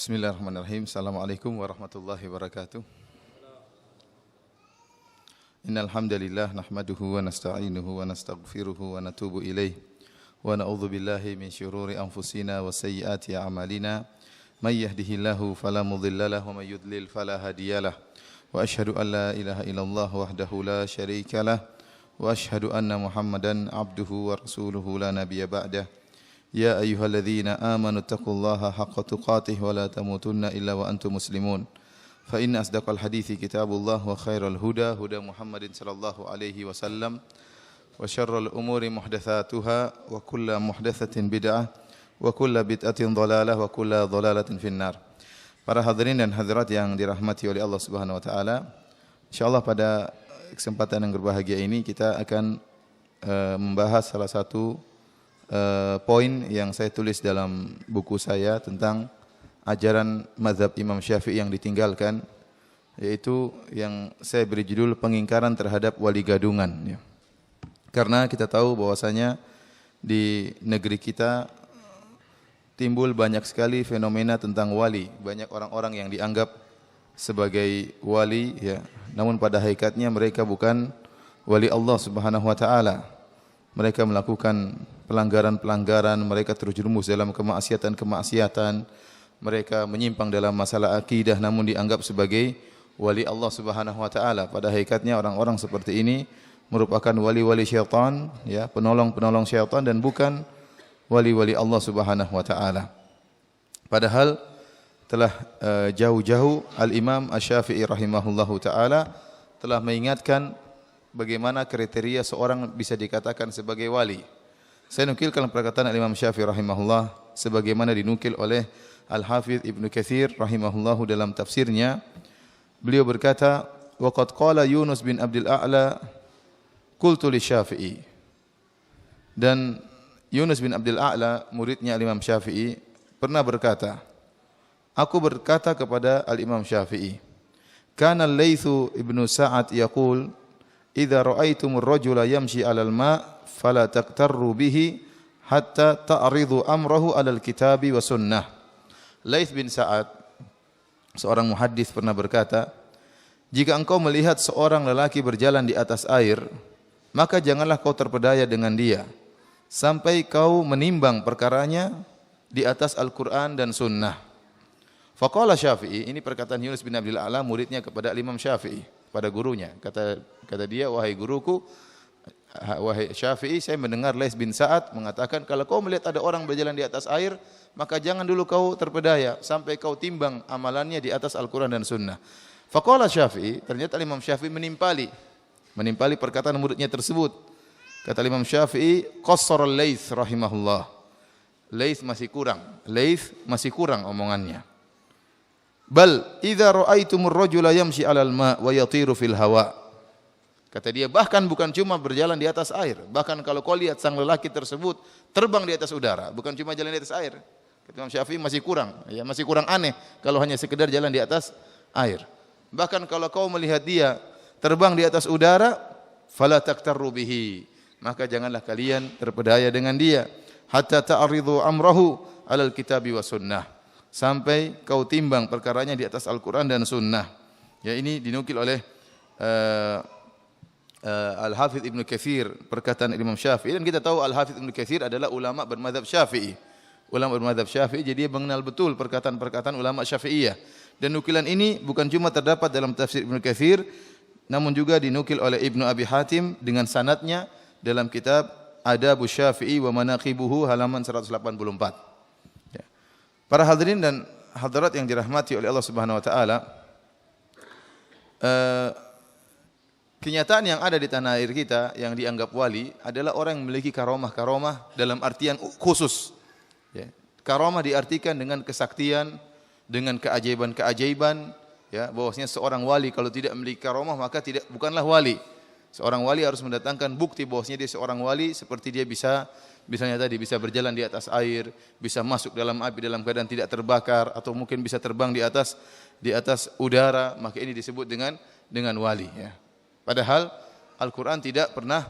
Bismillahirrahmanirrahim. Assalamualaikum warahmatullahi wabarakatuh. Innal hamdalillah nahmaduhu wa nasta'inuhu wa nastaghfiruhu wa natubu ilaih. Wa na'udzu billahi min syururi anfusina wa sayyiati a'malina. May yahdihillahu fala mudilla lahu wa may yudlil fala hadiyalah. Wa asyhadu an la ilaha illallah wahdahu la syarikalah wa asyhadu anna Muhammadan abduhu wa rasuluhu la nabiyya ba'dah. Ya ayyuhalladzina amanu taqullaha haqqa tuqatih wa la tamutunna illa wa antum muslimun. Fa inna asdaqal hadithi kitabullah wa khairal huda huda Muhammadin sallallahu alaihi wasallam wa syarrul umuri muhdatsatuha wa kullu muhdatsatin bid'ah wa kullu bid'atin dhalalah wa kullu dhalalatin finnar. Para hadirin dan hadirat yang dirahmati oleh Allah Subhanahu wa taala, insyaallah pada kesempatan yang berbahagia ini kita akan membahas salah satu poin yang saya tulis dalam buku saya tentang ajaran mazhab Imam Syafi'i yang ditinggalkan, yaitu yang saya beri judul pengingkaran terhadap wali gadungan. Karena kita tahu bahwasanya di negeri kita timbul banyak sekali fenomena tentang wali, banyak orang-orang yang dianggap sebagai wali, namun pada hakikatnya mereka bukan wali Allah Subhanahu wa taala. Mereka melakukan pelanggaran-pelanggaran, mereka terjerumus dalam kemaksiatan-kemaksiatan, mereka menyimpang dalam masalah akidah namun dianggap sebagai wali Allah Subhanahu wa taala. Pada hakikatnya orang-orang seperti ini merupakan wali-wali syaitan, penolong-penolong syaitan dan bukan wali-wali Allah Subhanahu wa taala. Padahal telah jauh-jauh Al-Imam Asy-Syafi'i rahimahullahu taala telah mengingatkan bagaimana kriteria seorang bisa dikatakan sebagai wali. Saya nukilkan perkataan Imam Syafi'i rahimahullah sebagaimana dinukil oleh Al-Hafidz Ibnu Katsir rahimahullahu dalam tafsirnya. Beliau berkata, "Wa qad qala Yunus bin Abdul A'la qultu li Syafi'i." Dan Yunus bin Abdul A'la, muridnya Imam Syafi'i, pernah berkata, aku berkata kepada Al-Imam Syafi'i, "Kana Al-Laitsu ibnu Sa'ad yaqul, idza ra'aitumur rajula yamshi 'alal ma' fala taqtarru bihi hatta ta'ridu amrahu 'alal kitabi wa sunnah." Laits bin Sa'ad, seorang muhaddis, pernah berkata, jika engkau melihat seorang lelaki berjalan di atas air, maka janganlah kau terpedaya dengan dia sampai kau menimbang perkaranya di atas Al-Qur'an dan sunnah. Faqala Syafi'i, ini perkataan Yunus bin Abdul A'la, muridnya kepada Imam Syafi'i, pada gurunya. Kata dia, wahai guruku, wahai Syafi'i, saya mendengar Laits bin Sa'ad mengatakan, kalau kau melihat ada orang berjalan di atas air, maka jangan dulu kau terpedaya sampai kau timbang amalannya di atas Al-Quran dan Sunnah. Faqala Syafi'i, ternyata Imam Syafi'i menimpali perkataan muridnya tersebut. Kata Imam Syafi'i, qassara Laits rahimahullah. Laits masih kurang omongannya. Bal idza ra'aitumur rajula yamshi 'alal ma' wa yatiru fil hawa. Kata dia, bahkan bukan cuma berjalan di atas air, bahkan kalau kau lihat sang lelaki tersebut terbang di atas udara, bukan cuma jalan di atas air. Kata Imam Syafi'i masih kurang aneh kalau hanya sekedar jalan di atas air. Bahkan kalau kau melihat dia terbang di atas udara, fala taqtarru bihi, maka janganlah kalian terpedaya dengan dia, hatta ta'ridu amrahu 'alal kitabi wa sunnah, sampai kau timbang perkaranya di atas Al-Quran dan Sunnah. Ya, ini dinukil oleh Al-Hafidz Ibnu Katsir, perkataan Imam Syafi'i. Dan kita tahu Al-Hafidz Ibnu Katsir adalah ulama bermadzhab Syafi'i. Ulama bermadzhab Syafi'i, jadi dia mengenal betul perkataan-perkataan ulama Syafi'iyah. Dan nukilan ini bukan cuma terdapat dalam tafsir Ibnu Katsir, namun juga dinukil oleh Ibnu Abi Hatim dengan sanadnya dalam kitab Adabus Syafi'i wa Manaqibuhu halaman 184. Ya. Para hadirin dan hadirat yang dirahmati oleh Allah Subhanahu wa taala, kenyataan yang ada di tanah air kita yang dianggap wali adalah orang yang memiliki karomah-karomah dalam artian khusus. Ya. Karomah diartikan dengan kesaktian, dengan keajaiban-keajaiban. Ya, bahwasanya seorang wali kalau tidak memiliki karomah maka bukanlah wali. Seorang wali harus mendatangkan bukti bahwasanya dia seorang wali, seperti dia bisa berjalan di atas air, bisa masuk dalam api dalam keadaan tidak terbakar, atau mungkin bisa terbang di atas udara, maka ini disebut dengan wali. Ya. Padahal Al-Quran tidak pernah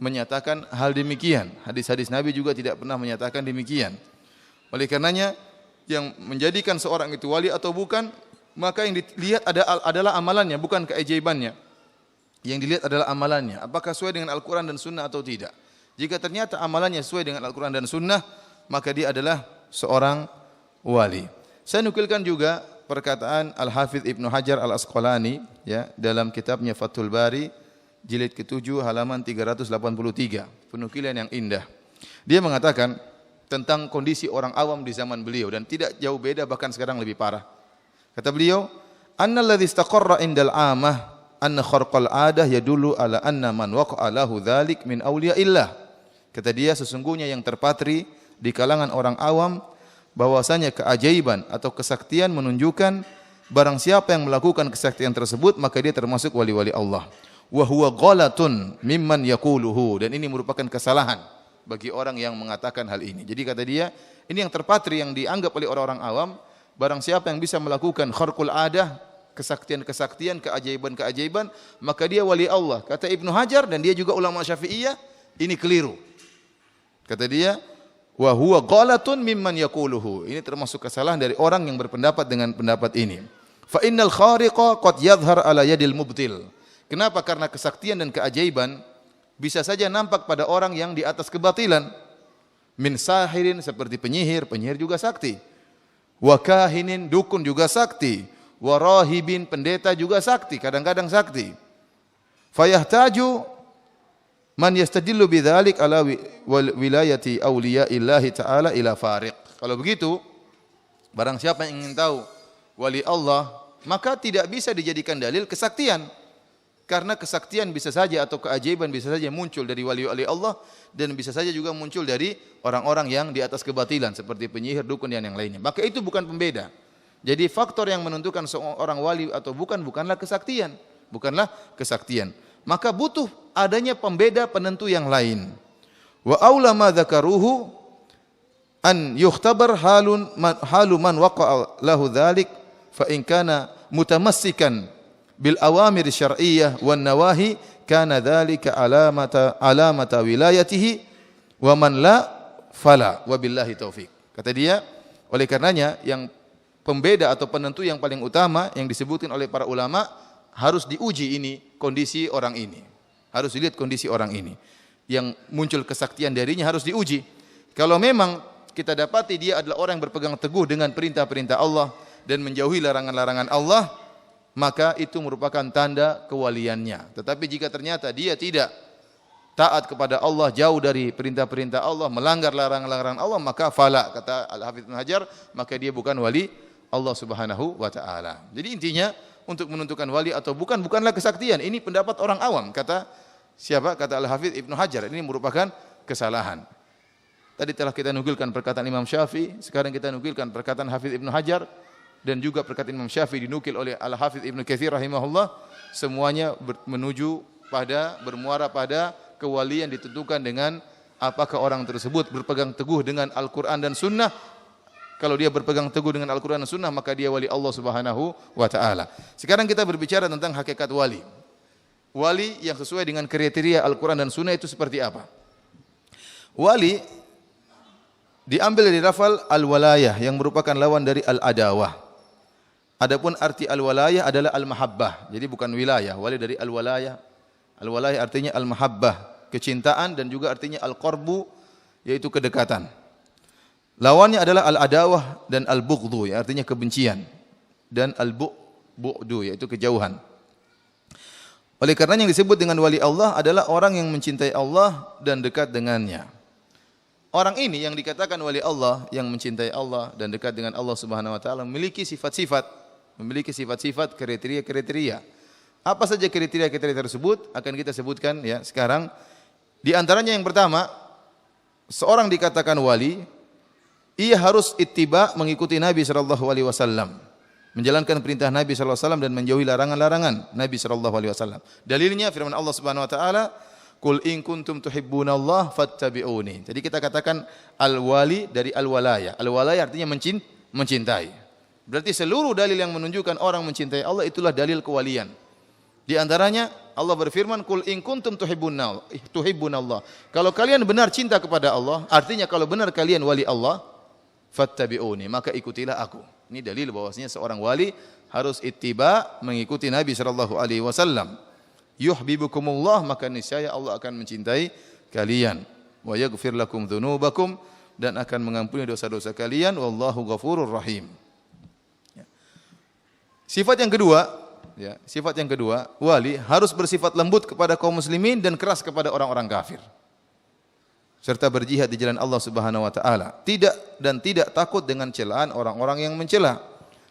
menyatakan hal demikian. Hadis-hadis Nabi juga tidak pernah menyatakan demikian. Oleh karenanya yang menjadikan seorang itu wali atau bukan, maka yang dilihat adalah amalannya, bukan keajaibannya. Yang dilihat adalah amalannya, apakah sesuai dengan Al-Quran dan Sunnah atau tidak. Jika ternyata amalannya sesuai dengan Al-Quran dan Sunnah, maka dia adalah seorang wali. Saya nukilkan juga perkataan Al-Hafidh Ibnu Hajar Al-Asqalani ya, dalam kitabnya Fathul Bari jilid ke-7 halaman 383, penukilan yang indah. Dia mengatakan tentang kondisi orang awam di zaman beliau dan tidak jauh beda, bahkan sekarang lebih parah. Kata beliau, "Annal ladzi istaqarra indal 'amah anna kharqal 'adah yadullu ala anna man waqa'a lahu dzalik min awliyaillah." Kata dia, sesungguhnya yang terpatri di kalangan orang awam bahwasanya keajaiban atau kesaktian menunjukkan barang siapa yang melakukan kesaktian tersebut maka dia termasuk wali-wali Allah. Wa huwa ghalatun mimman yaquluhu, dan ini merupakan kesalahan bagi orang yang mengatakan hal ini. Jadi kata dia, ini yang terpatri yang dianggap oleh orang-orang awam, barang siapa yang bisa melakukan kharqul adah, kesaktian-kesaktian, keajaiban-keajaiban, maka dia wali Allah. Kata Ibnu Hajar, dan dia juga ulama Syafi'iyah, ini keliru. Kata dia, wa huwa ghalatun mimman yaquluhu. Ini termasuk kesalahan dari orang yang berpendapat dengan pendapat ini. Fa innal khariqa qad yadhhar ala yadil mubtil. Kenapa? Karena kesaktian dan keajaiban bisa saja nampak pada orang yang di atas kebatilan. Min sahirin, seperti penyihir, penyihir juga sakti. Wa kahinin, dukun juga sakti. Wa rahibin, pendeta juga sakti, kadang-kadang sakti. Fayahtaju man yastadillu bidzalik ala wilayati auliya'illahi ta'ala ila fariq. Kalau begitu, barang siapa yang ingin tahu wali Allah, maka tidak bisa dijadikan dalil kesaktian. Karena kesaktian bisa saja atau keajaiban bisa saja muncul dari wali-wali Allah, dan bisa saja juga muncul dari orang-orang yang di atas kebatilan seperti penyihir, dukun dan yang lainnya. Maka itu bukan pembeda. Jadi faktor yang menentukan seorang wali atau bukanlah kesaktian, Maka butuh adanya pembeda penentu yang lain. Wa aula ma dzakaruhu an yukhtabar halu man waqa'a lahu dzalik fa in kana mutamassikan bil awamir syar'iyyah wan nawahi kana dzalika alamata wilayatihi wa man la fala wabillahi taufik. Kata dia, oleh karenanya yang pembeda atau penentu yang paling utama yang disebutkan oleh para ulama, harus diuji ini kondisi orang ini. Harus dilihat kondisi orang ini. Yang muncul kesaktian darinya harus diuji. Kalau memang kita dapati dia adalah orang yang berpegang teguh dengan perintah-perintah Allah dan menjauhi larangan-larangan Allah, maka itu merupakan tanda kewaliannya. Tetapi jika ternyata dia tidak taat kepada Allah, jauh dari perintah-perintah Allah, melanggar larangan-larangan Allah, maka fala, kata Al-Hafidz Ibnu Hajar, maka dia bukan wali Allah Subhanahu wa taala. Jadi intinya untuk menentukan wali atau bukanlah kesaktian. Ini pendapat orang awam, kata siapa? Kata Al-Hafidz Ibnu Hajar. Ini merupakan kesalahan. Tadi telah kita nukilkan perkataan Imam Syafi'i, sekarang kita nukilkan perkataan Hafidz Ibnu Hajar, dan juga perkataan Imam Syafi'i dinukil oleh Al-Hafidz Ibnu Katsir rahimahullah. Semuanya bermuara pada kewalian ditentukan dengan apakah orang tersebut berpegang teguh dengan Al-Quran dan Sunnah. Kalau dia berpegang teguh dengan Al-Quran dan Sunnah, maka dia wali Allah Subhanahu wa ta'ala. Sekarang kita berbicara tentang hakikat wali. Wali yang sesuai dengan kriteria Al-Quran dan Sunnah itu seperti apa? Wali diambil dari lafal al-walayah yang merupakan lawan dari al-adawah. Adapun arti al-walayah adalah al-mahabbah. Jadi bukan wilayah, wali dari al-walayah. Al-walayah artinya al-mahabbah, kecintaan, dan juga artinya al-qarbu, yaitu kedekatan. Lawannya adalah al-adawah dan al-bughdhu, yang artinya kebencian, dan al-bu'du, yaitu kejauhan. Oleh karena yang disebut dengan wali Allah adalah orang yang mencintai Allah dan dekat dengannya. Orang ini yang dikatakan wali Allah, yang mencintai Allah dan dekat dengan Allah Subhanahu wa taala, memiliki sifat-sifat, kriteria-kriteria. Apa saja kriteria-kriteria tersebut akan kita sebutkan ya sekarang. Di antaranya yang pertama, seorang dikatakan wali, ia harus ittiba, mengikuti Nabi sallallahu alaihi wasallam, menjalankan perintah Nabi sallallahu alaihi wasallam dan menjauhi larangan-larangan Nabi sallallahu alaihi wasallam. Dalilnya firman Allah Subhanahu wa taala, "Qul in kuntum tuhibbunallaha fattabi'uni." Jadi kita katakan al-wali dari al-walayah. Al-walayah artinya mencintai. Berarti seluruh dalil yang menunjukkan orang mencintai Allah itulah dalil kewalian. Di antaranya Allah berfirman, "Qul in kuntum tuhibbunallah." Kalau kalian benar cinta kepada Allah, artinya kalau benar kalian wali Allah, fattabi'uni, maka ikutilah aku. Ini dalil bahwasanya seorang wali harus ittiba, mengikuti Nabi sallallahu alaihi wasallam. Yuhibbukumullah, maka niscaya Allah akan mencintai kalian. Wa yaghfir lakum dzunubakum, dan akan mengampuni dosa-dosa kalian. Wallahu ghafurur rahim. Sifat yang kedua, wali harus bersifat lembut kepada kaum muslimin dan keras kepada orang-orang kafir, serta berjihad di jalan Allah Subhanahu wa taala. Tidak takut dengan celaan orang-orang yang mencela.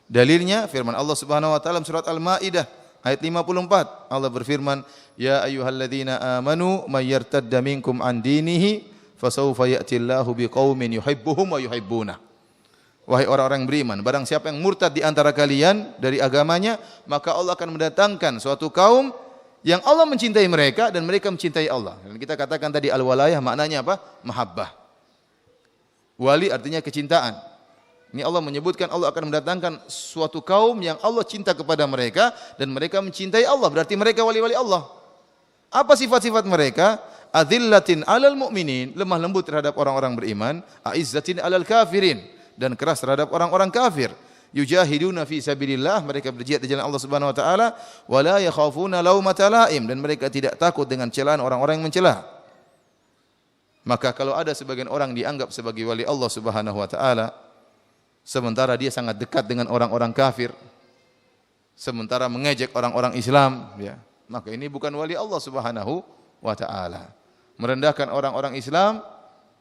Dalilnya firman Allah Subhanahu wa taala surat Al-Maidah ayat 54. Allah berfirman, "Ya ayyuhalladzina amanu may yartadda minkum an dinihi fasawfa ya'tillahu biqaumin yuhibbuhum wa yuhibbunah." Wahai orang-orang beriman, barang siapa yang murtad di antara kalian dari agamanya, maka Allah akan mendatangkan suatu kaum yang Allah mencintai mereka dan mereka mencintai Allah. Dan kita katakan tadi al-walayah maknanya apa? Mahabbah. Wali artinya kecintaan. Ini Allah menyebutkan Allah akan mendatangkan suatu kaum yang Allah cinta kepada mereka dan mereka mencintai Allah. Berarti mereka wali-wali Allah. Apa sifat-sifat mereka? Adzillatin 'alal mu'minin, lemah lembut terhadap orang-orang beriman, aizzatin 'alal kafirin, dan keras terhadap orang-orang kafir. Yujahiduna fi sabilillah, mereka berjihad di jalan Allah Subhanahu wa taala, wala yakhafuna laumata laim, dan mereka tidak takut dengan celaan orang-orang yang mencela. Maka kalau ada sebagian orang dianggap sebagai wali Allah Subhanahu wa taala, sementara dia sangat dekat dengan orang-orang kafir, sementara mengejek orang-orang Islam, ya, maka ini bukan wali Allah Subhanahu wa taala. Merendahkan orang-orang Islam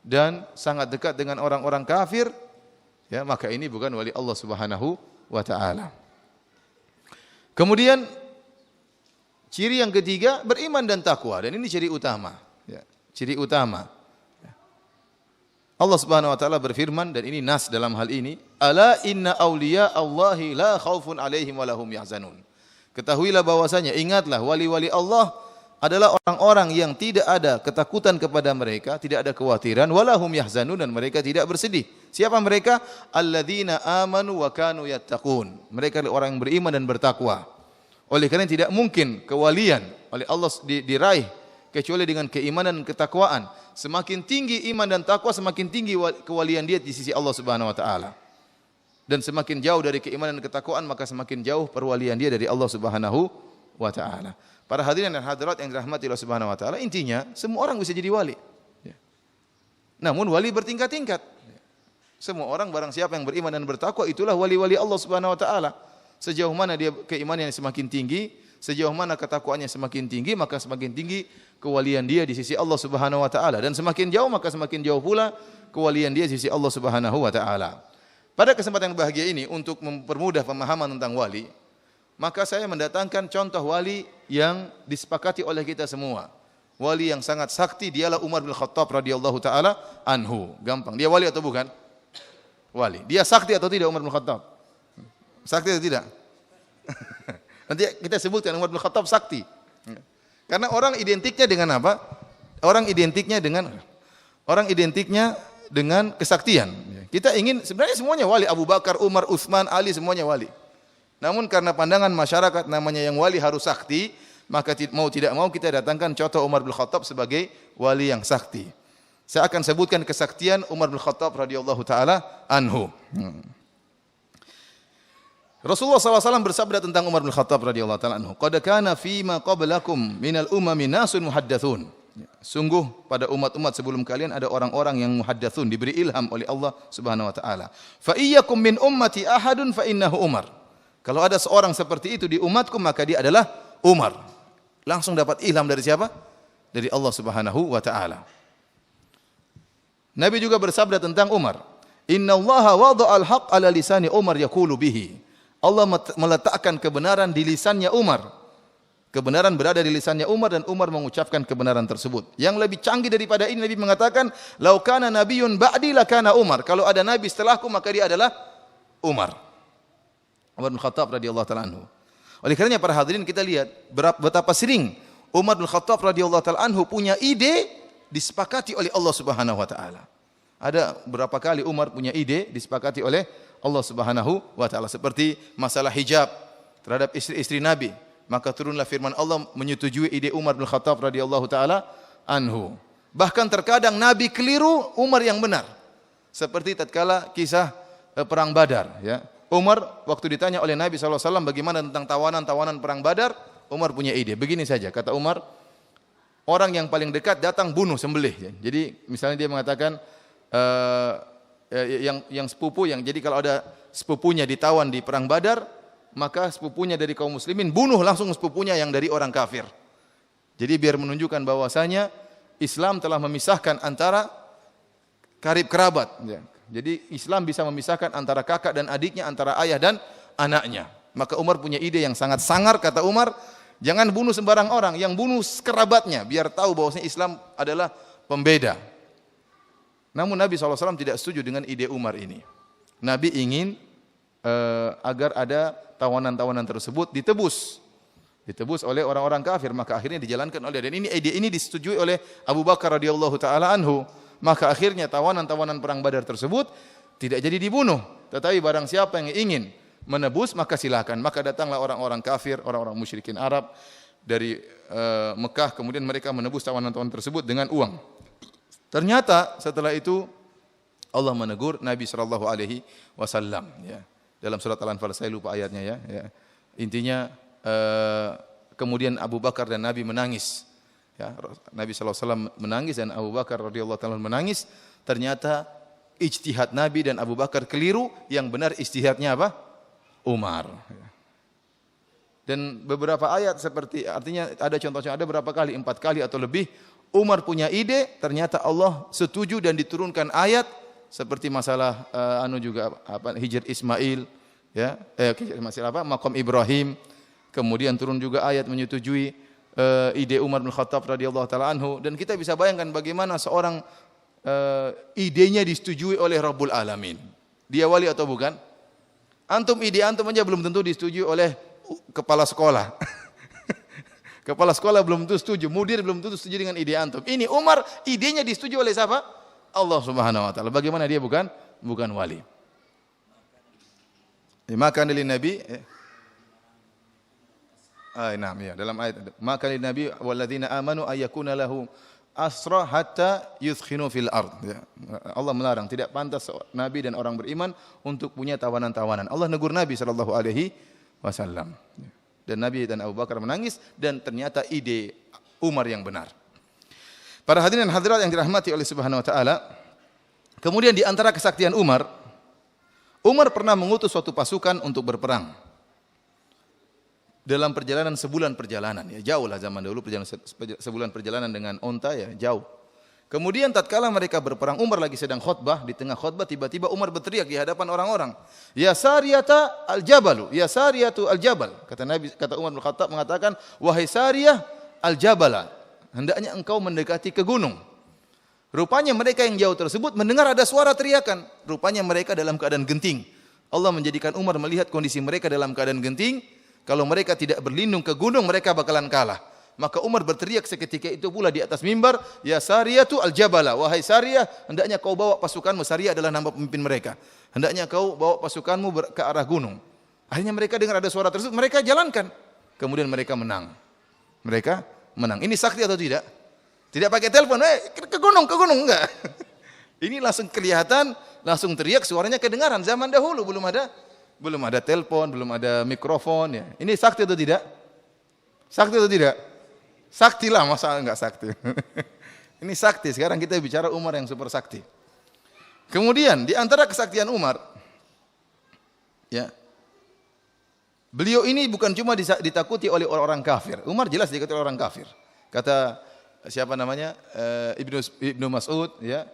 dan sangat dekat dengan orang-orang kafir, ya, maka ini bukan wali Allah Subhanahu wa taala. Kemudian ciri yang ketiga, beriman dan takwa, dan ini ciri utama, ya, ciri utama. Allah Subhanahu wa taala berfirman, dan ini nas dalam hal ini, ala inna awliya Allahi la khaufun alaihim wa lahum yahzanun. Ketahuilah bahwasanya, ingatlah, wali-wali Allah adalah orang-orang yang tidak ada ketakutan kepada mereka, tidak ada kekhawatiran, walahum yahzanun, dan mereka tidak bersedih. Siapa mereka? Alladzina amanu wa kanu yattaqun. Mereka adalah orang yang beriman dan bertakwa. Oleh karena tidak mungkin kewalian oleh Allah diraih kecuali dengan keimanan dan ketakwaan. Semakin tinggi iman dan takwa, semakin tinggi kewalian dia di sisi Allah Subhanahu wa taala. Dan semakin jauh dari keimanan dan ketakwaan, maka semakin jauh perwalian dia dari Allah Subhanahu wa taala. Para hadirin dan hadirat yang dirahmati Allah Subhanahu wa taala, intinya semua orang bisa jadi wali. Namun wali bertingkat-tingkat. Semua orang barang siapa yang beriman dan bertakwa, itulah wali-wali Allah Subhanahu wa taala. Sejauh mana dia keimanannya semakin tinggi, sejauh mana ketakwaannya semakin tinggi, maka semakin tinggi kewalian dia di sisi Allah Subhanahu wa taala, dan semakin jauh maka semakin jauh pula kewalian dia di sisi Allah Subhanahu wa taala. Pada kesempatan yang bahagia ini, untuk mempermudah pemahaman tentang wali, maka saya mendatangkan contoh wali yang disepakati oleh kita semua. Wali yang sangat sakti, dialah Umar bin Khattab radhiyallahu taala anhu. Gampang, dia wali atau bukan? Wali. Dia sakti atau tidak Umar bin Khattab? Sakti atau tidak? Nanti kita sebutkan Umar bin Khattab sakti. Karena orang identiknya dengan apa? Orang identiknya dengan kesaktian. Kita ingin, sebenarnya semuanya wali. Abu Bakar, Umar, Utsman, Ali, semuanya wali. Namun karena pandangan masyarakat namanya yang wali harus sakti, maka mau tidak mau kita datangkan contoh Umar bin Khattab sebagai wali yang sakti. Saya akan sebutkan kesaktian Umar bin Khattab radhiyallahu taala anhu. Rasulullah SAW bersabda tentang Umar bin Khattab radhiyallahu taala anhu, "Qad kana fima qablakum minal umami nasun muhaddatsun." Sungguh pada umat-umat sebelum kalian ada orang-orang yang muhaddatsun, diberi ilham oleh Allah Subhanahu wa taala. "Fa iyyakum min ummati ahadun fa innahu Umar." Kalau ada seorang seperti itu di umatku, maka dia adalah Umar. Langsung dapat ilham dari siapa? Dari Allah Subhanahu wa taala. Nabi juga bersabda tentang Umar, "Inna Allaha wada'al haqq ala lisani Umar yaqulu bihi." Allah meletakkan kebenaran di lisannya Umar. Kebenaran berada di lisannya Umar dan Umar mengucapkan kebenaran tersebut. Yang lebih canggih daripada ini, Nabi mengatakan, "Lau kana nabiyyun ba'di lakana Umar." Kalau ada nabi setelahku, maka dia adalah Umar. Umar bin Khattab radhiyallahu taala anhu. Oleh karenanya para hadirin, kita lihat betapa sering Umar bin Khattab radhiyallahu taala anhu punya ide disepakati oleh Allah Subhanahu wa taala. Ada berapa kali Umar punya ide disepakati oleh Allah Subhanahu wa taala, seperti masalah hijab terhadap istri-istri Nabi. Maka turunlah firman Allah menyetujui ide Umar bin Khattab radhiyallahu taala anhu. Bahkan terkadang Nabi keliru, Umar yang benar. Seperti tatkala kisah perang Badar, ya. Umar waktu ditanya oleh Nabi SAW bagaimana tentang tawanan-tawanan perang Badar, Umar punya ide. Begini saja, kata Umar, orang yang paling dekat datang bunuh, sembelih. Jadi misalnya dia mengatakan yang sepupu, yang jadi kalau ada sepupunya ditawan di perang Badar, maka sepupunya dari kaum muslimin bunuh langsung sepupunya yang dari orang kafir. Jadi biar menunjukkan bahwasanya Islam telah memisahkan antara karib kerabat. Jadi Islam bisa memisahkan antara kakak dan adiknya, antara ayah dan anaknya. Maka Umar punya ide yang sangat sangar, kata Umar, jangan bunuh sembarang orang, yang bunuh kerabatnya, biar tahu bahwasanya Islam adalah pembeda. Namun Nabi SAW tidak setuju dengan ide Umar ini. Nabi ingin agar ada tawanan-tawanan tersebut ditebus oleh orang-orang kafir, maka akhirnya dijalankan oleh, dan ini ide ini disetujui oleh Abu Bakar radhiyallahu taala anhu. Maka akhirnya tawanan-tawanan perang Badar tersebut tidak jadi dibunuh, tetapi barang siapa yang ingin menebus maka silakan. Maka datanglah orang-orang kafir, orang-orang musyrikin Arab dari Mekah, kemudian mereka menebus tawanan-tawanan tersebut dengan uang. Ternyata setelah itu Allah menegur Nabi sallallahu alaihi wasallam, ya. Dalam surat Al-Anfal, saya lupa ayatnya, ya. Intinya kemudian Abu Bakar dan Nabi menangis. Ya, Nabi SAW menangis dan Abu Bakar radhiyallahu taala menangis. Ternyata ijtihad Nabi dan Abu Bakar keliru, yang benar ijtihadnya apa? Umar. Dan beberapa ayat seperti, artinya ada contohnya, ada berapa kali, 4 kali atau lebih Umar punya ide, ternyata Allah setuju dan diturunkan ayat seperti masalah Hijr Ismail, ya, masalah Maqam Ibrahim. Kemudian turun juga ayat menyetujui ide Umar bin Khattab radhiyallahu taala anhu, dan kita bisa bayangkan bagaimana seorang idenya disetujui oleh Rabbul Alamin. Dia wali atau bukan? Antum, ide antum aja belum tentu disetujui oleh kepala sekolah. Kepala sekolah belum tentu setuju, mudir belum tentu setuju dengan ide antum. Ini Umar, idenya disetujui oleh siapa? Allah Subhanahu wa taala. Bagaimana dia bukan wali? Maka dari Nabi, dalam ayat, maka lin nabi walladzina amanu ayyakuna lahum asra hatta yudkhinu fil ard. Ya. Allah melarang, tidak pantas nabi dan orang beriman untuk punya tawanan-tawanan. Allah negur Nabi sallallahu alaihi wasallam. Dan Nabi dan Abu Bakar menangis, dan ternyata ide Umar yang benar. Para hadirin dan hadirat yang dirahmati oleh Subhanahu wa taala, kemudian di antara kesaktian Umar pernah mengutus suatu pasukan untuk berperang. Dalam perjalanan sebulan perjalanan, ya jauh lah zaman dahulu, sebulan perjalanan dengan onta, ya jauh. Kemudian tatkala mereka berperang, Umar lagi sedang khutbah, di tengah khutbah tiba-tiba Umar berteriak di hadapan orang-orang, "Ya Sariyata al-Jabalu, ya Sariyatu al-Jabal." Kata Umar bin Khattab mengatakan, "Wahai Sariyah al-Jabala, hendaknya engkau mendekati ke gunung." Rupanya mereka yang jauh tersebut mendengar ada suara teriakan. Rupanya mereka dalam keadaan genting. Allah menjadikan Umar melihat kondisi mereka dalam keadaan genting. Kalau mereka tidak berlindung ke gunung, mereka bakalan kalah. Maka Umar berteriak seketika itu pula di atas mimbar, "Ya Sariyatu al-Jabala, wahai Sariyah, hendaknya kau bawa pasukanmu." Sariyah adalah nama pemimpin mereka. "Hendaknya kau bawa pasukanmu ke arah gunung." Akhirnya mereka dengar ada suara tersebut, mereka jalankan. Kemudian mereka menang. Ini sakti atau tidak? Tidak pakai telepon, ke gunung, enggak. Ini langsung kelihatan, langsung teriak, suaranya kedengaran. Zaman dahulu belum ada telepon, belum ada mikrofon, ya. Ini sakti atau tidak? Sakti atau tidak? Sakti lah, masa enggak sakti. Ini sakti. Sekarang kita bicara Umar yang super sakti. Kemudian di antara kesaktian Umar, ya, beliau ini bukan cuma ditakuti oleh orang-orang kafir. Umar jelas ditakuti oleh orang kafir. Kata siapa namanya? Ibnu Mas'ud, ya.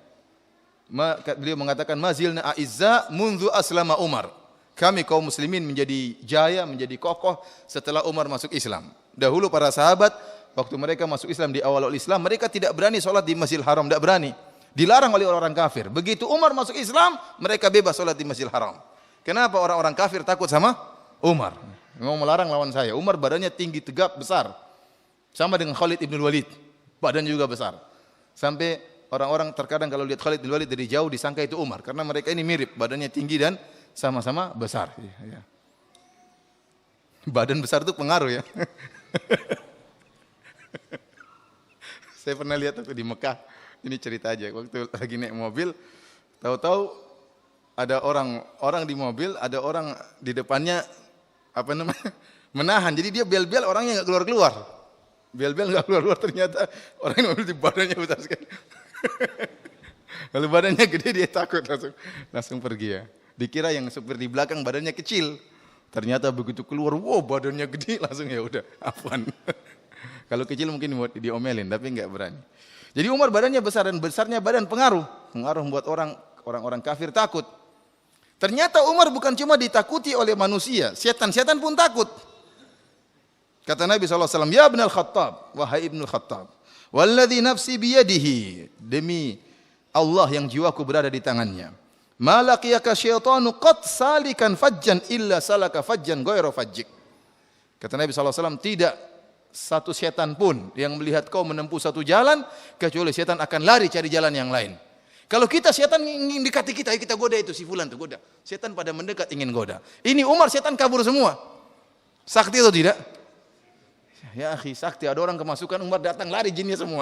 Beliau mengatakan, "Mazilna a'izza mundu aslama Umar." Kami kaum muslimin menjadi jaya, menjadi kokoh setelah Umar masuk Islam. Dahulu para sahabat, waktu mereka masuk Islam di awal Islam, mereka tidak berani sholat di Masjidil Haram, tidak berani. Dilarang oleh orang kafir. Begitu Umar masuk Islam, mereka bebas sholat di Masjidil Haram. Kenapa orang-orang kafir takut sama Umar? Mau melarang lawan saya. Umar badannya tinggi, tegap, besar. Sama dengan Khalid ibn Walid. Badan juga besar. Sampai orang-orang terkadang kalau lihat Khalid ibn Walid dari jauh disangka itu Umar. Karena mereka ini mirip, badannya tinggi dan sama-sama besar. Ya. Badan besar itu pengaruh, ya. Saya pernah lihat di Mekah, ini cerita aja, waktu lagi naik mobil, Tahu-tahu ada orang di mobil, ada orang di depannya apa namanya? Menahan. Jadi dia bel-bel, orangnya nggak keluar-keluar. Bel-bel nggak keluar-keluar, ternyata orang yang mobil di badannya besar sekali. Kalau badannya gede dia takut, langsung pergi ya. Dikira yang supir di belakang badannya kecil. Ternyata begitu keluar, wow badannya gede, langsung ya udah, afwan. Kalau kecil mungkin diomelin, tapi nggak berani. Jadi Umar badannya besar, dan besarnya badan pengaruh membuat orang-orang kafir takut. Ternyata Umar bukan cuma ditakuti oleh manusia, setan pun takut. Kata Nabi SAW, ya Ibn al-Khattab, wahai Ibn al-Khattab, walladhi nafsi biyadihi, demi Allah yang jiwaku berada di tangannya. Malaqiyaka syaitanu qad salikan fajjan illa salaka fajjan ghairu fajjik. Kata Nabi SAW, tidak satu setan pun yang melihat kau menempuh satu jalan, kecuali setan akan lari cari jalan yang lain. Kalau kita, setan ingin dekati kita, kita goda itu, si fulan itu goda. Setan pada mendekat ingin goda. Ini Umar, setan kabur semua. Sakti atau tidak? Ya akhi, sakti. Ada orang kemasukan, Umar datang lari jinnya semua.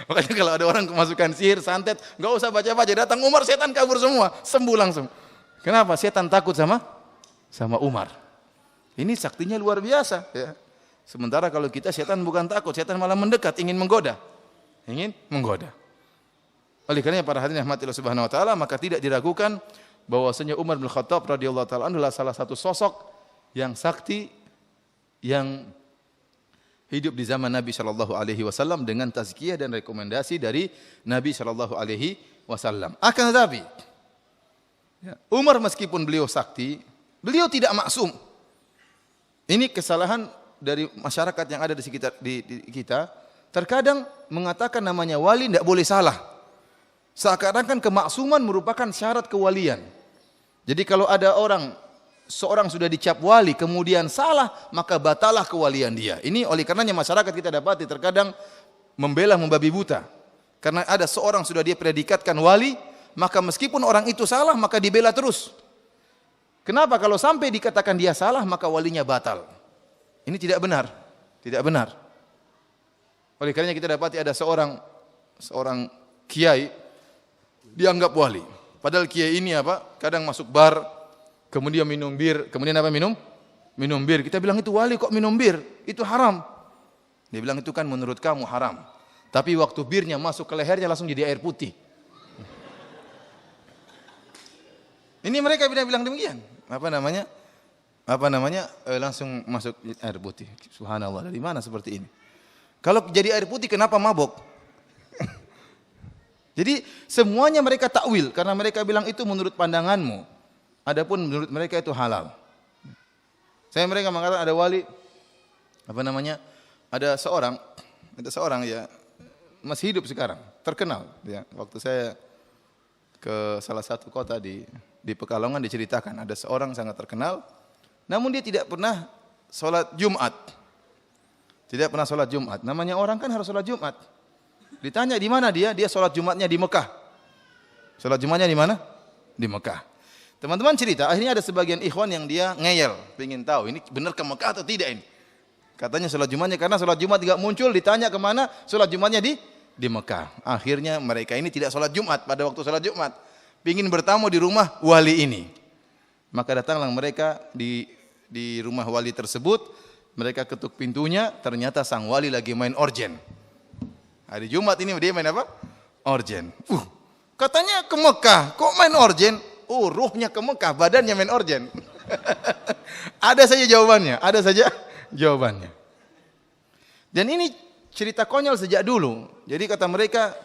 Makanya kalau ada orang kemasukan sihir, santet, nggak usah baca-baca, datang Umar, setan kabur semua, sembuh langsung. Kenapa? Setan takut sama Umar. Ini saktinya luar biasa. Ya. Sementara kalau kita, setan bukan takut, setan malah mendekat, ingin menggoda. Oleh karena para hadirin rahmatillah subhanahu wa ta'ala, maka tidak diragukan bahwasanya Umar bin Khattab radhiyallahu ta'ala adalah salah satu sosok yang sakti, yang hidup di zaman Nabi Shallallahu Alaihi Wasallam dengan tazkiyah dan rekomendasi dari Nabi Shallallahu Alaihi Wasallam. Akan tetapi, Umar meskipun beliau sakti, beliau tidak maksum. Ini kesalahan dari masyarakat yang ada di sekitar kita. Terkadang mengatakan namanya wali tidak boleh salah. Seakan-akan kemaksuman merupakan syarat kewalian. Jadi kalau ada seorang sudah dicap wali kemudian salah, maka batalah kewalian dia. Ini oleh karenanya masyarakat kita dapati terkadang membela membabi buta. Karena ada seorang sudah dia predikatkan wali, maka meskipun orang itu salah maka dibela terus. Kenapa? Kalau sampai dikatakan dia salah maka walinya batal. Ini tidak benar. Tidak benar. Oleh karenanya kita dapati ada seorang kiai dianggap wali. Padahal kiai ini kadang masuk bar, kemudian minum bir, kemudian minum bir. Kita bilang itu wali kok minum bir, itu haram. Dia bilang itu kan menurut kamu haram. Tapi waktu birnya masuk ke lehernya langsung jadi air putih. Ini mereka bilang demikian. Langsung masuk air putih. Subhanallah, dari mana seperti ini? Kalau jadi air putih kenapa mabok? Jadi semuanya mereka takwil karena mereka bilang itu menurut pandanganmu. Adapun menurut mereka itu halal. Mereka mengatakan ada wali, ada seorang ya masih hidup sekarang, terkenal. Ya, waktu saya ke salah satu kota di Pekalongan diceritakan ada seorang sangat terkenal, namun dia tidak pernah sholat Jumat. Tidak pernah sholat Jumat. Namanya orang kan harus sholat Jumat. Ditanya di mana dia sholat Jumatnya di Mekah. Sholat Jumatnya di mana? Di Mekah. Teman-teman cerita, akhirnya ada sebagian ikhwan yang dia ngeyel, pengen tahu ini benar ke Mekah atau tidak ini. Katanya sholat Jumatnya, karena sholat Jumat tidak muncul, ditanya kemana, sholat Jumatnya di Mekah. Akhirnya mereka ini tidak sholat Jumat pada waktu sholat Jumat. Pengen bertamu di rumah wali ini. Maka datanglah mereka di rumah wali tersebut, mereka ketuk pintunya, ternyata sang wali lagi main orgen. Hari Jumat ini dia main apa? Orgen. Katanya ke Mekah, kok main orgen? Oh, ruhnya ke Mekah, badannya main orgen. Ada saja jawabannya. Dan ini cerita konyol sejak dulu. Jadi kata mereka,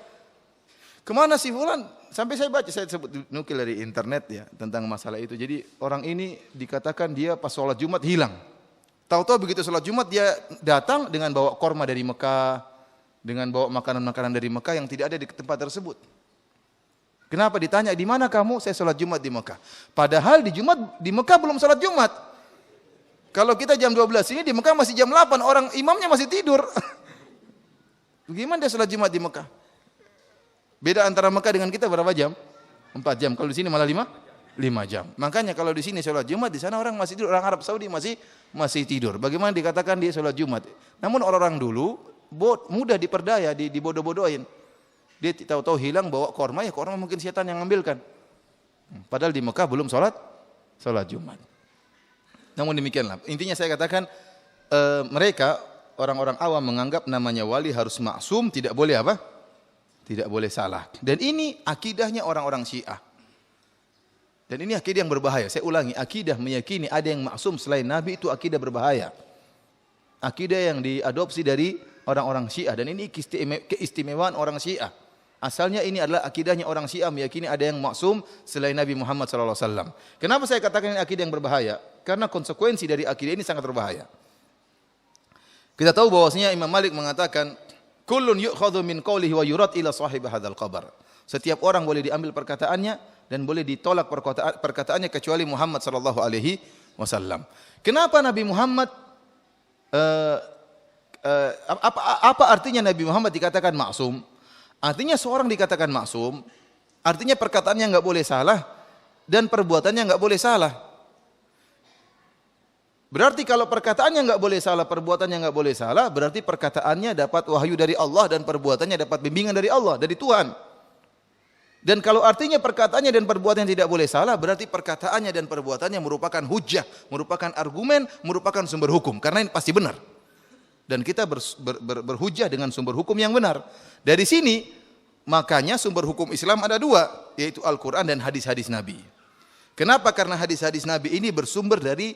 kemana si fulan? Sampai saya sebut nukil dari internet ya tentang masalah itu. Jadi orang ini dikatakan dia pas sholat Jumat hilang. Tahu-tahu begitu sholat Jumat dia datang dengan bawa korma dari Mekah, dengan bawa makanan-makanan dari Mekah yang tidak ada di tempat tersebut. Kenapa? Ditanya, di mana kamu? Saya sholat Jumat di Mekah. Padahal di Mekah belum sholat Jumat. Kalau kita jam 12 ini, di Mekah masih jam 8, orang imamnya masih tidur. Bagaimana dia sholat Jumat di Mekah? Beda antara Mekah dengan kita berapa jam? 4 jam. Kalau di sini malah 5 jam. Makanya kalau di sini sholat Jumat, di sana orang masih tidur. Orang Arab Saudi masih tidur. Bagaimana dikatakan dia sholat Jumat? Namun orang-orang dulu mudah diperdaya, dibodoh-bodohin. Dia tahu-tahu hilang bawa korma, ya korma mungkin setan yang ngambilkan. Padahal di Mekah belum sholat Jumat. Namun demikianlah. Intinya saya katakan mereka orang-orang awam menganggap namanya wali harus maksum, tidak boleh apa? Tidak boleh salah. Dan ini akidahnya orang-orang Syiah. Dan ini akidah yang berbahaya. Saya ulangi, akidah meyakini ada yang maksum selain Nabi itu akidah berbahaya. Akidah yang diadopsi dari orang-orang Syiah, dan ini keistimewaan orang Syiah. Asalnya ini adalah akidahnya orang Syiah meyakini ada yang maksum selain Nabi Muhammad SAW. Kenapa saya katakan ini akidah yang berbahaya? Karena konsekuensi dari akidah ini sangat berbahaya. Kita tahu bahwasanya Imam Malik mengatakan, kullun yu'khadhu min qawlihi wa yurad ila sahib hadzal qabr. Setiap orang boleh diambil perkataannya dan boleh ditolak perkataannya kecuali Muhammad sallallahu alaihi wasallam. Kenapa Nabi Muhammad apa artinya Nabi Muhammad dikatakan maksum? Artinya seorang dikatakan maksum, artinya perkataannya enggak boleh salah dan perbuatannya enggak boleh salah. Berarti kalau perkataannya enggak boleh salah, perbuatannya enggak boleh salah, berarti perkataannya dapat wahyu dari Allah dan perbuatannya dapat bimbingan dari Allah, dari Tuhan. Dan kalau artinya perkataannya dan perbuatannya tidak boleh salah, berarti perkataannya dan perbuatannya merupakan hujjah, merupakan argumen, merupakan sumber hukum. Karena ini pasti benar. Dan kita berhujjah dengan sumber hukum yang benar. Dari sini, makanya sumber hukum Islam ada dua, yaitu Al-Quran dan hadis-hadis Nabi. Kenapa? Karena hadis-hadis Nabi ini bersumber dari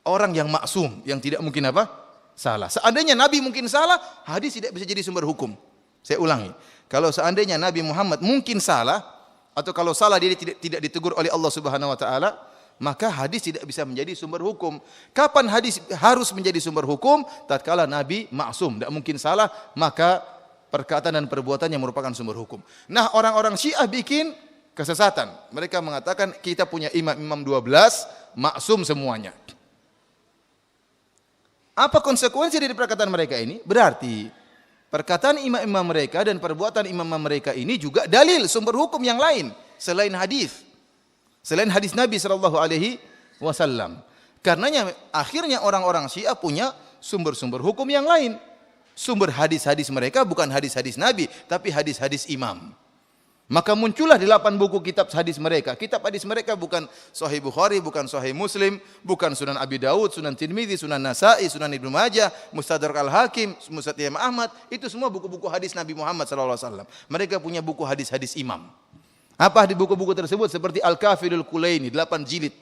orang yang maksum, yang tidak mungkin apa? Salah. Seandainya Nabi mungkin salah, hadis tidak bisa jadi sumber hukum. Saya ulangi. Kalau seandainya Nabi Muhammad mungkin salah, atau kalau salah dia tidak ditegur oleh Allah Subhanahu wa taala, maka hadis tidak bisa menjadi sumber hukum. Kapan hadis harus menjadi sumber hukum? Tatkala Nabi maksum, tidak mungkin salah, maka perkataan dan perbuatan yang merupakan sumber hukum. Nah, orang-orang Syiah bikin kesesatan. Mereka mengatakan kita punya imam-imam 12, maksum semuanya. Apa konsekuensi dari perkataan mereka ini? Berarti perkataan imam-imam mereka dan perbuatan imam-imam mereka ini juga dalil sumber hukum yang lain selain hadis. Selain hadis Nabi sallallahu alaihi wasallam. Karenanya akhirnya orang-orang Syiah punya sumber-sumber hukum yang lain. Sumber hadis-hadis mereka bukan hadis-hadis Nabi, tapi hadis-hadis imam. Maka muncullah 8 buku kitab hadis mereka. Kitab hadis mereka bukan Sahih Bukhari, bukan Sahih Muslim, bukan Sunan Abi Daud, Sunan Tirmidzi, Sunan Nasa'i, Sunan Ibnu Majah, Mustadrak Al-Hakim, Musnad Imam Ahmad. Itu semua buku-buku hadis Nabi Muhammad SAW. Mereka punya buku hadis-hadis imam. Apa di buku-buku tersebut? Seperti Al-Kafilul Kulaini, 8 jilid.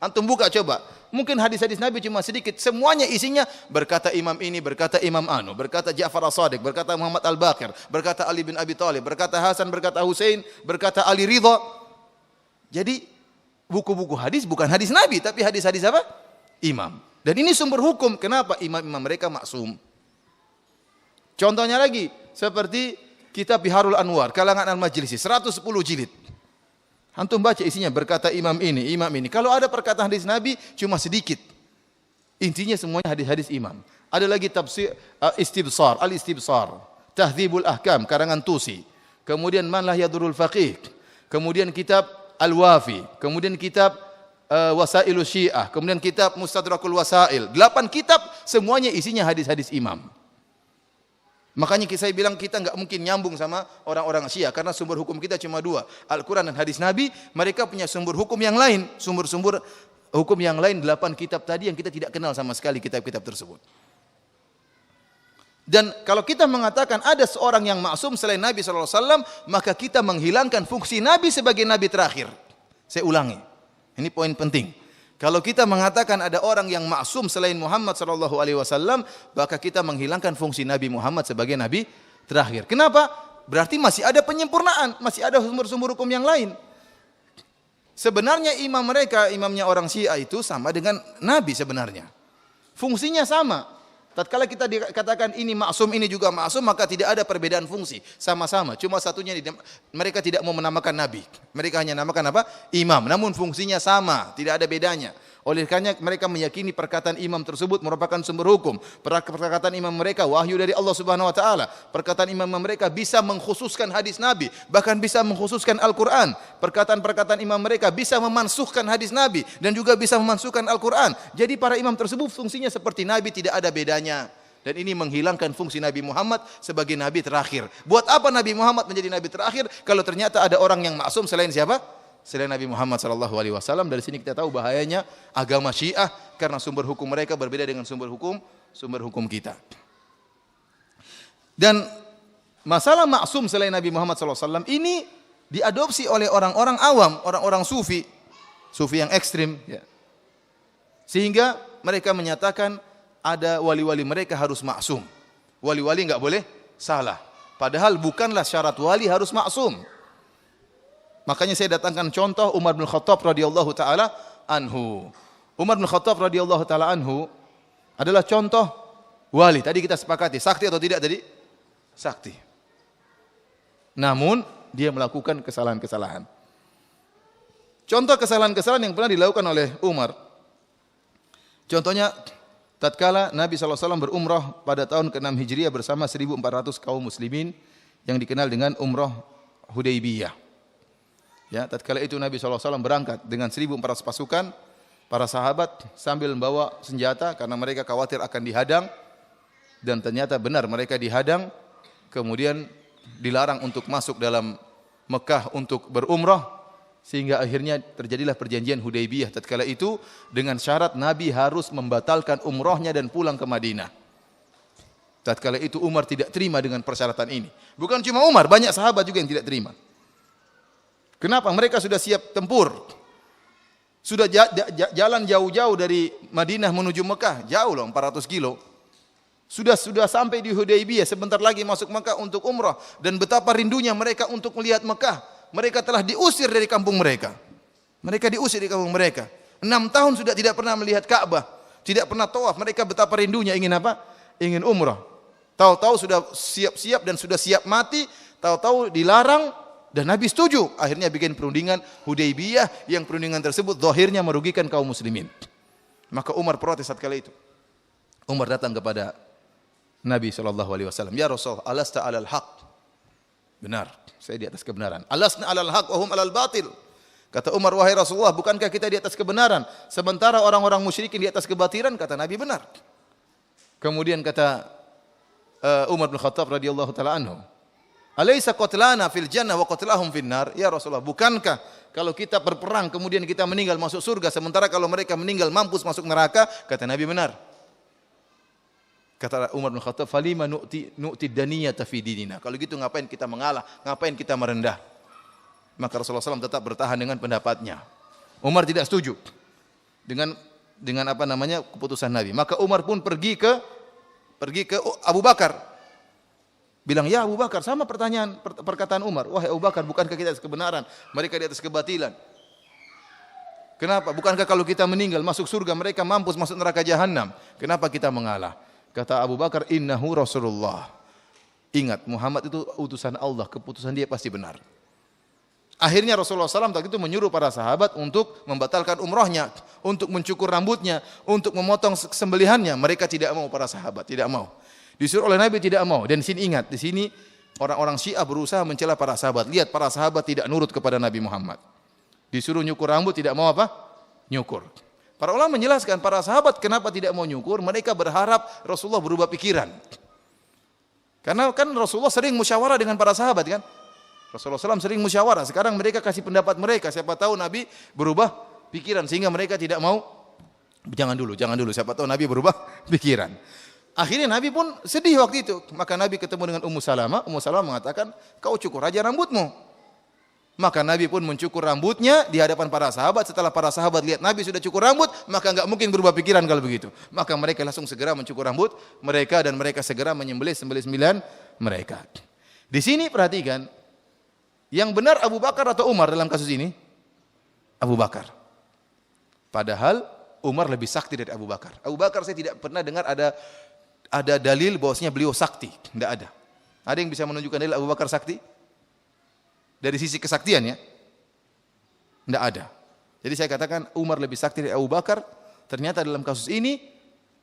Antum buka coba. Mungkin hadis-hadis Nabi cuma sedikit. Semuanya isinya berkata imam ini, berkata imam anu, berkata Ja'far as-Sadiq, berkata Muhammad al-Baqir, berkata Ali bin Abi Thalib, berkata Hasan, berkata Husain, berkata Ali Ridha. Jadi buku-buku hadis bukan hadis Nabi, tapi hadis-hadis apa? Imam. Dan ini sumber hukum. Kenapa? Imam-imam mereka maksum. Contohnya lagi, seperti kitab Biharul Anwar, kalangan Al-Majlisi, 110 jilid. Antum baca isinya berkata imam ini, imam ini. Kalau ada perkataan hadis Nabi cuma sedikit. Intinya semuanya hadis-hadis imam. Ada lagi tafsir Istibsar, Al-Istibsar, Tahdzibul Ahkam karangan Tusi. Kemudian Man la Yadurul Faqih. Kemudian kitab Al-Wafi, kemudian kitab Wasailus Syiah, kemudian kitab Mustadrakul Wasail. 8 kitab semuanya isinya hadis-hadis imam. Makanya saya bilang kita enggak mungkin nyambung sama orang-orang Syiah karena sumber hukum kita cuma 2, Al-Quran dan hadis Nabi. Mereka punya sumber hukum yang lain, sumber-sumber hukum yang lain 8 kitab tadi yang kita tidak kenal sama sekali kitab-kitab tersebut. Dan kalau kita mengatakan ada seorang yang maksum selain Nabi SAW, maka kita menghilangkan fungsi Nabi sebagai Nabi terakhir. Saya ulangi, ini poin penting. Kalau kita mengatakan ada orang yang maksum selain Muhammad SAW, maka kita menghilangkan fungsi Nabi Muhammad sebagai Nabi terakhir. Kenapa? Berarti masih ada penyempurnaan, masih ada sumber-sumber hukum yang lain. Sebenarnya imam mereka, imamnya orang Syiah itu sama dengan Nabi sebenarnya. Fungsinya sama. Tatkala kita dikatakan ini maksum, ini juga maksum, maka tidak ada perbedaan fungsi. Sama-sama, cuma satunya mereka tidak mau menamakan Nabi. Mereka hanya namakan apa? Imam. Namun fungsinya sama, tidak ada bedanya. Oleh karena mereka meyakini perkataan imam tersebut merupakan sumber hukum. Perkataan imam mereka wahyu dari Allah Subhanahu wa taala. Perkataan imam mereka bisa mengkhususkan hadis Nabi, bahkan bisa mengkhususkan Al-Qur'an. Perkataan-perkataan imam mereka bisa memansuhkan hadis Nabi dan juga bisa memansuhkan Al-Qur'an. Jadi para imam tersebut fungsinya seperti Nabi, tidak ada bedanya. Dan ini menghilangkan fungsi Nabi Muhammad sebagai Nabi terakhir. Buat apa Nabi Muhammad menjadi Nabi terakhir kalau ternyata ada orang yang maksum selain siapa? Selain Nabi Muhammad sallallahu alaihi wasallam. Dari sini kita tahu bahayanya agama Syiah karena sumber hukum mereka berbeda dengan sumber hukum kita. Dan masalah maksum selain Nabi Muhammad sallallahu alaihi wasallam ini diadopsi oleh orang-orang awam, orang-orang sufi yang ekstrim ya. Sehingga mereka menyatakan ada wali-wali mereka harus maksum. Wali-wali enggak boleh salah. Padahal bukanlah syarat wali harus maksum. Makanya saya datangkan contoh Umar bin Khattab radhiyallahu taala anhu. Umar bin Khattab radhiyallahu taala anhu adalah contoh wali. Tadi kita sepakati, sakti atau tidak tadi? Sakti. Namun dia melakukan kesalahan-kesalahan. Contoh kesalahan-kesalahan yang pernah dilakukan oleh Umar. Contohnya tatkala Nabi SAW berumrah pada tahun ke-6 Hijriah bersama 1.400 kaum muslimin yang dikenal dengan umrah Hudaybiyah. Ya, tatkala itu Nabi SAW berangkat dengan 1.400 pasukan, para sahabat sambil membawa senjata karena mereka khawatir akan dihadang, dan ternyata benar mereka dihadang, kemudian dilarang untuk masuk dalam Mekah untuk berumrah, sehingga akhirnya terjadilah perjanjian Hudaybiyah tatkala itu dengan syarat Nabi harus membatalkan umrahnya dan pulang ke Madinah. Tatkala itu Umar tidak terima dengan persyaratan ini. Bukan cuma Umar, banyak sahabat juga yang tidak terima. Kenapa? Mereka sudah siap tempur. Sudah jalan jauh-jauh dari Madinah menuju Mekah, jauh loh 400 kilo. Sudah sampai di Hudaybiyah, sebentar lagi masuk Mekah untuk umrah, dan betapa rindunya mereka untuk melihat Mekah. Mereka telah diusir dari kampung mereka. Mereka diusir dari kampung mereka. 6 tahun sudah tidak pernah melihat Ka'bah, tidak pernah tawaf. Mereka betapa rindunya ingin apa? Ingin umrah. Tahu-tahu sudah siap-siap dan sudah siap mati, tahu-tahu dilarang. Dan Nabi setuju, akhirnya bikin perundingan Hudaybiyah yang perundingan tersebut zahirnya merugikan kaum muslimin. Maka Umar protes saat kala itu. Umar datang kepada Nabi SAW. Ya Rasul, alasta alal haq. Benar, saya di atas kebenaran. Alasna alal haq wa hum alal batil. Kata Umar, wahai Rasulullah, bukankah kita di atas kebenaran? Sementara orang-orang musyrikin di atas kebatilan, kata Nabi benar. Kemudian kata Umar bin Khattab radhiyallahu taala anhu, alaysa qatlana fil jannah wa qatlahum fin nar? Ya Rasulullah, bukankah kalau kita berperang kemudian kita meninggal masuk surga, sementara kalau mereka meninggal mampus masuk neraka? Kata Nabi benar. Kata Umar bin Khattab, falima nu'ti daniyata fi dinina. Kalau gitu ngapain kita mengalah, ngapain kita merendah? Maka Rasulullah SAW tetap bertahan dengan pendapatnya. Umar tidak setuju dengan apa namanya keputusan Nabi. Maka Umar pun pergi ke Abu Bakar. Bilang, ya Abu Bakar, sama perkataan Umar. Wahai Abu Bakar, bukankah kita di atas kebenaran? Mereka di atas kebatilan. Kenapa? Bukankah kalau kita meninggal masuk surga, mereka mampus masuk neraka jahanam? Kenapa kita mengalah? Kata Abu Bakar, innahu Rasulullah. Ingat, Muhammad itu utusan Allah, keputusan dia pasti benar. Akhirnya Rasulullah SAW waktu itu menyuruh para sahabat untuk membatalkan umrahnya, untuk mencukur rambutnya, untuk memotong sembelihannya. Mereka tidak mau, para sahabat tidak mau. Disuruh oleh Nabi tidak mau. Dan di sini ingat, di sini orang-orang Syiah berusaha mencela para sahabat. Lihat, para sahabat tidak nurut kepada Nabi Muhammad. Disuruh nyukur rambut tidak mau apa? Nyukur. Para ulama menjelaskan para sahabat kenapa tidak mau nyukur. Mereka berharap Rasulullah berubah pikiran. Karena kan Rasulullah sering musyawarah dengan para sahabat kan. Rasulullah SAW sering musyawarah. Sekarang mereka kasih pendapat mereka. Siapa tahu Nabi berubah pikiran sehingga mereka tidak mau. Jangan dulu. Siapa tahu Nabi berubah pikiran. Akhirnya Nabi pun sedih waktu itu. Maka Nabi ketemu dengan Ummu Salamah. Ummu Salamah mengatakan, kau cukur aja rambutmu. Maka Nabi pun mencukur rambutnya di hadapan para sahabat. Setelah para sahabat lihat Nabi sudah cukur rambut, maka enggak mungkin berubah pikiran kalau begitu. Maka mereka langsung segera mencukur rambut mereka dan mereka segera menyembelih sembilan mereka. Di sini perhatikan, yang benar Abu Bakar atau Umar dalam kasus ini? Abu Bakar. Padahal Umar lebih sakti dari Abu Bakar. Abu Bakar saya tidak pernah dengar ada dalil bahwasanya beliau sakti. Tidak ada. Ada yang bisa menunjukkan dalil Abu Bakar sakti? Dari sisi kesaktian ya? Tidak ada. Jadi saya katakan Umar lebih sakti dari Abu Bakar. Ternyata dalam kasus ini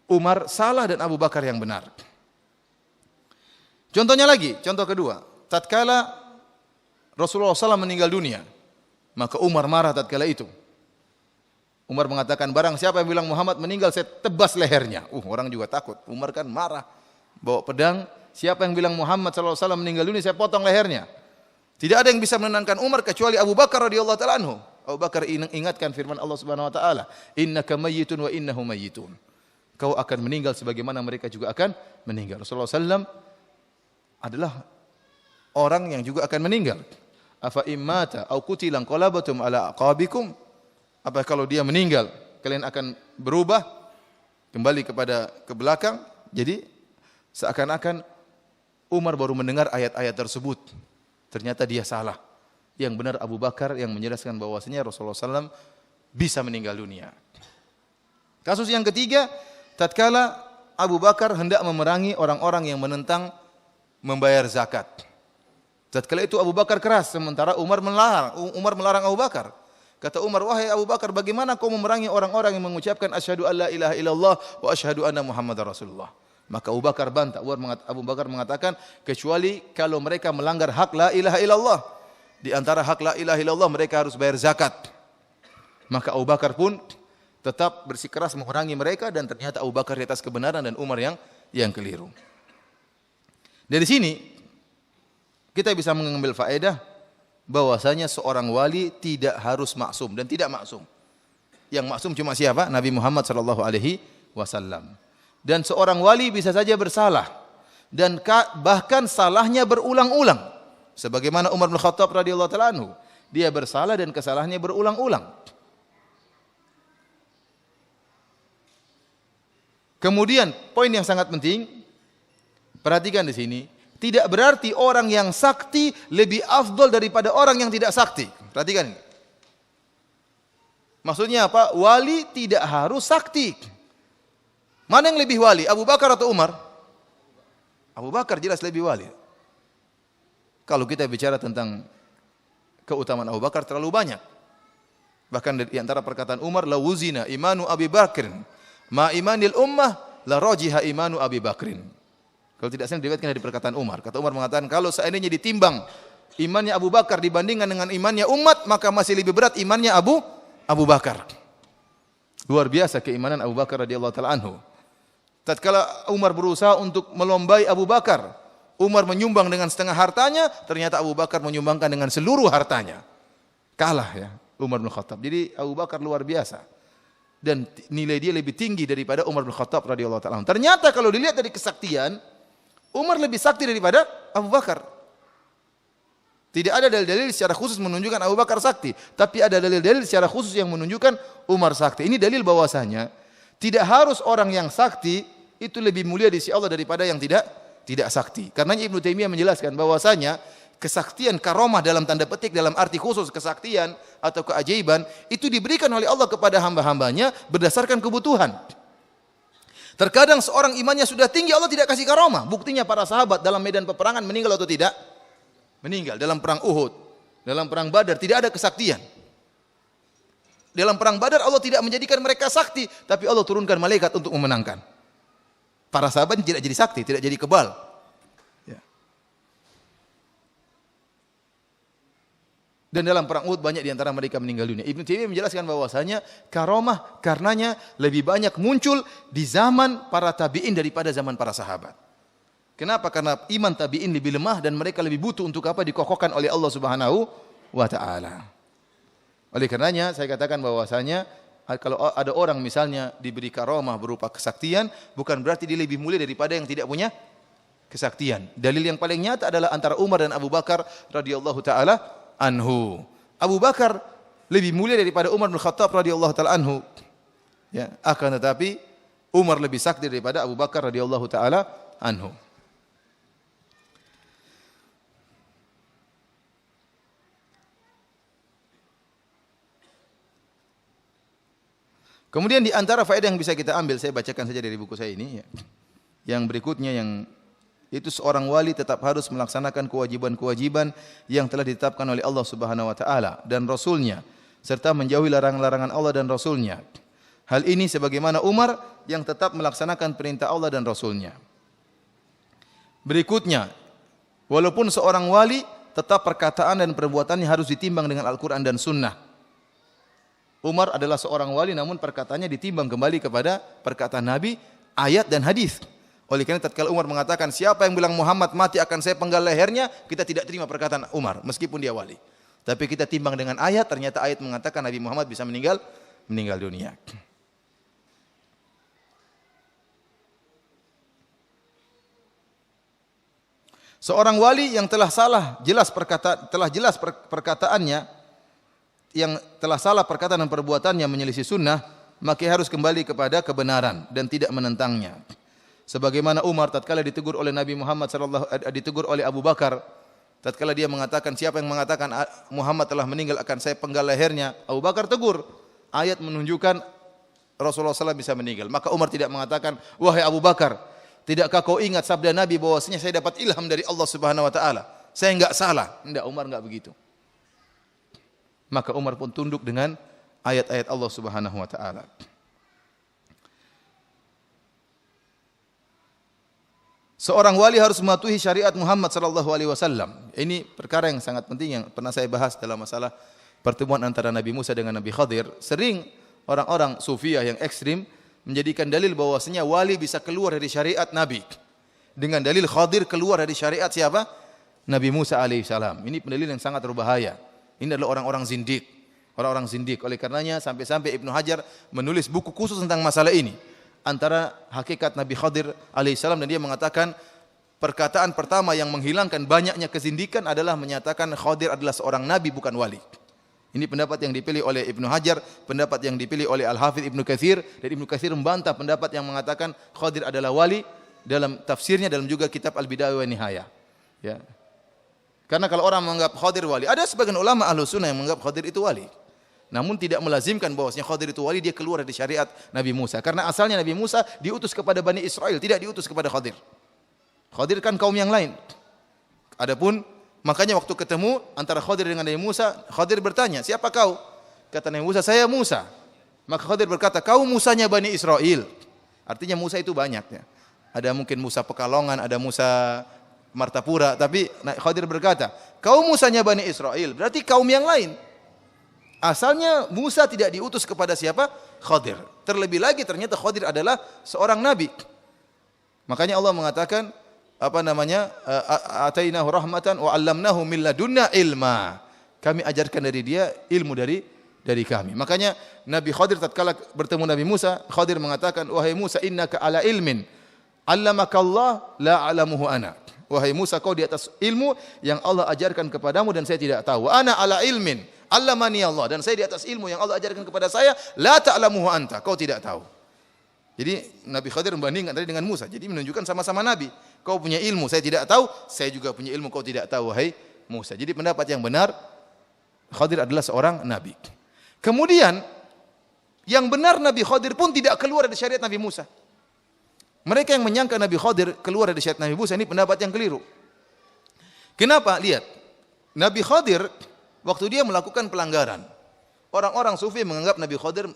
Umar salah dan Abu Bakar yang benar. Contohnya lagi, contoh kedua. Tatkala Rasulullah SAW meninggal dunia, maka Umar marah tatkala itu. Umar mengatakan, barang siapa yang bilang Muhammad meninggal, saya tebas lehernya. Orang juga takut. Umar kan marah. bawa pedang. Siapa yang bilang Muhammad SAW meninggal dunia, saya potong lehernya. Tidak ada yang bisa menenangkan Umar kecuali Abu Bakar radhiyallahu taala anhu. Abu Bakar ingatkan firman Allah Subhanahu wa taala, "Innaka mayyitun wa innahum mayyitun." Kau akan meninggal sebagaimana mereka juga akan meninggal. Rasulullah SAW adalah orang yang juga akan meninggal. Afa immata au qutilan qalabatum ala aqabikum? Apa kalau dia meninggal, kalian akan berubah kembali ke belakang? Jadi seakan-akan Umar baru mendengar ayat-ayat tersebut. Ternyata dia salah. Yang benar Abu Bakar yang menjelaskan bahwasanya Rasulullah SAW bisa meninggal dunia. Kasus yang ketiga, tatkala Abu Bakar hendak memerangi orang-orang yang menentang membayar zakat. Tatkala itu Abu Bakar keras, sementara Umar melarang Abu Bakar. Kata Umar, wahai Abu Bakar, bagaimana kau memerangi orang-orang yang mengucapkan asyhadu alla ilaha illallah wa asyhadu anna Muhammadar Rasulullah? Maka Abu Bakar bantah. Abu Bakar mengatakan, kecuali kalau mereka melanggar hak la ilaha illallah. Di antara hak la ilaha illallah mereka harus bayar zakat. Maka Abu Bakar pun tetap bersikeras memerangi mereka, dan ternyata Abu Bakar di atas kebenaran dan Umar yang keliru. Dari sini kita bisa mengambil faedah bahwasanya seorang wali tidak harus maksum dan tidak maksum. Yang maksum cuma siapa? Nabi Muhammad sallallahu alaihi wasallam. Dan seorang wali bisa saja bersalah dan bahkan salahnya berulang-ulang. Sebagaimana Umar bin Khattab radhiyallahu taala anhu, dia bersalah dan kesalahannya berulang-ulang. Kemudian poin yang sangat penting, perhatikan di sini, tidak berarti orang yang sakti lebih afdol daripada orang yang tidak sakti. Perhatikan ini. Maksudnya apa? Wali tidak harus sakti. Mana yang lebih wali, Abu Bakar atau Umar? Abu Bakar jelas lebih wali. Kalau kita bicara tentang keutamaan Abu Bakar terlalu banyak. Bahkan di antara perkataan Umar, la wuzina imanu Abi Bakrin ma imanil ummah la rajiha imanu Abi Bakrin. Kalau tidak salah diriwayatkan dari perkataan Umar. Kata Umar mengatakan, kalau seandainya ditimbang imannya Abu Bakar dibandingkan dengan imannya umat, maka masih lebih berat imannya Abu Bakar. Luar biasa keimanan Abu Bakar radhiyallahu taala anhu. Tatkala Umar berusaha untuk melombai Abu Bakar, Umar menyumbang dengan setengah hartanya, ternyata Abu Bakar menyumbangkan dengan seluruh hartanya. Kalah ya Umar bin Khattab. Jadi Abu Bakar luar biasa. Dan nilai dia lebih tinggi daripada Umar bin Khattab radhiyallahu taala. Ternyata kalau dilihat dari kesaktian, Umar lebih sakti daripada Abu Bakar. Tidak ada dalil-dalil secara khusus menunjukkan Abu Bakar sakti, tapi ada dalil-dalil secara khusus yang menunjukkan Umar sakti. Ini dalil bahwasanya tidak harus orang yang sakti itu lebih mulia di sisi Allah daripada yang tidak sakti. Karena Ibnu Taimiyah menjelaskan bahwasanya kesaktian karomah dalam tanda petik dalam arti khusus kesaktian atau keajaiban itu diberikan oleh Allah kepada hamba-hambanya berdasarkan kebutuhan. Terkadang seorang imannya sudah tinggi, Allah tidak kasih karomah. Buktinya para sahabat dalam medan peperangan meninggal atau tidak? Meninggal. Dalam perang Uhud, dalam perang Badar tidak ada kesaktian. Dalam perang Badar Allah tidak menjadikan mereka sakti, tapi Allah turunkan malaikat untuk memenangkan. Para sahabat tidak jadi sakti, tidak jadi kebal. Ya. Dan dalam perang Uhud banyak di antara mereka meninggal dunia. Ibnu Taimiyah menjelaskan bahwasanya karomah karenanya lebih banyak muncul di zaman para tabi'in daripada zaman para sahabat. Kenapa? Karena iman tabi'in lebih lemah dan mereka lebih butuh untuk apa? Dikokohkan oleh Allah Subhanahu wa taala. Oleh karenanya saya katakan bahwasanya kalau ada orang misalnya diberi karomah berupa kesaktian, bukan berarti dia lebih mulia daripada yang tidak punya kesaktian. Dalil yang paling nyata adalah antara Umar dan Abu Bakar radhiyallahu taala anhu. Abu Bakar lebih mulia daripada Umar bin Khattab radhiyallahu taala anhu. Ya, akan tetapi Umar lebih sakti daripada Abu Bakar radhiyallahu taala anhu. Kemudian di antara faedah yang bisa kita ambil, saya bacakan saja dari buku saya ini. Yang berikutnya yang itu seorang wali tetap harus melaksanakan kewajiban-kewajiban yang telah ditetapkan oleh Allah Subhanahu wa taala dan Rasulnya, serta menjauhi larangan-larangan Allah dan Rasulnya. Hal ini sebagaimana Umar yang tetap melaksanakan perintah Allah dan Rasulnya. Berikutnya, walaupun seorang wali, tetap perkataan dan perbuatannya harus ditimbang dengan Al-Quran dan Sunnah. Umar adalah seorang wali namun perkataannya ditimbang kembali kepada perkataan Nabi, ayat dan hadis. Oleh karena tatkala Umar mengatakan siapa yang bilang Muhammad mati akan saya penggal lehernya, kita tidak terima perkataan Umar meskipun dia wali. Tapi kita timbang dengan ayat, ternyata ayat mengatakan Nabi Muhammad bisa meninggal dunia. Seorang wali yang telah jelas perkataannya, yang telah salah perkataan dan perbuatannya menyelisih sunnah, maka harus kembali kepada kebenaran dan tidak menentangnya. Sebagaimana Umar tatkala ditegur oleh Nabi Muhammad ditegur oleh Abu Bakar, tatkala dia mengatakan siapa yang mengatakan Muhammad telah meninggal akan saya penggal lehernya, Abu Bakar tegur. Ayat menunjukkan Rasulullah SAW bisa meninggal. Maka Umar tidak mengatakan, wahai Abu Bakar, tidakkah kau ingat sabda Nabi bahwasanya saya dapat ilham dari Allah Subhanahu wa taala? Saya enggak salah. Enggak, Umar enggak begitu. Maka Umar pun tunduk dengan ayat-ayat Allah Subhanahu wa taala. Seorang wali harus mematuhi syariat Muhammad sallallahu alaihi wasallam. Ini perkara yang sangat penting yang pernah saya bahas dalam masalah pertemuan antara Nabi Musa dengan Nabi Khadir. Sering orang-orang sufiyah yang ekstrim menjadikan dalil bahwasanya wali bisa keluar dari syariat Nabi. Dengan dalil Khadir keluar dari syariat siapa? Nabi Musa alaihissalam. Ini pendalil yang sangat berbahaya. Ini adalah orang-orang zindik. Orang-orang zindik. Oleh karenanya sampai-sampai Ibnu Hajar menulis buku khusus tentang masalah ini. Antara hakikat Nabi Khadir alaihissalam, dan dia mengatakan perkataan pertama yang menghilangkan banyaknya kezindikan adalah menyatakan Khadir adalah seorang nabi bukan wali. Ini pendapat yang dipilih oleh Ibnu Hajar, pendapat yang dipilih oleh Al-Hafidz Ibnu Katsir, dan Ibnu Katsir membantah pendapat yang mengatakan Khadir adalah wali dalam tafsirnya, dalam juga kitab Al-Bidayah wa Nihayah. Ya. Karena kalau orang menganggap Khadir wali, ada sebagian ulama Ahlus Sunnah yang menganggap Khadir itu wali. Namun tidak melazimkan bahwasanya Khadir itu wali, dia keluar dari syariat Nabi Musa. Karena asalnya Nabi Musa diutus kepada Bani Israel, tidak diutus kepada Khadir. Khadir kan kaum yang lain. Adapun makanya waktu ketemu antara Khadir dengan Nabi Musa, Khadir bertanya, siapa kau? Kata Nabi Musa, saya Musa. Maka Khadir berkata, kau Musanya Bani Israel. Artinya Musa itu banyak. Ya. Ada mungkin Musa Pekalongan, ada Musa Martapura. Tapi Khadir berkata, kau Musanya Bani Israel. Berarti kaum yang lain. Asalnya Musa tidak diutus kepada siapa? Khadir. Terlebih lagi ternyata Khadir adalah seorang nabi. Makanya Allah mengatakan atainahu rahmatan wa 'allamnahu min ladunna ilma. Kami ajarkan dari dia ilmu dari kami. Makanya Nabi Khadir tatkala bertemu Nabi Musa, Khadir mengatakan, wahai Musa, innaka ala ilmin 'allamaka Allah la 'alamuhu ana. Wahai Musa, kau di atas ilmu yang Allah ajarkan kepadamu dan saya tidak tahu. Ana ala ilmin 'allamani Allah, dan saya di atas ilmu yang Allah ajarkan kepada saya, la ta'lamuhu anta, kau tidak tahu. Jadi Nabi Khadir membandingkan tadi dengan Musa. Jadi menunjukkan sama-sama nabi. Kau punya ilmu, saya tidak tahu, saya juga punya ilmu, kau tidak tahu, wahai Musa. Jadi pendapat yang benar, Khadir adalah seorang nabi. Kemudian yang benar Nabi Khadir pun tidak keluar dari syariat Nabi Musa. Mereka yang menyangka Nabi Khadir keluar dari syariat Nabi Musa, ini pendapat yang keliru. Kenapa? Lihat. Nabi Khadir waktu dia melakukan pelanggaran, orang-orang sufi menganggap Nabi Khadir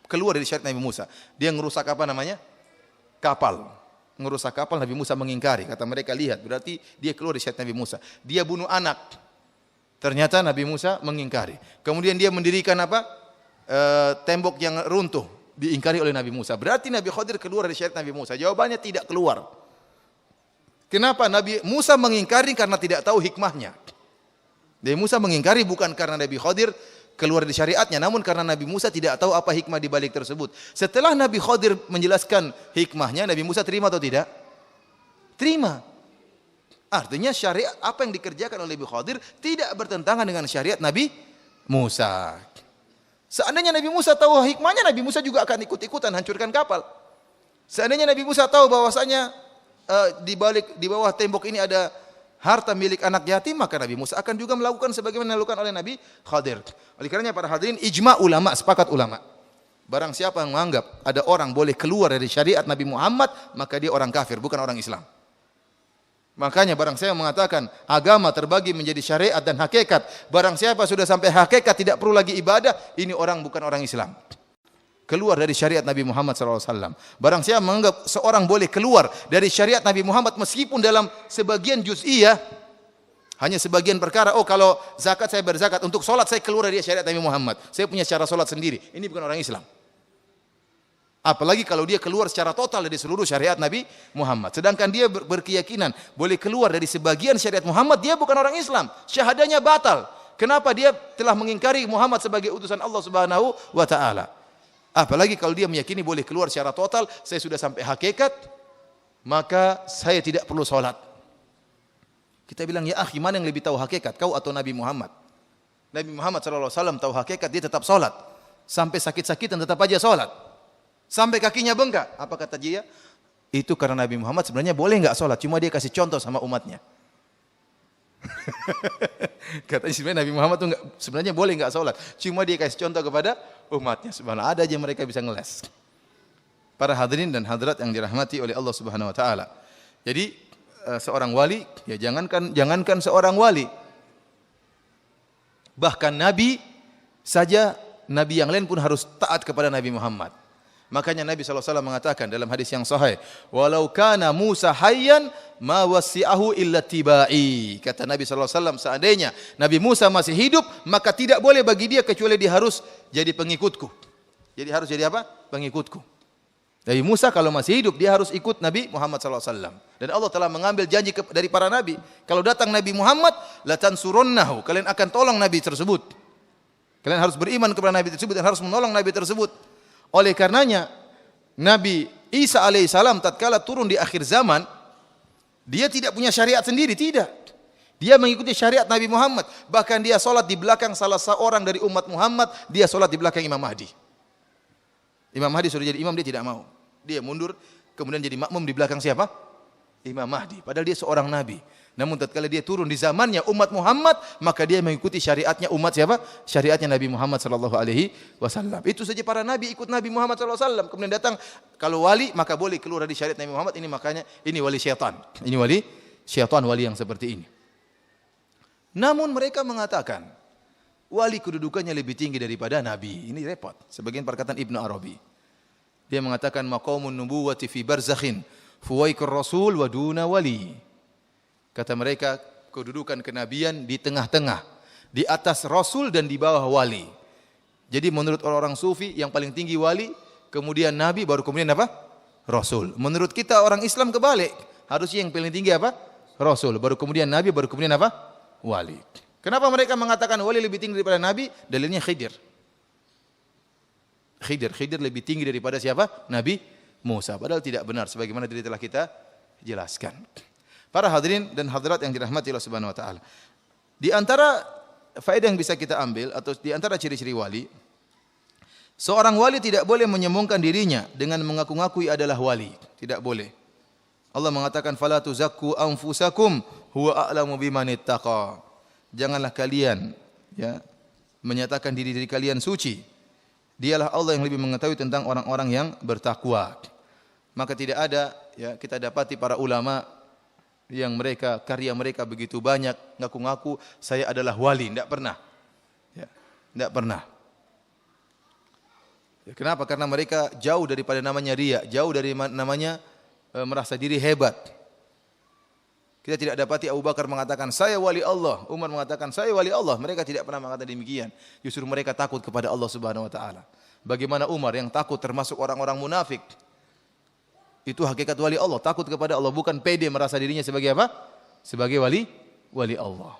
keluar dari syariat Nabi Musa. Dia ngerusak apa namanya? Kapal. Ngerusak kapal, Nabi Musa mengingkari. Kata mereka, lihat, berarti dia keluar dari syariat Nabi Musa. Dia bunuh anak. Ternyata Nabi Musa mengingkari. Kemudian dia mendirikan apa? Tembok yang runtuh. Diingkari oleh Nabi Musa. Berarti Nabi Khadir keluar dari syariat Nabi Musa. Jawabannya tidak keluar. Kenapa? Nabi Musa mengingkari karena tidak tahu hikmahnya. Nabi Musa mengingkari bukan karena Nabi Khadir keluar dari syariatnya, namun karena Nabi Musa tidak tahu apa hikmah di balik tersebut. Setelah Nabi Khadir menjelaskan hikmahnya, Nabi Musa terima atau tidak? Terima. Artinya syariat apa yang dikerjakan oleh Nabi Khadir tidak bertentangan dengan syariat Nabi Musa. Seandainya Nabi Musa tahu hikmahnya, Nabi Musa juga akan ikut-ikutan hancurkan kapal. Seandainya Nabi Musa tahu bahwasanya di bawah tembok ini ada harta milik anak yatim, maka Nabi Musa akan juga melakukan sebagaimana dilakukan oleh Nabi Khadir. Oleh karenanya para hadirin, ijma ulama, sepakat ulama. Barang siapa yang menganggap ada orang boleh keluar dari syariat Nabi Muhammad, maka dia orang kafir, bukan orang Islam. Makanya barang siapa mengatakan agama terbagi menjadi syariat dan hakikat, barang siapa sudah sampai hakikat tidak perlu lagi ibadah, ini orang bukan orang Islam. Keluar dari syariat Nabi Muhammad SAW. Barang siapa menganggap seorang boleh keluar dari syariat Nabi Muhammad meskipun dalam sebagian juz'iyah, hanya sebagian perkara, oh kalau zakat saya berzakat, untuk sholat saya keluar dari syariat Nabi Muhammad, saya punya cara sholat sendiri, ini bukan orang Islam. Apalagi kalau dia keluar secara total dari seluruh syariat Nabi Muhammad. Sedangkan dia berkeyakinan boleh keluar dari sebagian syariat Muhammad, dia bukan orang Islam. Syahadanya batal. Kenapa? Dia telah mengingkari Muhammad sebagai utusan Allah Subhanahu wa taala. Apalagi kalau dia meyakini boleh keluar secara total, saya sudah sampai hakikat, maka saya tidak perlu sholat. Kita bilang, ya akhi, mana yang lebih tahu hakikat, kau atau Nabi Muhammad? Nabi Muhammad SAW tahu hakikat, dia tetap sholat. Sampai sakit-sakitan tetap aja sholat. Sampai kakinya bengkak. Apa kata dia? Itu karena Nabi Muhammad sebenarnya boleh enggak sholat, cuma dia kasih contoh sama umatnya. Katanya sebenarnya Nabi Muhammad tuh sebenarnya boleh enggak sholat, cuma dia kasih contoh kepada umatnya. Subhanallah, ada aja mereka bisa ngeles. Para hadirin dan hadirat yang dirahmati oleh Allah Subhanahu wa taala. Jadi seorang wali, ya jangankan seorang wali, bahkan nabi saja, nabi yang lain pun harus taat kepada Nabi Muhammad. Makanya Nabi SAW mengatakan dalam hadis yang sahih, walau kana Musa hayyan ma wasi'ahu illa tibai. Kata Nabi SAW, seandainya Nabi Musa masih hidup, maka tidak boleh bagi dia kecuali dia harus jadi pengikutku. Jadi harus jadi apa? Pengikutku. Nabi Musa kalau masih hidup, dia harus ikut Nabi Muhammad SAW. Dan Allah telah mengambil janji dari para nabi. Kalau datang Nabi Muhammad, latansurunnahu. Kalian akan tolong Nabi tersebut. Kalian harus beriman kepada Nabi tersebut dan harus menolong Nabi tersebut. Oleh karenanya, Nabi Isa alaihissalam tatkala turun di akhir zaman, dia tidak punya syariat sendiri, tidak. Dia mengikuti syariat Nabi Muhammad. Bahkan dia solat di belakang salah seorang dari umat Muhammad, dia solat di belakang Imam Mahdi. Imam Mahdi sudah jadi imam, dia tidak mau. Dia mundur, kemudian jadi makmum di belakang siapa? Imam Mahdi. Padahal dia seorang nabi. Namun tatkala dia turun di zamannya umat Muhammad, maka dia mengikuti syariatnya umat siapa? Syariatnya Nabi Muhammad sallallahu alaihi wasallam. Itu saja para nabi ikut Nabi Muhammad sallallahu alaihi wasallam. Kemudian datang kalau wali maka boleh keluar dari syariat Nabi Muhammad. Ini makanya ini wali syaitan. Ini wali syaitan, wali yang seperti ini. Namun mereka mengatakan wali kedudukannya lebih tinggi daripada nabi. Ini repot. Sebagian perkataan Ibnu Arabi. Dia mengatakan maqamun nubuwati fi barzakhin fuwaikur rasul wa duna wali. Kata mereka, kedudukan kenabian di tengah-tengah, di atas rasul dan di bawah wali. Jadi menurut orang-orang sufi yang paling tinggi wali, kemudian nabi, baru kemudian apa? Rasul. Menurut kita orang Islam kebalik, harusnya yang paling tinggi apa? Rasul, baru kemudian nabi, baru kemudian apa? Wali. Kenapa mereka mengatakan wali lebih tinggi daripada nabi? Dalilnya Khidir. Khidir lebih tinggi daripada siapa? Nabi Musa. Padahal tidak benar, sebagaimana tadi telah kita jelaskan. Para hadirin dan hadirat yang dirahmati Allah Subhanahu wa taala. Di antara faedah yang bisa kita ambil atau di antara ciri-ciri wali, seorang wali tidak boleh menyombongkan dirinya dengan mengaku-ngakui adalah wali. Tidak boleh. Allah mengatakan fala tuzakku anfusakum huwa a'lamu biman ittaqa. Janganlah kalian menyatakan diri kalian suci. Dialah Allah yang lebih mengetahui tentang orang-orang yang bertakwa. Maka tidak ada kita dapati para ulama yang karya mereka begitu banyak, ngaku-ngaku saya adalah wali, tidak pernah. Tidak pernah. Kenapa? Karena mereka jauh daripada namanya riya, jauh dari namanya merasa diri hebat. Kita tidak dapati Abu Bakar mengatakan saya wali Allah, Umar mengatakan saya wali Allah. Mereka tidak pernah mengatakan demikian. Justru mereka takut kepada Allah Subhanahu wa taala. Bagaimana Umar yang takut termasuk orang-orang munafik? Itu hakikat wali Allah, takut kepada Allah, bukan pede merasa dirinya sebagai apa? Sebagai wali Allah.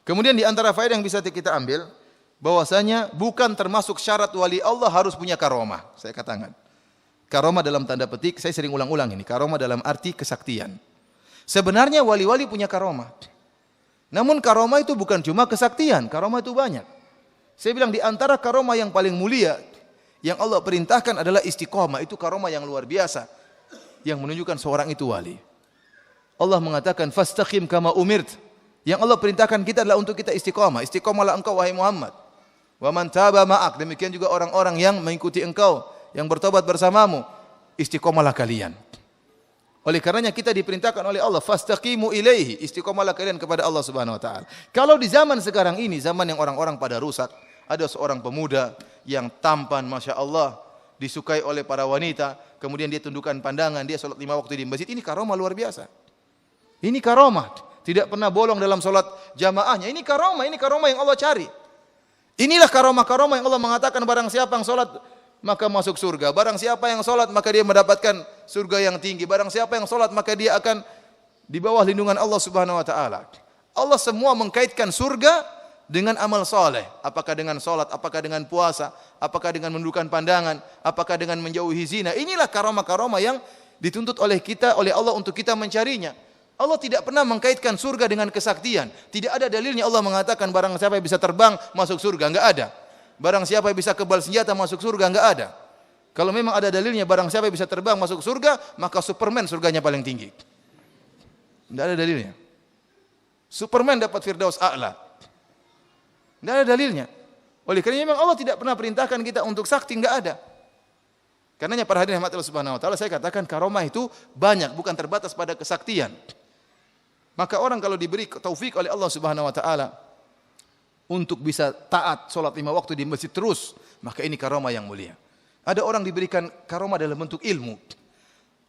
Kemudian di antara faedah yang bisa kita ambil, bahwasanya bukan termasuk syarat wali Allah harus punya karomah. Saya katakan. Karomah dalam tanda petik, saya sering ulang-ulang ini, karomah dalam arti kesaktian. Sebenarnya wali-wali punya karomah. Namun karomah itu bukan cuma kesaktian, karomah itu banyak. Saya bilang di antara karomah yang paling mulia yang Allah perintahkan adalah istiqomah. Itu karomah yang luar biasa yang menunjukkan seorang itu wali. Allah mengatakan fastaqim kama umirt. Yang Allah perintahkan kita adalah untuk kita istiqomah. Istiqomahlah engkau wahai Muhammad. Wa man taba ma'ak. Demikian juga orang-orang yang mengikuti engkau, yang bertobat bersamamu. Istiqomahlah kalian. Oleh karenanya kita diperintahkan oleh Allah fastaqimu ilaihi, istiqomahlah kalian kepada Allah Subhanahu wa taala. Kalau di zaman sekarang ini, zaman yang orang-orang pada rusak, ada seorang pemuda yang tampan Masya Allah, disukai oleh para wanita, kemudian dia tundukkan pandangan, dia salat 5 waktu di masjid, ini karomah luar biasa. Ini karomah. tidak pernah bolong dalam salat jamaahnya. Ini karomah yang Allah cari. Inilah karomah-karomah yang Allah mengatakan barang siapa yang salat maka masuk surga. Barang siapa yang salat maka dia mendapatkan surga yang tinggi. Barang siapa yang salat maka dia akan di bawah lindungan Allah Subhanahu wa taala. Allah semua mengkaitkan surga dengan amal soleh. Apakah dengan salat, apakah dengan puasa, apakah dengan menundukkan pandangan, apakah dengan menjauhi zina. Inilah karomah-karomah yang dituntut oleh kita, oleh Allah untuk kita mencarinya. Allah tidak pernah mengkaitkan surga dengan kesaktian. Tidak ada dalilnya Allah mengatakan barang siapa yang bisa terbang masuk surga, enggak ada. Barang siapa yang bisa kebal senjata masuk surga, enggak ada. Kalau memang ada dalilnya barang siapa yang bisa terbang masuk surga, maka Superman surganya paling tinggi. Enggak ada dalilnya. Superman dapat Firdaus A'la. Enggak ada dalilnya. Oleh karena memang Allah tidak pernah perintahkan kita untuk sakti, enggak ada. Karenanya para hadirin rahmat Allah Subhanahu wa taala, saya katakan karomah itu banyak, bukan terbatas pada kesaktian. Maka orang kalau diberi taufik oleh Allah Subhanahu wa taala untuk bisa taat salat 5 waktu di masjid terus, maka ini karomah yang mulia. Ada orang diberikan karomah dalam bentuk ilmu.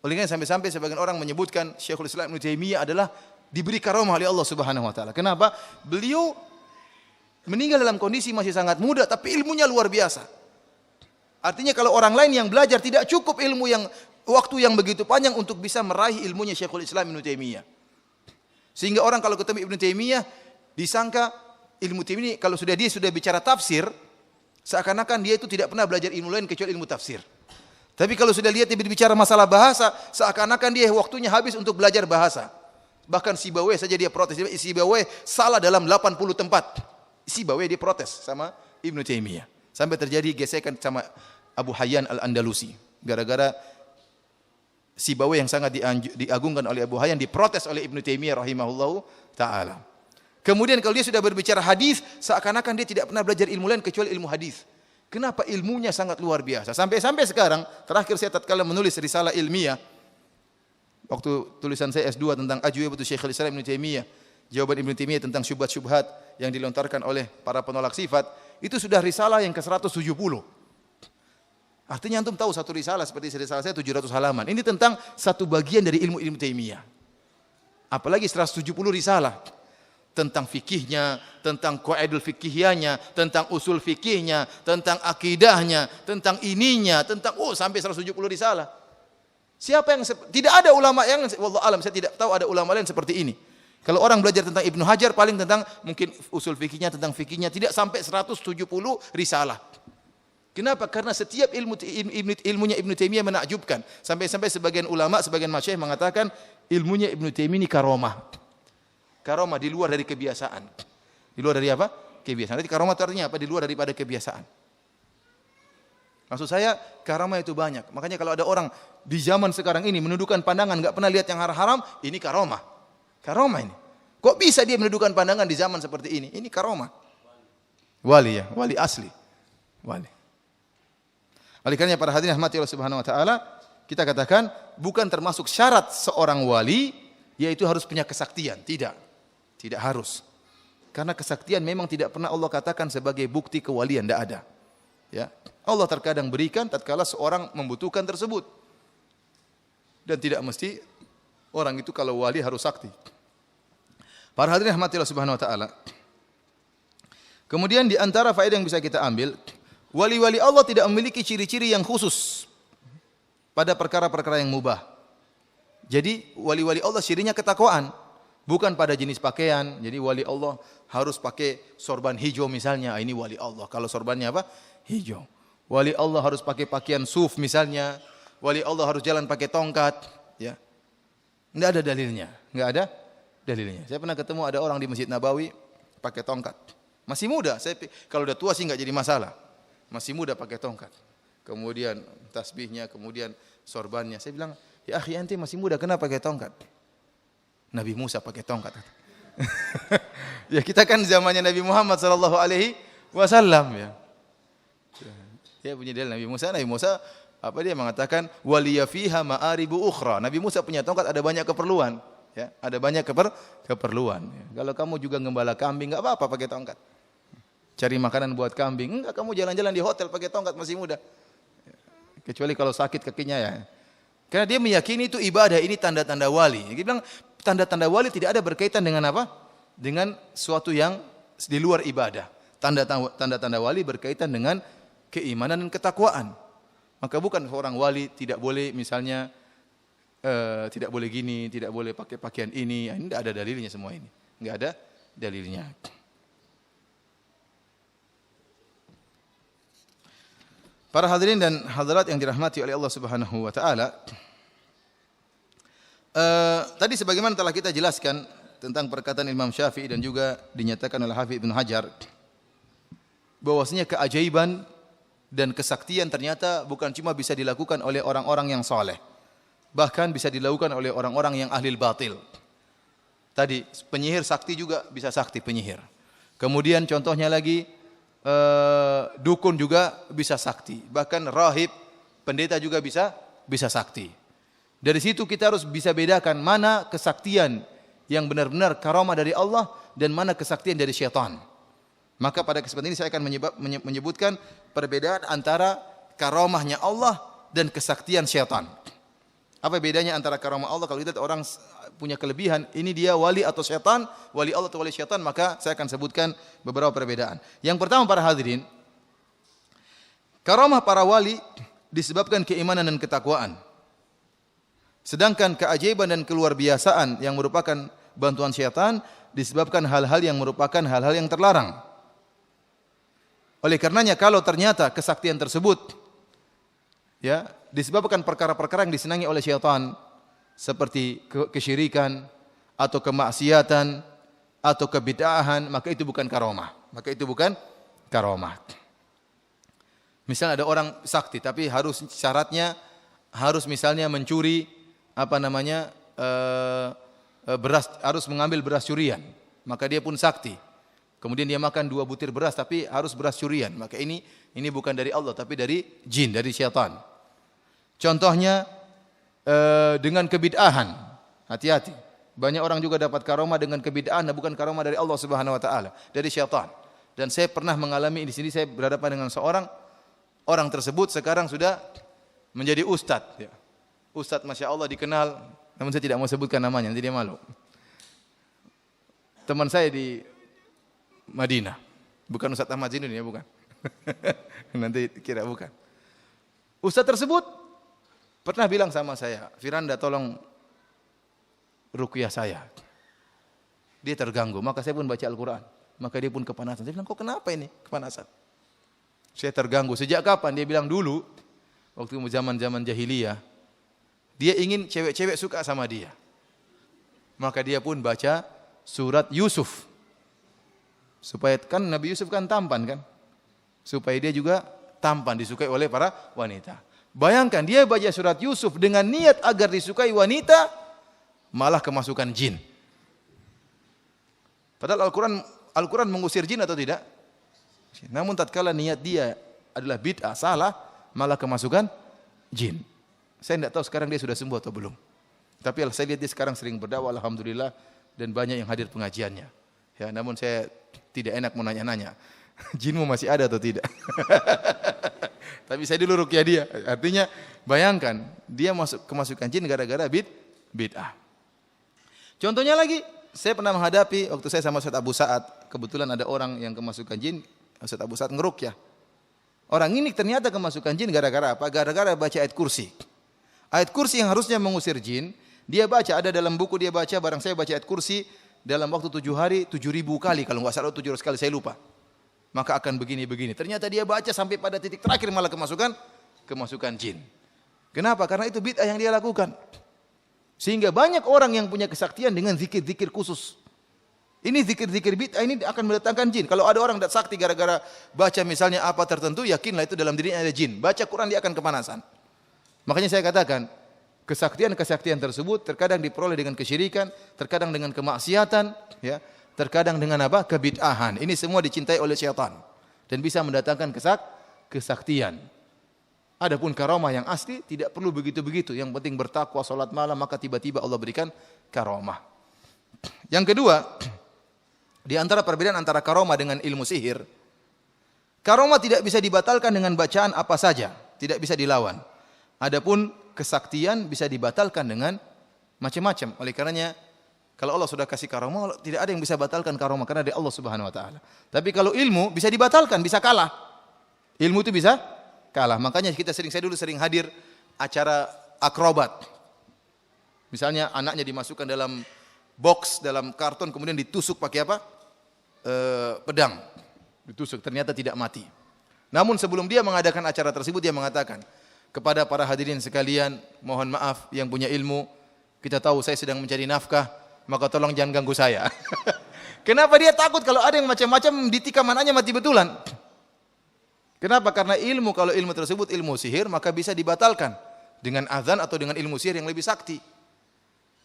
Oleh karena sampai-sampai sebagian orang menyebutkan Syekhul Islam Ibnu Taimiyah adalah diberi karomah oleh Allah Subhanahu wa taala. Kenapa? Beliau meninggal dalam kondisi masih sangat muda tapi ilmunya luar biasa. Artinya kalau orang lain yang belajar tidak cukup ilmu yang waktu yang begitu panjang untuk bisa meraih ilmunya Syekhul Islam Ibnu Taimiyah. Sehingga orang kalau ketemu Ibnu Taimiyah disangka ilmu Taimiyah kalau dia sudah bicara tafsir, seakan-akan dia itu tidak pernah belajar ilmu lain kecuali ilmu tafsir. Tapi kalau sudah lihat dia berbicara masalah bahasa, seakan-akan dia waktunya habis untuk belajar bahasa. Bahkan Sibawayh saja dia protes. Sibawayh salah dalam 80 tempat. Sibawayh dia protes sama Ibnu Taimiyah. Sampai terjadi gesekan sama Abu Hayyan Al-Andalusi. Gara-gara Sibawayh yang sangat diagungkan oleh Abu Hayyan diprotes oleh Ibnu Taimiyah rahimahullahu ta'ala. Kemudian kalau dia sudah berbicara hadis, seakan-akan dia tidak pernah belajar ilmu lain kecuali ilmu hadis. Kenapa? Ilmunya sangat luar biasa. Sampai sekarang, terakhir saya tatkala menulis risalah ilmiah, waktu tulisan saya S2 tentang Ajwibatu Syekhul Islam Ibnu Taimiyah, jawaban Ibnu Taimiyah tentang syubhat-syubhat yang dilontarkan oleh para penolak sifat, itu sudah risalah yang ke-170. Artinya antum tahu satu risalah seperti risalah saya 700 halaman. Ini tentang satu bagian dari ilmu Ibnu Taimiyah. Apalagi 170 risalah tentang fikihnya, tentang qaidul fikihiyahnya, tentang usul fikihnya, tentang akidahnya, tentang ininya, tentang sampai 170 risalah. Siapa yang tidak ada ulama yang wallahu alam saya tidak tahu ada ulama lain seperti ini. Kalau orang belajar tentang Ibnu Hajar paling tentang mungkin usul fikihnya, tentang fikihnya tidak sampai 170 risalah. Kenapa? Karena setiap ilmunya Ibnu Taimiyah menakjubkan. Sampai-sampai sebagian ulama, sebagian masyayikh mengatakan ilmunya Ibnu Taimiyah ini karomah. Karomah di luar dari kebiasaan. Di luar dari apa? Kebiasaan. Jadi karomah itu artinya apa? Di luar daripada kebiasaan. Maksud saya karomah itu banyak. Makanya kalau ada orang di zaman sekarang ini menundukkan pandangan, enggak pernah lihat yang haram-haram, ini karomah. Karomah ini. Kok bisa dia menundukkan pandangan di zaman seperti ini? Ini karomah. Wali ya, wali asli. Wali. Oleh karena para hadirin rahmati Allah Subhanahu wa taala, kita katakan bukan termasuk syarat seorang wali yaitu harus punya kesaktian, tidak. Tidak harus. Karena kesaktian memang tidak pernah Allah katakan sebagai bukti kewalian, tidak ada. Ya. Allah terkadang berikan tatkala seorang membutuhkan tersebut. Dan tidak mesti orang itu kalau wali harus sakti. Para hadirin rahmati Allah Subhanahu wa taala. Kemudian di antara faedah yang bisa kita ambil, wali-wali Allah tidak memiliki ciri-ciri yang khusus pada perkara-perkara yang mubah. Jadi wali-wali Allah cirinya ketakwaan, bukan pada jenis pakaian. Jadi wali Allah harus pakai sorban hijau misalnya, ini wali Allah. Kalau sorbannya apa? Hijau. Wali Allah harus pakai pakaian suf misalnya. Wali Allah harus jalan pakai tongkat, ya. Enggak ada dalilnya, enggak ada dalilnya. Saya pernah ketemu ada orang di Masjid Nabawi pakai tongkat. Masih muda, kalau udah tua sih enggak jadi masalah. Masih muda pakai tongkat. Kemudian tasbihnya, kemudian sorbannya. Saya bilang, "Ya akhi, ente masih muda, kenapa pakai tongkat?" Nabi Musa pakai tongkat. Ya kita kan zamannya Nabi Muhammad sallallahu alaihi wasallam ya. Ya punya dalil Nabi Musa apa dia mengatakan waliya fiha ma'aribu ukhra. Nabi Musa punya tongkat ada banyak keperluan, ya, ada banyak keperluan. Ya. Kalau kamu juga gembala kambing enggak apa-apa pakai tongkat. Cari makanan buat kambing, enggak, kamu jalan-jalan di hotel pakai tongkat masih muda. Kecuali kalau sakit kakinya ya. Karena dia meyakini itu ibadah, ini tanda-tanda wali. Dia bilang tanda-tanda wali tidak ada berkaitan dengan apa? Dengan suatu yang di luar ibadah. Tanda-tanda wali berkaitan dengan keimanan dan ketakwaan. Maka bukan seorang wali tidak boleh misalnya tidak boleh gini, tidak boleh pakai pakaian ini. Ini tidak ada dalilnya semua ini. Enggak ada dalilnya. Para hadirin dan hadirat yang dirahmati oleh Allah Subhanahu wa taala. Tadi sebagaimana telah kita jelaskan tentang perkataan Imam Syafi'i dan juga dinyatakan oleh Hafidz Ibnu Hajar bahwasanya keajaiban dan kesaktian ternyata bukan cuma bisa dilakukan oleh orang-orang yang saleh, bahkan bisa dilakukan oleh orang-orang yang ahli batil. Tadi penyihir sakti juga bisa sakti penyihir. Kemudian contohnya lagi dukun juga bisa sakti, bahkan rahib, pendeta juga bisa sakti. Dari situ kita harus bisa bedakan mana kesaktian yang benar-benar karamah dari Allah dan mana kesaktian dari syaitan. Maka pada kesempatan ini saya akan menyebutkan perbedaan antara karamahnya Allah dan kesaktian syaitan. Apa bedanya antara karamah Allah? Kalau kita orang punya kelebihan, ini dia wali atau syaitan, wali Allah atau wali syaitan, maka saya akan sebutkan beberapa perbedaan. Yang pertama para hadirin, karamah para wali disebabkan keimanan dan ketakwaan. Sedangkan keajaiban dan keluar biasaan yang merupakan bantuan syaitan disebabkan hal-hal yang merupakan hal-hal yang terlarang. Oleh karenanya kalau ternyata kesaktian tersebut ya disebabkan perkara-perkara yang disenangi oleh syaitan seperti kesyirikan atau kemaksiatan atau kebid'ahan, maka itu bukan karamah. Maka itu bukan karamah. Misalnya ada orang sakti tapi harus syaratnya harus misalnya mencuri beras, harus mengambil beras curian, maka dia pun sakti. Kemudian dia makan 2 butir beras tapi harus beras curian, maka ini bukan dari Allah tapi dari jin, dari syaitan. Contohnya dengan kebid'ahan, hati-hati. Banyak orang juga dapat karamah dengan kebid'ahan, bukan karamah dari Allah Subhanahu wa taala, dari syaitan. Dan saya pernah mengalami di sini, saya berhadapan dengan seorang orang tersebut sekarang sudah menjadi ustadz ya. Ustadz Masya Allah dikenal, namun saya tidak mau sebutkan namanya, nanti dia malu. Teman saya di Madinah, bukan Ustadz Ahmad Zinun ya, bukan. Nanti kira bukan. Ustadz tersebut pernah bilang sama saya, Firanda tolong ruqyah saya. Dia terganggu, maka saya pun baca Al-Quran. Maka dia pun kepanasan. Saya bilang, kok kenapa ini kepanasan? Saya terganggu. Sejak kapan? Dia bilang dulu, waktu zaman-zaman jahiliyah, dia ingin cewek-cewek suka sama dia. Maka dia pun baca surat Yusuf. Supaya kan Nabi Yusuf kan tampan kan? Supaya dia juga tampan, disukai oleh para wanita. Bayangkan dia baca surat Yusuf dengan niat agar disukai wanita, malah kemasukan jin. Padahal Al-Quran mengusir jin atau tidak? Namun tatkala niat dia adalah bid'ah, salah, malah kemasukan jin. Saya tidak tahu sekarang dia sudah sembuh atau belum. Tapi saya lihat dia sekarang sering berdakwah, alhamdulillah, dan banyak yang hadir pengajiannya. Ya, namun saya tidak enak mau nanya-nanya. Jinmu masih ada atau tidak? Tapi saya dulu ruqyah dia. Artinya bayangkan dia kemasukan jin gara-gara bid'ah. Contohnya lagi, saya pernah menghadapi waktu saya sama Ustaz Abu Sa'ad, kebetulan ada orang yang kemasukan jin, Ustaz Abu Sa'ad ngeruqyah. Orang ini ternyata kemasukan jin gara-gara apa? Gara-gara baca ayat kursi. Ayat kursi yang harusnya mengusir jin, dia baca, ada dalam buku dia baca, barang saya baca ayat kursi dalam waktu 7 hari 7.000 kali, kalau enggak salah 700 kali, saya lupa. Maka akan begini-begini. Ternyata dia baca sampai pada titik terakhir malah kemasukan jin. Kenapa? Karena itu bid'ah yang dia lakukan. Sehingga banyak orang yang punya kesaktian dengan zikir-zikir khusus. Ini zikir-zikir bid'ah ini akan mendatangkan jin. Kalau ada orang tidak sakti gara-gara baca misalnya apa tertentu, yakinlah itu dalam dirinya ada jin. Baca Quran dia akan kepanasan. Makanya saya katakan, kesaktian-kesaktian tersebut terkadang diperoleh dengan kesyirikan, terkadang dengan kemaksiatan, ya, terkadang dengan apa? Kebid'ahan. Ini semua dicintai oleh syaitan dan bisa mendatangkan kesaktian. Adapun karamah yang asli tidak perlu begitu-begitu. Yang penting bertakwa, salat malam, maka tiba-tiba Allah berikan karamah. Yang kedua, di antara perbedaan antara karamah dengan ilmu sihir, karamah tidak bisa dibatalkan dengan bacaan apa saja, tidak bisa dilawan. Adapun kesaktian bisa dibatalkan dengan macam-macam. Oleh karenanya Kalau Allah sudah kasih karomah, tidak ada yang bisa batalkan karomah karena dari Allah Subhanahu wa taala. Tapi kalau ilmu bisa dibatalkan, bisa kalah. Ilmu itu bisa kalah. Makanya saya dulu sering hadir acara akrobat. Misalnya anaknya dimasukkan dalam box, dalam karton, kemudian ditusuk pakai apa? Pedang. Ditusuk, ternyata tidak mati. Namun sebelum dia mengadakan acara tersebut, dia mengatakan kepada para hadirin sekalian, mohon maaf yang punya ilmu, kita tahu saya sedang mencari nafkah, maka tolong jangan ganggu saya. Kenapa dia takut kalau ada yang macam-macam ditikam anaknya mati betulan? Kenapa? Karena ilmu, kalau ilmu tersebut ilmu sihir, maka bisa dibatalkan dengan azan atau dengan ilmu sihir yang lebih sakti.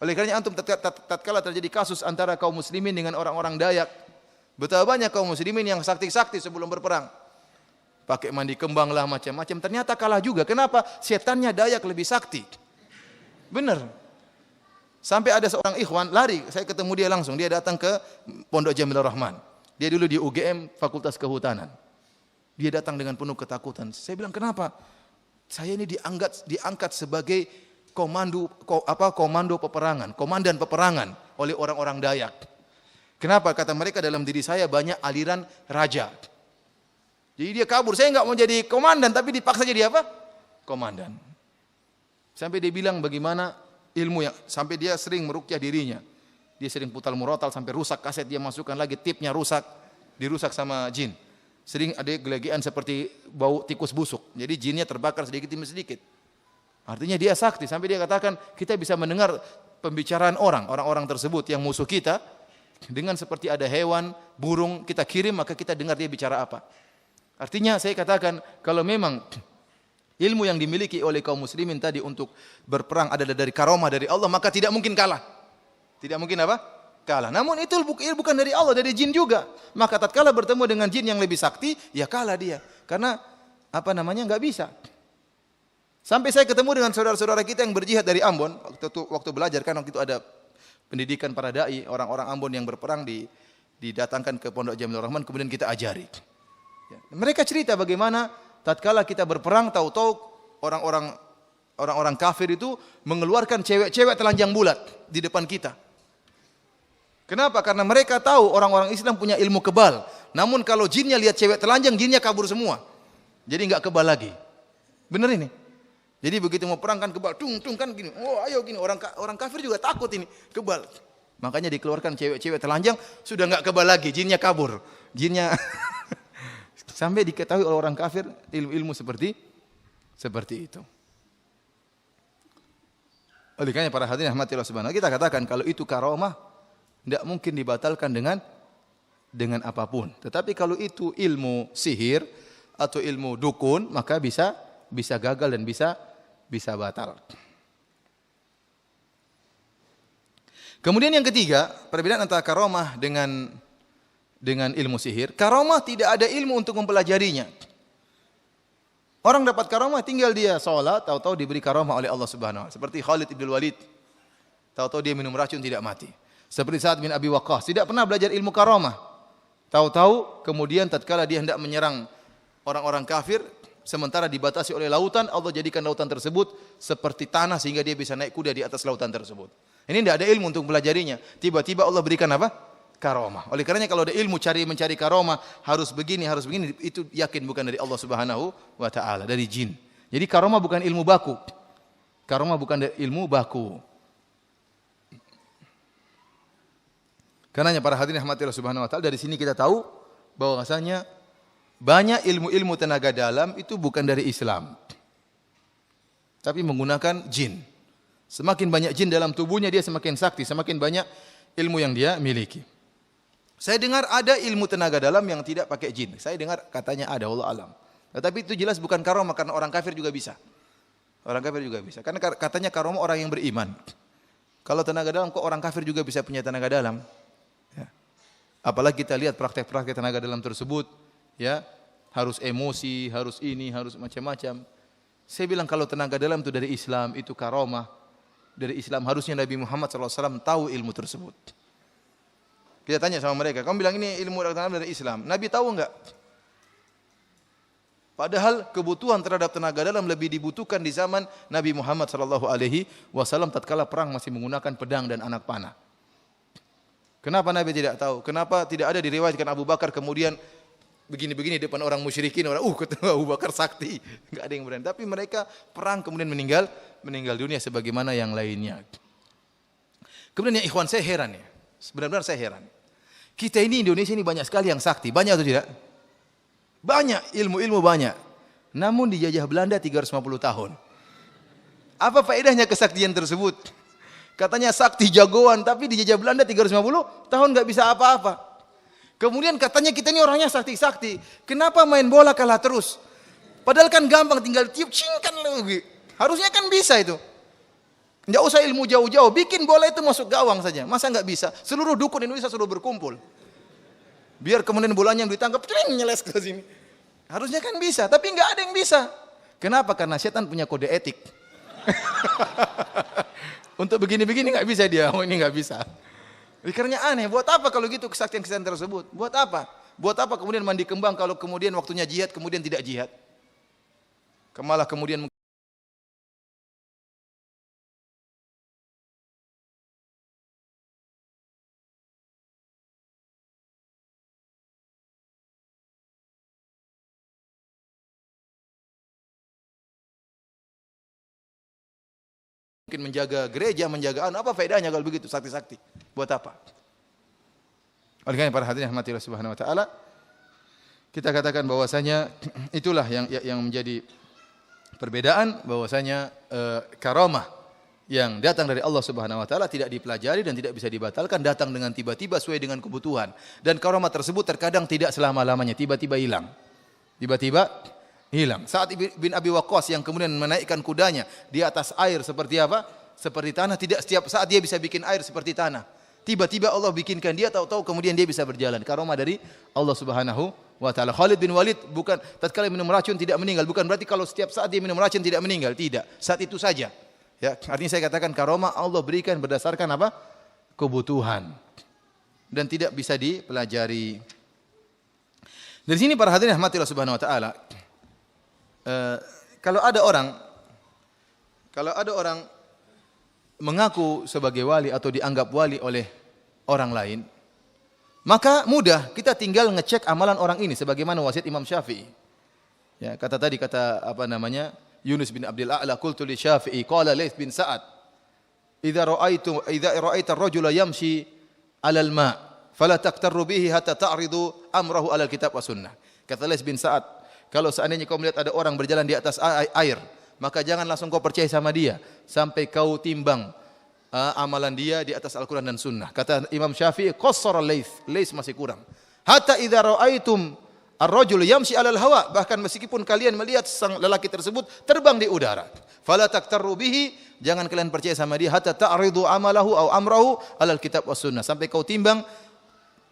Oleh karenanya antum tatkala terjadi kasus antara kaum muslimin dengan orang-orang Dayak, betapa banyak kaum muslimin yang sakti-sakti sebelum berperang. Pakai mandi kembang lah macam-macam, ternyata kalah juga. Kenapa? Setannya Dayak lebih sakti. Benar. Sampai ada seorang ikhwan lari, saya ketemu dia langsung, dia datang ke Pondok Jamilur Rahman. Dia dulu di UGM Fakultas Kehutanan. Dia datang dengan penuh ketakutan. Saya bilang, "Kenapa?" "Saya ini diangkat sebagai komando peperangan, komandan peperangan oleh orang-orang Dayak." Kenapa? Kata mereka, dalam diri saya banyak aliran raja. Jadi dia kabur, saya enggak mau jadi komandan, tapi dipaksa jadi apa? Komandan. Sampai dia bilang bagaimana ilmu yang, sampai dia sering meruqyah dirinya. Dia sering putar murotal sampai rusak kaset, dia masukkan lagi, tipnya rusak, dirusak sama jin. Sering ada gelegean seperti bau tikus busuk. Jadi jinnya terbakar sedikit demi sedikit. Artinya dia sakti, sampai dia katakan kita bisa mendengar pembicaraan orang-orang tersebut yang musuh kita dengan seperti ada hewan, burung kita kirim, maka kita dengar dia bicara apa. Artinya saya katakan kalau memang ilmu yang dimiliki oleh kaum muslimin tadi untuk berperang adalah dari karomah dari Allah, maka tidak mungkin kalah. Tidak mungkin apa? Kalah. Namun itu bukan dari Allah, dari jin juga. Maka tatkala bertemu dengan jin yang lebih sakti, ya kalah dia. Karena enggak bisa. Sampai saya ketemu dengan saudara-saudara kita yang berjihad dari Ambon, waktu belajar kan waktu itu ada pendidikan para dai, orang-orang Ambon yang berperang didatangkan ke Pondok Jamilur Rahman, kemudian kita ajari. Ya. Mereka cerita bagaimana tatkala kita berperang, tahu-tahu orang-orang kafir itu mengeluarkan cewek-cewek telanjang bulat di depan kita. Kenapa? Karena mereka tahu orang-orang Islam punya ilmu kebal. Namun kalau jinnya lihat cewek telanjang, jinnya kabur semua. Jadi enggak kebal lagi. Benar ini? Jadi begitu mau perang kan kebal, tung kan gini. Oh, ayo gini, orang kafir juga takut ini, kebal. Makanya dikeluarkan cewek-cewek telanjang, sudah enggak kebal lagi, jinnya kabur. Jinnya sampai diketahui oleh orang kafir ilmu-ilmu seperti itu. Oleh karena para hadirin rahmatillah subhanahu, kita katakan kalau itu karomah tidak mungkin dibatalkan dengan apapun. Tetapi kalau itu ilmu sihir atau ilmu dukun, maka bisa gagal dan bisa batal. Kemudian yang ketiga, perbedaan antara karomah dengan ilmu sihir. Karomah tidak ada ilmu untuk mempelajarinya. Orang dapat karomah tinggal dia salat, tahu-tahu diberi karomah oleh Allah Subhanahu wa taala. Seperti Khalid bin Walid, tahu-tahu dia minum racun tidak mati. Seperti Sa'ad bin Abi Waqqas, tidak pernah belajar ilmu karomah. Tahu-tahu kemudian tatkala dia hendak menyerang orang-orang kafir, sementara dibatasi oleh lautan, Allah jadikan lautan tersebut seperti tanah sehingga dia bisa naik kuda di atas lautan tersebut. Ini tidak ada ilmu untuk pelajarinya. Tiba-tiba Allah berikan apa? Karomah. Oleh karenanya kalau ada ilmu mencari karomah, harus begini, itu yakin bukan dari Allah Subhanahu wa taala, dari jin. Jadi karomah bukan ilmu baku. Karomah bukan ilmu baku. Karenanya para hadirin rahmatillah subhanahu wa taala, dari sini kita tahu bahwasanya banyak ilmu-ilmu tenaga dalam itu bukan dari Islam, tapi menggunakan jin. Semakin banyak jin dalam tubuhnya, dia semakin sakti, semakin banyak ilmu yang dia miliki. Saya dengar ada ilmu tenaga dalam yang tidak pakai jin. Saya dengar katanya ada, wallahu alam. Tetapi itu jelas bukan karomah, karena orang kafir juga bisa. Orang kafir juga bisa. Karena katanya karomah orang yang beriman. Kalau tenaga dalam, kok orang kafir juga bisa punya tenaga dalam? Ya. Apalagi kita lihat praktek-praktek tenaga dalam tersebut, ya, harus emosi, harus ini, harus macam-macam. Saya bilang kalau tenaga dalam itu dari Islam, itu karomah dari Islam. Harusnya Nabi Muhammad SAW tahu ilmu tersebut. Kita tanya sama mereka, kamu bilang ini ilmu tenaga dalam dari Islam. Nabi tahu enggak? Padahal kebutuhan terhadap tenaga dalam lebih dibutuhkan di zaman Nabi Muhammad SAW tatkala perang masih menggunakan pedang dan anak panah. Kenapa Nabi tidak tahu? Kenapa tidak ada diriwayatkan Abu Bakar kemudian begini-begini depan orang musyrikin, orang ketemu Abu Bakar sakti. Enggak ada yang berani. Tapi mereka perang kemudian meninggal dunia sebagaimana yang lainnya. Kemudian ya ikhwan, saya heran ya. Benar-benar saya heran. Kita ini Indonesia ini banyak sekali yang sakti. Banyak atau tidak? Banyak, ilmu-ilmu banyak. Namun dijajah Belanda 350 tahun. Apa faedahnya kesaktian tersebut? Katanya sakti jagoan, tapi dijajah Belanda 350 tahun nggak bisa apa-apa. Kemudian katanya kita ini orangnya sakti-sakti. Kenapa main bola kalah terus? Padahal kan gampang, tinggal tiup cingkan lagi. Harusnya kan bisa itu. Nggak usah ilmu jauh-jauh, bikin bola itu masuk gawang saja. Masa nggak bisa? Seluruh dukun Indonesia sudah berkumpul. Biar kemudian bolanya yang ditangkap, nyeles ke sini. Harusnya kan bisa, tapi nggak ada yang bisa. Kenapa? Karena setan punya kode etik. Untuk begini-begini nggak bisa dia, oh ini nggak bisa. Pikirnya aneh, buat apa kalau gitu kesaktian-kesaktian tersebut? Buat apa? Buat apa kemudian mandi kembang kalau kemudian waktunya jihad, kemudian tidak jihad? Malah kemudian mungkin menjaga gereja, menjaga apa faedahnya kalau begitu sakti-sakti? Buat apa? Oleh karena para hadirin rahmati Allah Subhanahu wa taala, kita katakan bahwasanya itulah yang menjadi perbedaan, bahwasanya karamah yang datang dari Allah Subhanahu wa taala tidak dipelajari dan tidak bisa dibatalkan, datang dengan tiba-tiba sesuai dengan kebutuhan. Dan karamah tersebut terkadang tidak selama-lamanya, tiba-tiba hilang. Tiba-tiba hilang. Sa'ad bin Abi Waqqas yang kemudian menaikkan kudanya di atas air seperti apa? Seperti tanah. Tidak setiap saat dia bisa bikin air seperti tanah. Tiba-tiba Allah bikinkan dia, tahu-tahu kemudian dia bisa berjalan. Karamah dari Allah Subhanahu wa taala. Khalid bin Walid bukan tatkala minum racun tidak meninggal, bukan berarti kalau setiap saat dia minum racun tidak meninggal, tidak. Saat itu saja. Ya, artinya saya katakan karamah Allah berikan berdasarkan apa? Kebutuhan. Dan tidak bisa dipelajari. Dari sini para hadirin rahmatillah Subhanahu wa taala, kalau ada orang mengaku sebagai wali atau dianggap wali oleh orang lain, maka mudah kita tinggal ngecek amalan orang ini sebagaimana wasiat Imam Syafi'i. Ya, kata Yunus bin Abdul A'la, qultu li Syafi'i qala Laits bin Sa'ad, idza ra'aita ar-rajula yamshi 'alal ma' fala taqtarru bihi hatta ta'ridu amrahu 'alal kitab wa sunnah. Kata Laits bin Sa'ad, kalau seandainya kau melihat ada orang berjalan di atas air, maka jangan langsung kau percaya sama dia sampai kau timbang amalan dia di atas Al-Quran dan Sunnah. Kata Imam Syafi'i, qassara Laits masih kurang. Hatta idza ra'aitum ar-rajul yamshi 'alal hawa, bahkan meskipun kalian melihat sang lelaki tersebut terbang di udara, fala taktarru bihi, jangan kalian percaya sama dia hatta ta'ridu amalahu aw amrahu 'alal kitab was sunnah, sampai kau timbang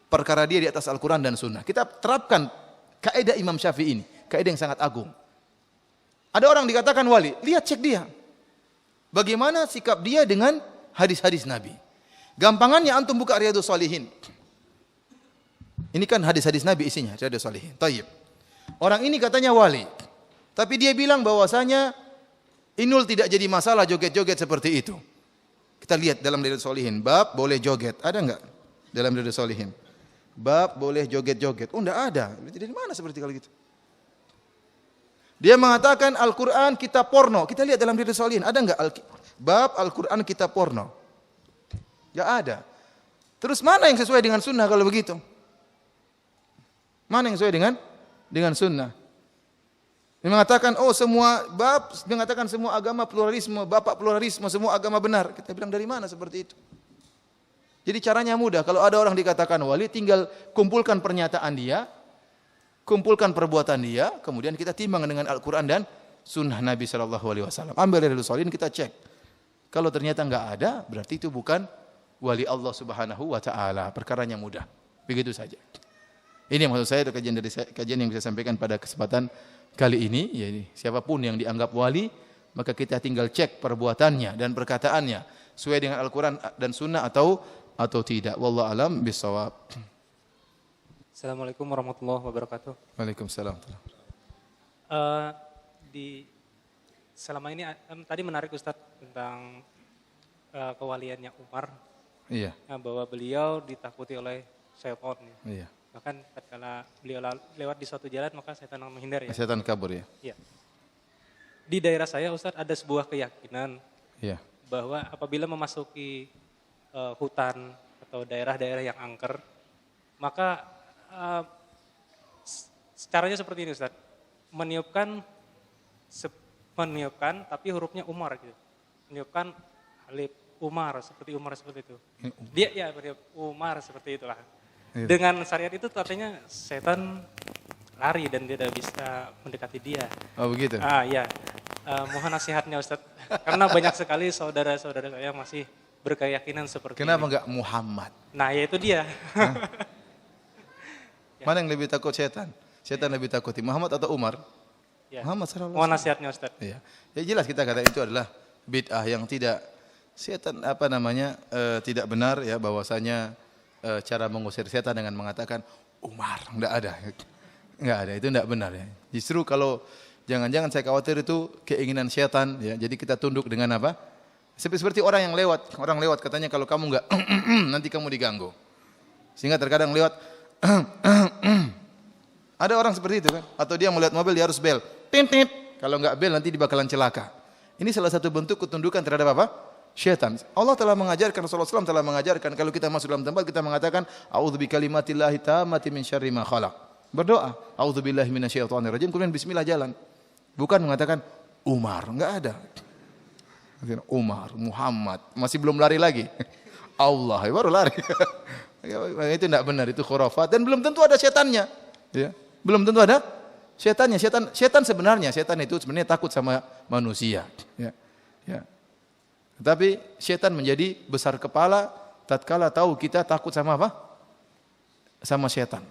perkara dia di atas Al-Quran dan Sunnah. Kita terapkan kaidah Imam Syafi'i ini. Kaidah yang sangat agung. Ada orang dikatakan wali, lihat cek dia. Bagaimana sikap dia dengan hadis-hadis Nabi. Gampangannya antum buka Riyadhus Shalihin. Ini kan hadis-hadis Nabi isinya, Riyadhus Shalihin. Tayyib. Orang ini katanya wali. Tapi dia bilang bahwasanya Inul tidak jadi masalah joget-joget seperti itu. Kita lihat dalam Riyadhus Shalihin, bab boleh joget. Ada enggak dalam Riyadhus Shalihin? Bab boleh joget-joget. Oh, enggak ada. Dari mana seperti kalau gitu? Dia mengatakan Al-Quran kitab porno. Kita lihat dalam Riyadhus Shalihin, ada enggak bab Al-Quran kitab porno? Enggak ada. Terus mana yang sesuai dengan sunnah kalau begitu? Mana yang sesuai dengan sunnah? Dia mengatakan, oh semua bab, dia mengatakan semua agama pluralisme, bapak pluralisme, semua agama benar. Kita bilang dari mana seperti itu? Jadi caranya mudah. Kalau ada orang dikatakan wali, tinggal kumpulkan pernyataan dia, kumpulkan perbuatan dia, kemudian kita timbang dengan Al-Quran dan Sunnah Nabi SAW. Ambil dari Riyadhus Shalihin, kita cek. Kalau ternyata enggak ada, berarti itu bukan wali Allah Subhanahu wa taala. Perkaranya mudah. Begitu saja. Ini yang maksud saya, itu kajian yang bisa sampaikan pada kesempatan kali ini. Ya, siapapun yang dianggap wali, maka kita tinggal cek perbuatannya dan perkataannya sesuai dengan Al-Quran dan Sunnah atau tidak. Wallahu alam bisawab. Assalamualaikum warahmatullahi wabarakatuh. Waalaikumsalam. Selama ini tadi menarik Ustadz tentang kewaliannya Umar. Iya. Nah, bahwa beliau ditakuti oleh setan. Iya. Bahkan tatkala beliau lewat di suatu jalan maka setan akan menghindar ya. Setan kabur ya. Iya. Di daerah saya Ustadz ada sebuah keyakinan Iya. bahwa apabila memasuki hutan atau daerah-daerah yang angker, maka caranya seperti ini Ustadz, meniupkan tapi hurufnya Umar gitu, meniupkan alif Umar seperti itu. Dia ya meniup Umar seperti itulah. Iya. Dengan syariat itu artinya setan lari dan tidak bisa mendekati dia. Oh begitu. Iya. Mohon nasihatnya Ustadz. Karena banyak sekali saudara-saudara saya masih berkeyakinan seperti Kenapa ini. enggak Muhammad? Nah ya itu dia. Mana yang lebih takut setan? Setan lebih takuti Muhammad atau Umar? Ya. Muhammad sallallahu Mohon alaihi wasallam. nasihatnya Ustadz. Iya. Ya jelas kita kata itu adalah bid'ah yang tidak setan tidak benar ya, bahwasanya cara mengusir setan dengan mengatakan Umar, enggak ada. Enggak ada, itu enggak benar ya. Justru kalau jangan-jangan saya khawatir itu keinginan setan ya. Jadi kita tunduk dengan apa? Seperti orang lewat katanya kalau kamu enggak nanti kamu diganggu. Sehingga terkadang lewat ada orang seperti itu kan, atau dia melihat mobil dia harus bel. Tit tit. Kalau enggak bel nanti dia bakalan celaka. Ini salah satu bentuk ketundukan terhadap apa? Syaitan. Allah telah mengajarkan, Rasulullah SAW telah mengajarkan kalau kita masuk dalam tempat kita mengatakan a'udzu bikalimatillahi tammati min syarri ma khalaq. Berdoa, a'udzubillahi minasyaitonir rajim, kemudian bismillah jalan. Bukan mengatakan Umar, enggak ada. Umar, Muhammad, masih belum lari lagi. Allah, baru lari. Itu enggak benar, itu khurafat dan belum tentu ada setannya. Ya. Belum tentu ada setannya. Setan itu sebenarnya takut sama manusia. Ya. Ya. Tetapi setan menjadi besar kepala tatkala tahu kita takut sama apa? Sama setan.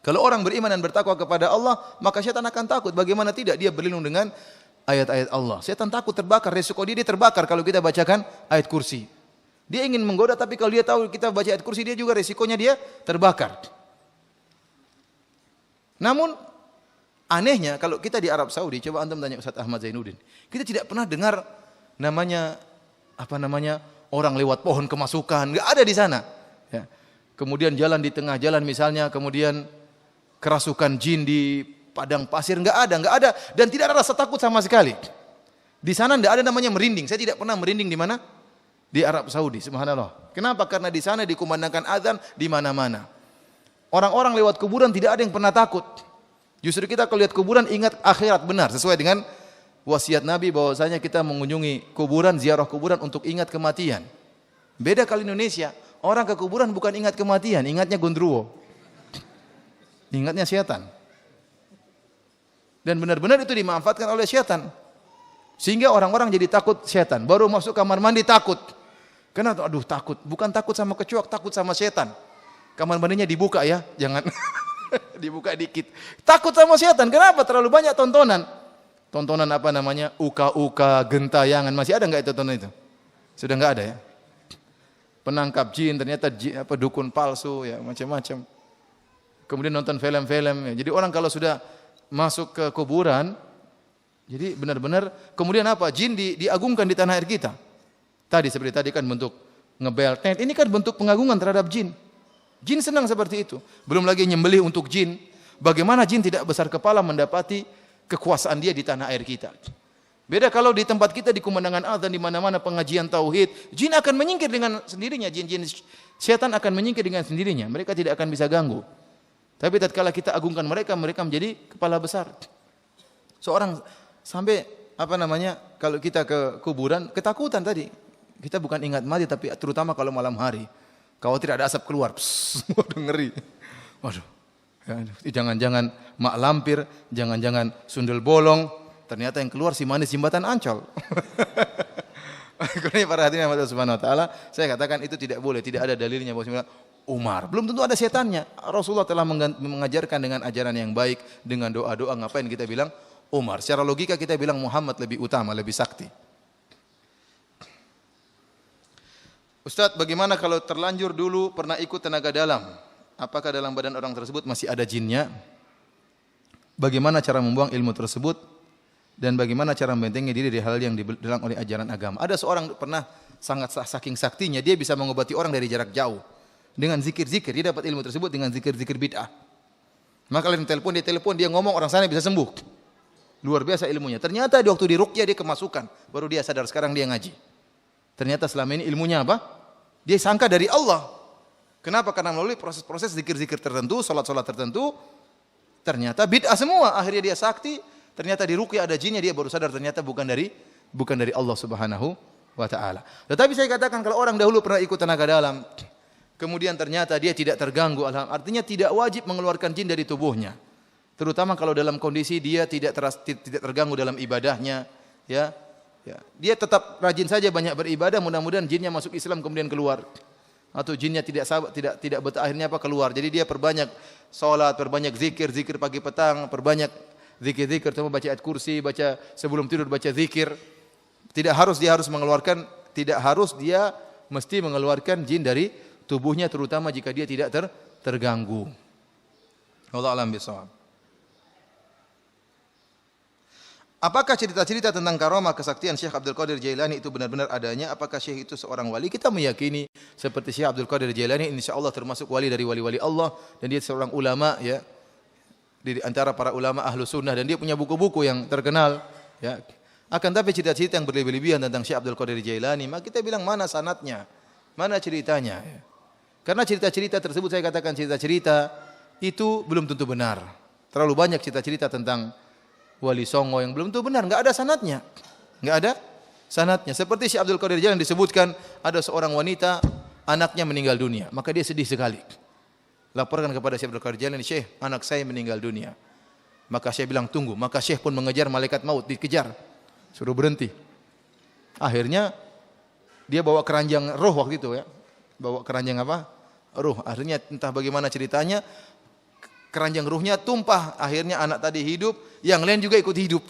Kalau orang beriman dan bertakwa kepada Allah, maka setan akan takut. Bagaimana tidak? Dia berlindung dengan ayat-ayat Allah. Setan takut terbakar, resiko dia terbakar kalau kita bacakan ayat kursi. Dia ingin menggoda, tapi kalau dia tahu kita baca ayat kursi, dia juga resikonya dia terbakar. Namun anehnya kalau kita di Arab Saudi, coba antum tanya Ustaz Ahmad Zainuddin, kita tidak pernah dengar namanya orang lewat pohon kemasukan, enggak ada di sana. Ya. Kemudian jalan di tengah jalan misalnya, kemudian kerasukan jin di padang pasir, enggak ada dan tidak ada rasa takut sama sekali. Di sana enggak ada namanya merinding. Saya tidak pernah merinding di mana? Di Arab Saudi, subhanallah. Kenapa? Karena di sana dikumandangkan azan di mana-mana. Orang-orang lewat kuburan tidak ada yang pernah takut. Justru kita kalau lihat kuburan ingat akhirat, benar sesuai dengan wasiat Nabi bahwasanya kita mengunjungi kuburan, ziarah kuburan untuk ingat kematian. Beda kalau Indonesia, orang ke kuburan bukan ingat kematian, ingatnya gondruwo. Ingatnya setan. Dan benar-benar itu dimanfaatkan oleh setan. Sehingga orang-orang jadi takut setan. Baru masuk kamar mandi takut. Kenapa? Aduh takut. Bukan takut sama kecoak, takut sama setan. Kamar mandinya dibuka ya, jangan dibuka dikit. Takut sama setan. Kenapa? Terlalu banyak tontonan. Tontonan uka-uka, gentayangan, masih ada enggak itu tontonan itu? Sudah enggak ada ya? Penangkap jin, ternyata dukun palsu ya, macam-macam. Kemudian nonton film-film ya. Jadi orang kalau sudah masuk ke kuburan, jadi benar-benar kemudian jin diagungkan di tanah air kita. Seperti tadi kan bentuk ngebel, ini kan bentuk pengagungan terhadap jin. Jin senang seperti itu. Belum lagi nyembelih untuk jin. Bagaimana jin tidak besar kepala mendapati kekuasaan dia di tanah air kita. Beda kalau di tempat kita di kumandangkan azan di mana-mana pengajian tauhid, jin akan menyingkir dengan sendirinya, jin-jin setan akan menyingkir dengan sendirinya. Mereka tidak akan bisa ganggu. Tapi tatkala kita agungkan mereka menjadi kepala besar. Seorang sampai kalau kita ke kuburan ketakutan tadi. Kita bukan ingat mati tapi terutama kalau malam hari. Khawatir ada asap keluar. Waduh ngeri. Waduh. Jangan-jangan mak lampir, jangan-jangan sundel bolong, ternyata yang keluar si manis jembatan Ancol. Karena para hadirin yang Subhanahu wa taala, saya katakan itu tidak boleh, tidak ada dalilnya bahwa Umar. Belum tentu ada setannya. Rasulullah telah mengajarkan dengan ajaran yang baik, dengan doa-doa, ngapain kita bilang Umar? Secara logika kita bilang Muhammad lebih utama, lebih sakti. Ustaz, bagaimana kalau terlanjur dulu pernah ikut tenaga dalam? Apakah dalam badan orang tersebut masih ada jinnya? Bagaimana cara membuang ilmu tersebut? Dan bagaimana cara membentengi diri dari hal yang dilarang oleh ajaran agama? Ada seorang pernah sangat saking saktinya dia bisa mengobati orang dari jarak jauh. Dengan zikir-zikir dia dapat ilmu tersebut dengan zikir-zikir bid'ah. Maka kalian telepon dia ngomong orang sana bisa sembuh. Luar biasa ilmunya. Ternyata di waktu di ruqyah dia kemasukan, baru dia sadar sekarang dia ngaji. Ternyata selama ini ilmunya apa? Dia sangka dari Allah. Kenapa? Karena melalui proses-proses zikir-zikir tertentu, salat-salat tertentu, ternyata bid'ah semua. Akhirnya dia sakti, ternyata di ruqyah ada jinnya, dia baru sadar ternyata bukan dari Allah Subhanahu wa taala. Tetapi saya katakan kalau orang dahulu pernah ikut tenaga dalam, kemudian ternyata dia tidak terganggu, artinya tidak wajib mengeluarkan jin dari tubuhnya. Terutama kalau dalam kondisi dia tidak terganggu dalam ibadahnya, ya. Dia tetap rajin saja banyak beribadah, mudah-mudahan jinnya masuk Islam kemudian keluar. Atau jinnya tidak betah akhirnya keluar. Jadi dia perbanyak salat, perbanyak zikir pagi petang, perbanyak zikir terutama baca ayat kursi, baca sebelum tidur baca zikir. Tidak harus dia mesti mengeluarkan jin dari tubuhnya terutama jika dia tidak terganggu. Wallahu a'lam bishawab. Apakah cerita-cerita tentang karamah kesaktian Syekh Abdul Qadir Jailani itu benar-benar adanya? Apakah Syekh itu seorang wali? Kita meyakini seperti Syekh Abdul Qadir Jailani insyaallah termasuk wali dari wali-wali Allah dan dia seorang ulama ya. Di antara para ulama ahlu sunnah dan dia punya buku-buku yang terkenal ya. Akan tapi cerita-cerita yang berlebihan tentang Syekh Abdul Qadir Jailani, maka kita bilang mana sanadnya? Mana ceritanya? Ya. Karena cerita-cerita tersebut saya katakan cerita-cerita itu belum tentu benar. Terlalu banyak cerita-cerita tentang Wali Songo yang belum tentu benar, enggak ada sanadnya. Enggak ada sanadnya. Seperti Syekh Abdul Qadir Jailani disebutkan ada seorang wanita anaknya meninggal dunia, maka dia sedih sekali. Laporkan kepada Syekh Abdul Qadir Jailani, "Syekh, anak saya meninggal dunia." Maka Syekh bilang, "Tunggu." Maka Syekh pun mengejar malaikat maut, dikejar. Suruh berhenti. Akhirnya dia bawa keranjang roh waktu itu ya. Bawa keranjang apa? Ruh. Akhirnya entah bagaimana ceritanya keranjang ruhnya tumpah, akhirnya anak tadi hidup, yang lain juga ikut hidup.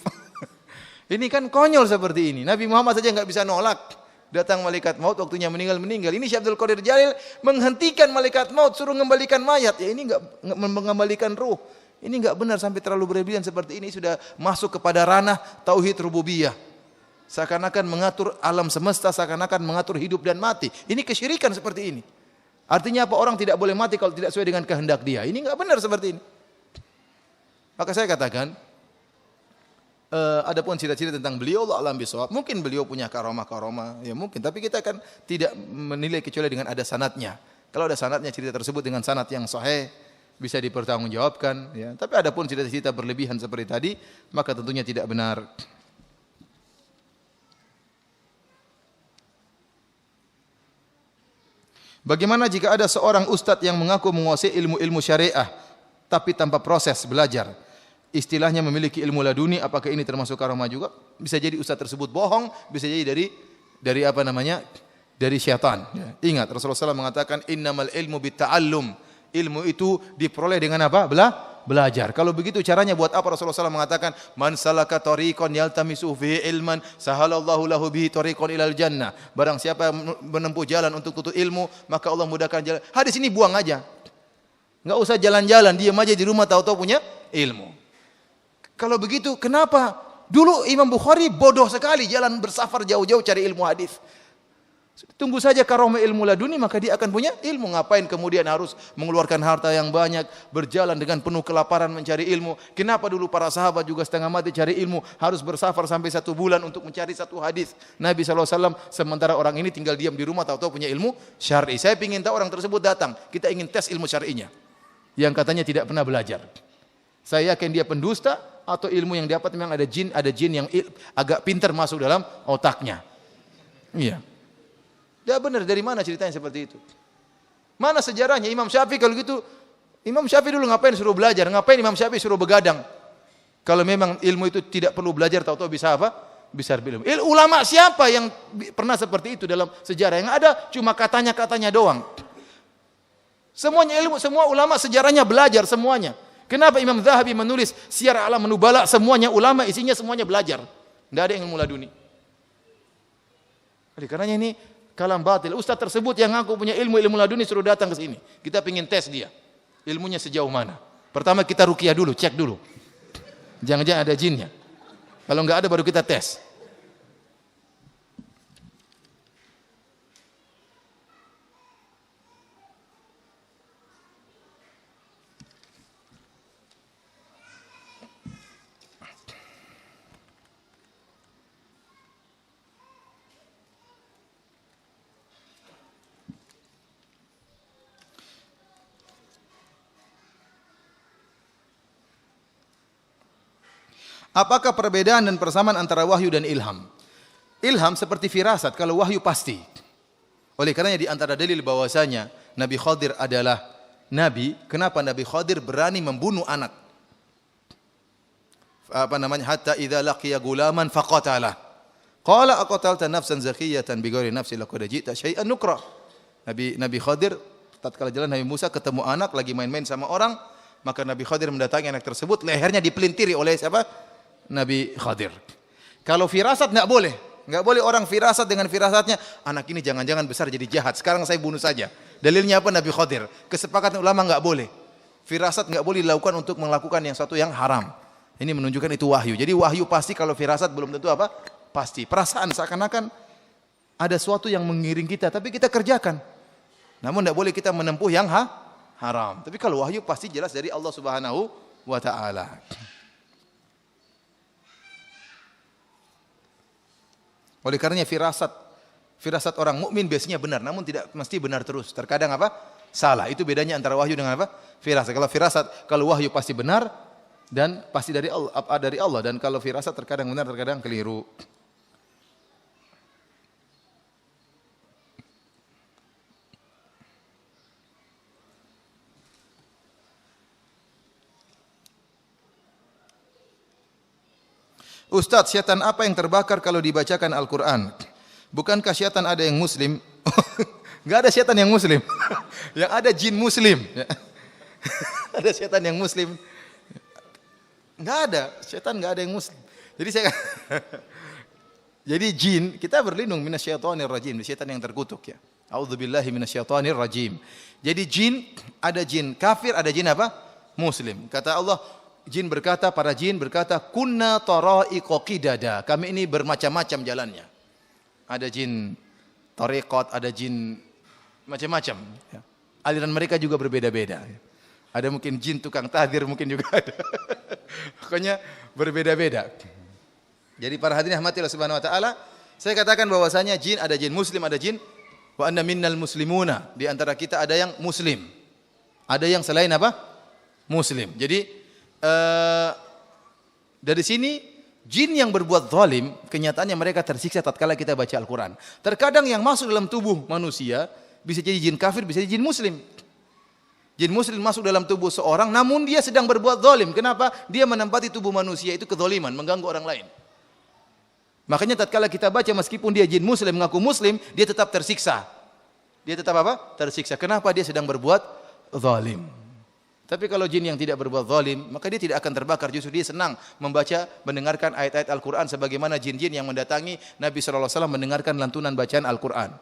Ini kan konyol seperti ini. Nabi Muhammad saja enggak bisa nolak. Datang malaikat maut waktunya meninggal. Ini Syekh Abdul Qadir Jalil menghentikan malaikat maut suruh mengembalikan mayat. Ya ini enggak mengembalikan ruh. Ini enggak benar sampai terlalu berlebihan seperti ini sudah masuk kepada ranah tauhid rububiyah. Seakan-akan mengatur alam semesta, seakan-akan mengatur hidup dan mati. Ini kesyirikan seperti ini. Artinya apa? Orang tidak boleh mati kalau tidak sesuai dengan kehendak dia. Ini enggak benar seperti ini. Maka saya katakan, adapun cerita-cerita tentang beliau, Allah alam bisawab, mungkin beliau punya karomah-karomah, ya mungkin. Tapi kita akan tidak menilai kecuali dengan ada sanadnya. Kalau ada sanadnya cerita tersebut dengan sanad yang sahih, bisa dipertanggungjawabkan. Ya. Tapi adapun cerita-cerita berlebihan seperti tadi, maka tentunya tidak benar. Bagaimana jika ada seorang ustadz yang mengaku menguasai ilmu-ilmu syariah tapi tanpa proses belajar? Istilahnya memiliki ilmu laduni, apakah ini termasuk karamah juga? Bisa jadi ustadz tersebut bohong, bisa jadi dari apa namanya? Dari syaitan. Ya. Ingat Rasulullah SAW mengatakan innamal ilmu bitta'allum. Ilmu itu diperoleh dengan apa? Belajar. Kalau begitu caranya buat apa Rasulullah SAW mengatakan man salaka tariqan yaltamisu fihi ilman sahalallahu lahu bihi tariqan ilal jannah. Barang siapa yang menempuh jalan untuk tuntut ilmu, maka Allah mudahkan jalan. Hadis ini buang aja. Enggak usah jalan-jalan, diam aja di rumah tahu-tahu punya ilmu. Kalau begitu kenapa dulu Imam Bukhari bodoh sekali jalan bersafar jauh-jauh cari ilmu hadis? Tunggu saja karomah ilmu laduni maka dia akan punya ilmu. Ngapain kemudian harus mengeluarkan harta yang banyak, berjalan dengan penuh kelaparan mencari ilmu? Kenapa dulu para sahabat juga setengah mati cari ilmu, harus bersafar sampai 1 bulan untuk mencari satu hadis Nabi SAW, sementara orang ini tinggal diam di rumah tahu-tahu punya ilmu syar'i. Saya ingin tahu orang tersebut datang, kita ingin tes ilmu syar'inya yang katanya tidak pernah belajar. Saya yakin dia pendusta atau ilmu yang dapat memang ada jin yang agak pintar masuk dalam otaknya. Iya. Tidak benar, dari mana ceritanya seperti itu? Mana sejarahnya Imam Syafi'i kalau gitu? Imam Syafi'i dulu ngapain suruh belajar? Ngapain Imam Syafi'i suruh begadang? Kalau memang ilmu itu tidak perlu belajar, tahu-tahu bisa apa? Bisa berilmu. Ulama siapa yang pernah seperti itu dalam sejarah? Yang ada cuma katanya-katanya doang. Semuanya ilmu, semua ulama sejarahnya belajar semuanya. Kenapa Imam Zahabi menulis Syiar A'lam Nubala? Semuanya ulama, isinya semuanya belajar. Tidak ada yang ilmu laduni. Oleh karenanya ini kalam batil. Ustaz tersebut yang ngaku punya ilmu laduni suruh datang ke sini. Kita ingin tes dia. Ilmunya sejauh mana? Pertama kita ruqyah dulu, cek dulu. Jangan-jangan ada jinnya. Kalau enggak ada baru kita tes. Apakah perbedaan dan persamaan antara wahyu dan ilham? Ilham seperti firasat, kalau wahyu pasti. Oleh karenanya di antara dalil bahwasanya Nabi Khadir adalah nabi, kenapa Nabi Khadir berani membunuh anak? Hatta idza laqiya gulaman faqatalah. Qala aqatalta nafsan zakiyatan bighairi nafsin laqad ji'ta syai'an nukra. Nabi Khadir tatkala jalan Nabi Musa ketemu anak lagi main-main sama orang, maka Nabi Khadir mendatangi anak tersebut, lehernya dipelintiri oleh siapa? Nabi Khadir. Kalau firasat enggak boleh. Enggak boleh orang firasat dengan firasatnya, anak ini jangan-jangan besar jadi jahat, sekarang saya bunuh saja. Dalilnya apa? Nabi Khadir. Kesepakatan ulama enggak boleh. Firasat enggak boleh dilakukan untuk melakukan yang suatu yang haram. Ini menunjukkan itu wahyu. Jadi wahyu pasti, kalau firasat belum tentu apa? Pasti. Perasaan seakan-akan ada sesuatu yang mengiring kita, tapi kita kerjakan. Namun tidak boleh kita menempuh yang haram. Tapi kalau wahyu pasti jelas dari Allah Subhanahu wa taala. Oleh karenanya firasat orang mukmin biasanya benar, namun tidak mesti benar terus. Terkadang apa? Salah. Itu bedanya antara wahyu dengan apa? Firasat. Kalau wahyu pasti benar dan pasti dari Allah, dan kalau firasat terkadang benar, terkadang keliru. Ustaz, syaitan apa yang terbakar kalau dibacakan Al-Quran? Bukankah syaitan ada yang muslim? Enggak ada syaitan yang muslim. Yang ada jin muslim. Ada syaitan yang muslim. Enggak ada, syaitan enggak ada yang muslim. Jadi jin, kita berlindung minasyaitonir rajim, dari syaitan yang terkutuk ya. A'udzubillahi minasyaitonir rajim. Jadi jin, ada jin kafir, ada jin apa? Muslim. Kata Allah, para jin berkata, kunna tara'iqa qidada. Kami ini bermacam-macam jalannya. Ada jin tariqat, ada jin macam-macam. Ya. Aliran mereka juga berbeda-beda. Ada mungkin jin tukang tahdir, mungkin juga ada. Pokoknya berbeda-beda. Jadi para hadirin rahmati Allah Subhanahu wa taala, saya katakan bahwasanya jin, ada jin muslim, ada jin wa anna minnal muslimuna. Di antara kita ada yang muslim. Ada yang selain apa? Muslim. Jadi dari sini jin yang berbuat zalim, kenyataannya mereka tersiksa tatkala kita baca Al-Quran. Terkadang yang masuk dalam tubuh manusia bisa jadi jin kafir, bisa jadi jin muslim. Jin muslim masuk dalam tubuh seorang, namun dia sedang berbuat zalim. Kenapa? Dia menempati tubuh manusia itu kezaliman, mengganggu orang lain. Makanya tatkala kita baca, meskipun dia jin muslim, mengaku muslim, dia tetap tersiksa. Dia tetap apa? Tersiksa. Kenapa? Dia sedang berbuat zalim. Tapi kalau jin yang tidak berbuat zalim, maka dia tidak akan terbakar. Justru dia senang membaca, mendengarkan ayat-ayat Al-Quran sebagaimana jin-jin yang mendatangi Nabi SAW mendengarkan lantunan bacaan Al-Quran.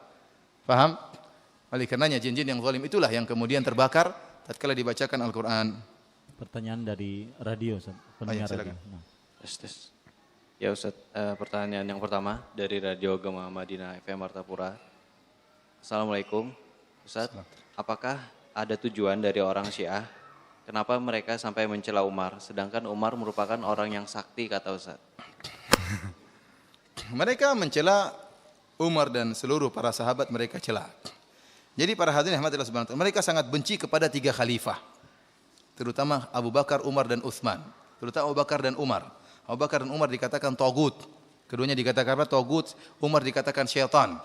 Faham? Oleh karenanya jin-jin yang zalim itulah yang kemudian terbakar tatkala dibacakan Al-Quran. Pertanyaan dari radio, Ustaz. Pendengar radio. Nah. Ya Ustaz, pertanyaan yang pertama dari Radio Gema Madinah FM Martapura. Assalamualaikum Ustaz, apakah ada tujuan dari orang Syiah? Kenapa mereka sampai mencela Umar, sedangkan Umar merupakan orang yang sakti, kata Ustaz? Mereka mencela Umar dan seluruh para sahabat, mereka cela. Jadi para hadirin rahmatillah subhanahu wa ta'ala, mereka sangat benci kepada 3 khalifah. Terutama Abu Bakar, Umar dan Utsman. Terutama Abu Bakar dan Umar. Abu Bakar dan Umar dikatakan tagut. Keduanya dikatakan apa? Tagut. Umar dikatakan syaitan.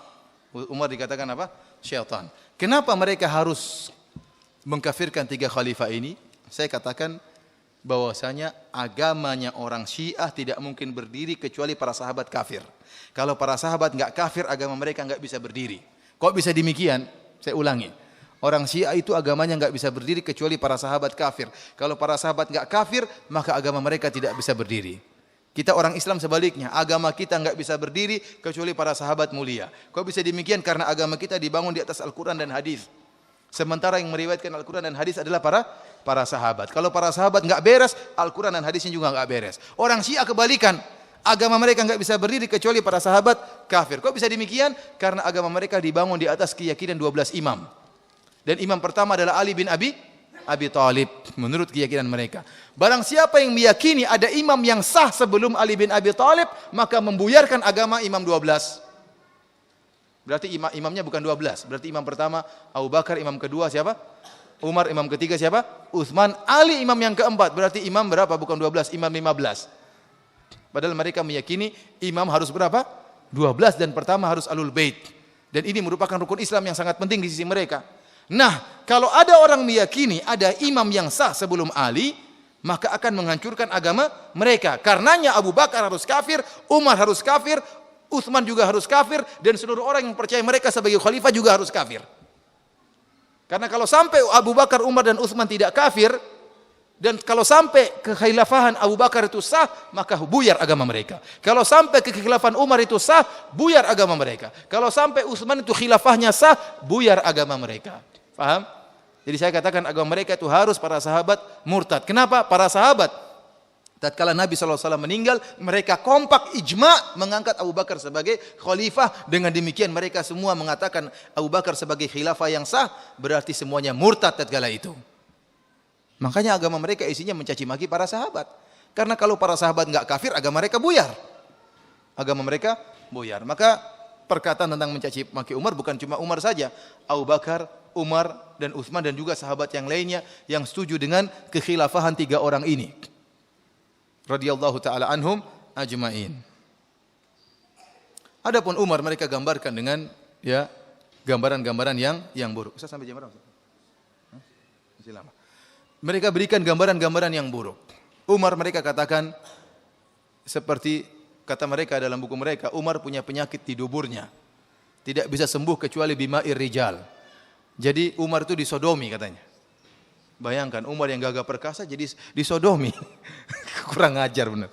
Umar dikatakan apa? Syaitan. Kenapa mereka harus mengkafirkan 3 khalifah ini? Saya katakan bahwasanya agamanya orang Syiah tidak mungkin berdiri kecuali para sahabat kafir. Kalau para sahabat enggak kafir, agama mereka enggak bisa berdiri. Kok bisa demikian? Saya ulangi. Orang Syiah itu agamanya enggak bisa berdiri kecuali para sahabat kafir. Kalau para sahabat enggak kafir, maka agama mereka tidak bisa berdiri. Kita orang Islam sebaliknya, agama kita enggak bisa berdiri kecuali para sahabat mulia. Kok bisa demikian? Karena agama kita dibangun di atas Al-Quran dan hadis. Sementara yang meriwayatkan Al-Quran dan hadis adalah para sahabat. Kalau para sahabat enggak beres, Al-Quran dan hadisnya juga enggak beres. Orang Syiah kebalikan. Agama mereka enggak bisa berdiri kecuali para sahabat kafir. Kok bisa demikian? Karena agama mereka dibangun di atas keyakinan 12 imam. Dan imam pertama adalah Ali bin Abi Thalib menurut keyakinan mereka. Barang siapa yang meyakini ada imam yang sah sebelum Ali bin Abi Thalib, maka membuyarkan agama imam 12. Berarti imamnya bukan 12. Berarti imam pertama Abu Bakar, imam kedua siapa? Umar, imam ketiga siapa? Utsman, Ali imam yang keempat. Berarti imam berapa? Bukan 12, imam 15. Padahal mereka meyakini imam harus berapa? 12 dan pertama harus alul bait. Dan ini merupakan rukun Islam yang sangat penting di sisi mereka. Nah, kalau ada orang meyakini ada imam yang sah sebelum Ali, maka akan menghancurkan agama mereka. Karenanya Abu Bakar harus kafir, Umar harus kafir, Utsman juga harus kafir, dan seluruh orang yang percaya mereka sebagai khalifah juga harus kafir. Karena kalau sampai Abu Bakar, Umar dan Utsman tidak kafir, dan kalau sampai kekhilafahan Abu Bakar itu sah, maka buyar agama mereka. Kalau sampai kekhilafahan Umar itu sah, buyar agama mereka. Kalau sampai Utsman itu khilafahnya sah, buyar agama mereka. Paham? Jadi saya katakan agama mereka itu harus para sahabat murtad. Kenapa? Para sahabat tatkala Nabi SAW meninggal, mereka kompak ijma mengangkat Abu Bakar sebagai khalifah. Dengan demikian mereka semua mengatakan Abu Bakar sebagai khilafah yang sah, berarti semuanya murtad tatkala itu. Makanya agama mereka isinya mencaci maki para sahabat. Karena kalau para sahabat enggak kafir, agama mereka buyar. Agama mereka buyar. Maka perkataan tentang mencaci maki Umar bukan cuma Umar saja. Abu Bakar, Umar dan Utsman dan juga sahabat yang lainnya yang setuju dengan kekhilafahan 3 orang ini. Radhiyallahu taala anhum ajmain. Adapun Umar mereka gambarkan dengan ya gambaran-gambaran yang buruk. Ustaz sampai jam berapa? Masih lama. Mereka berikan gambaran-gambaran yang buruk. Umar mereka katakan seperti kata mereka dalam buku mereka, Umar punya penyakit di duburnya. Tidak bisa sembuh kecuali bima'ir rijal. Jadi Umar itu disodomi katanya. Bayangkan Umar yang gagah perkasa jadi disodomi. Kurang ajar benar.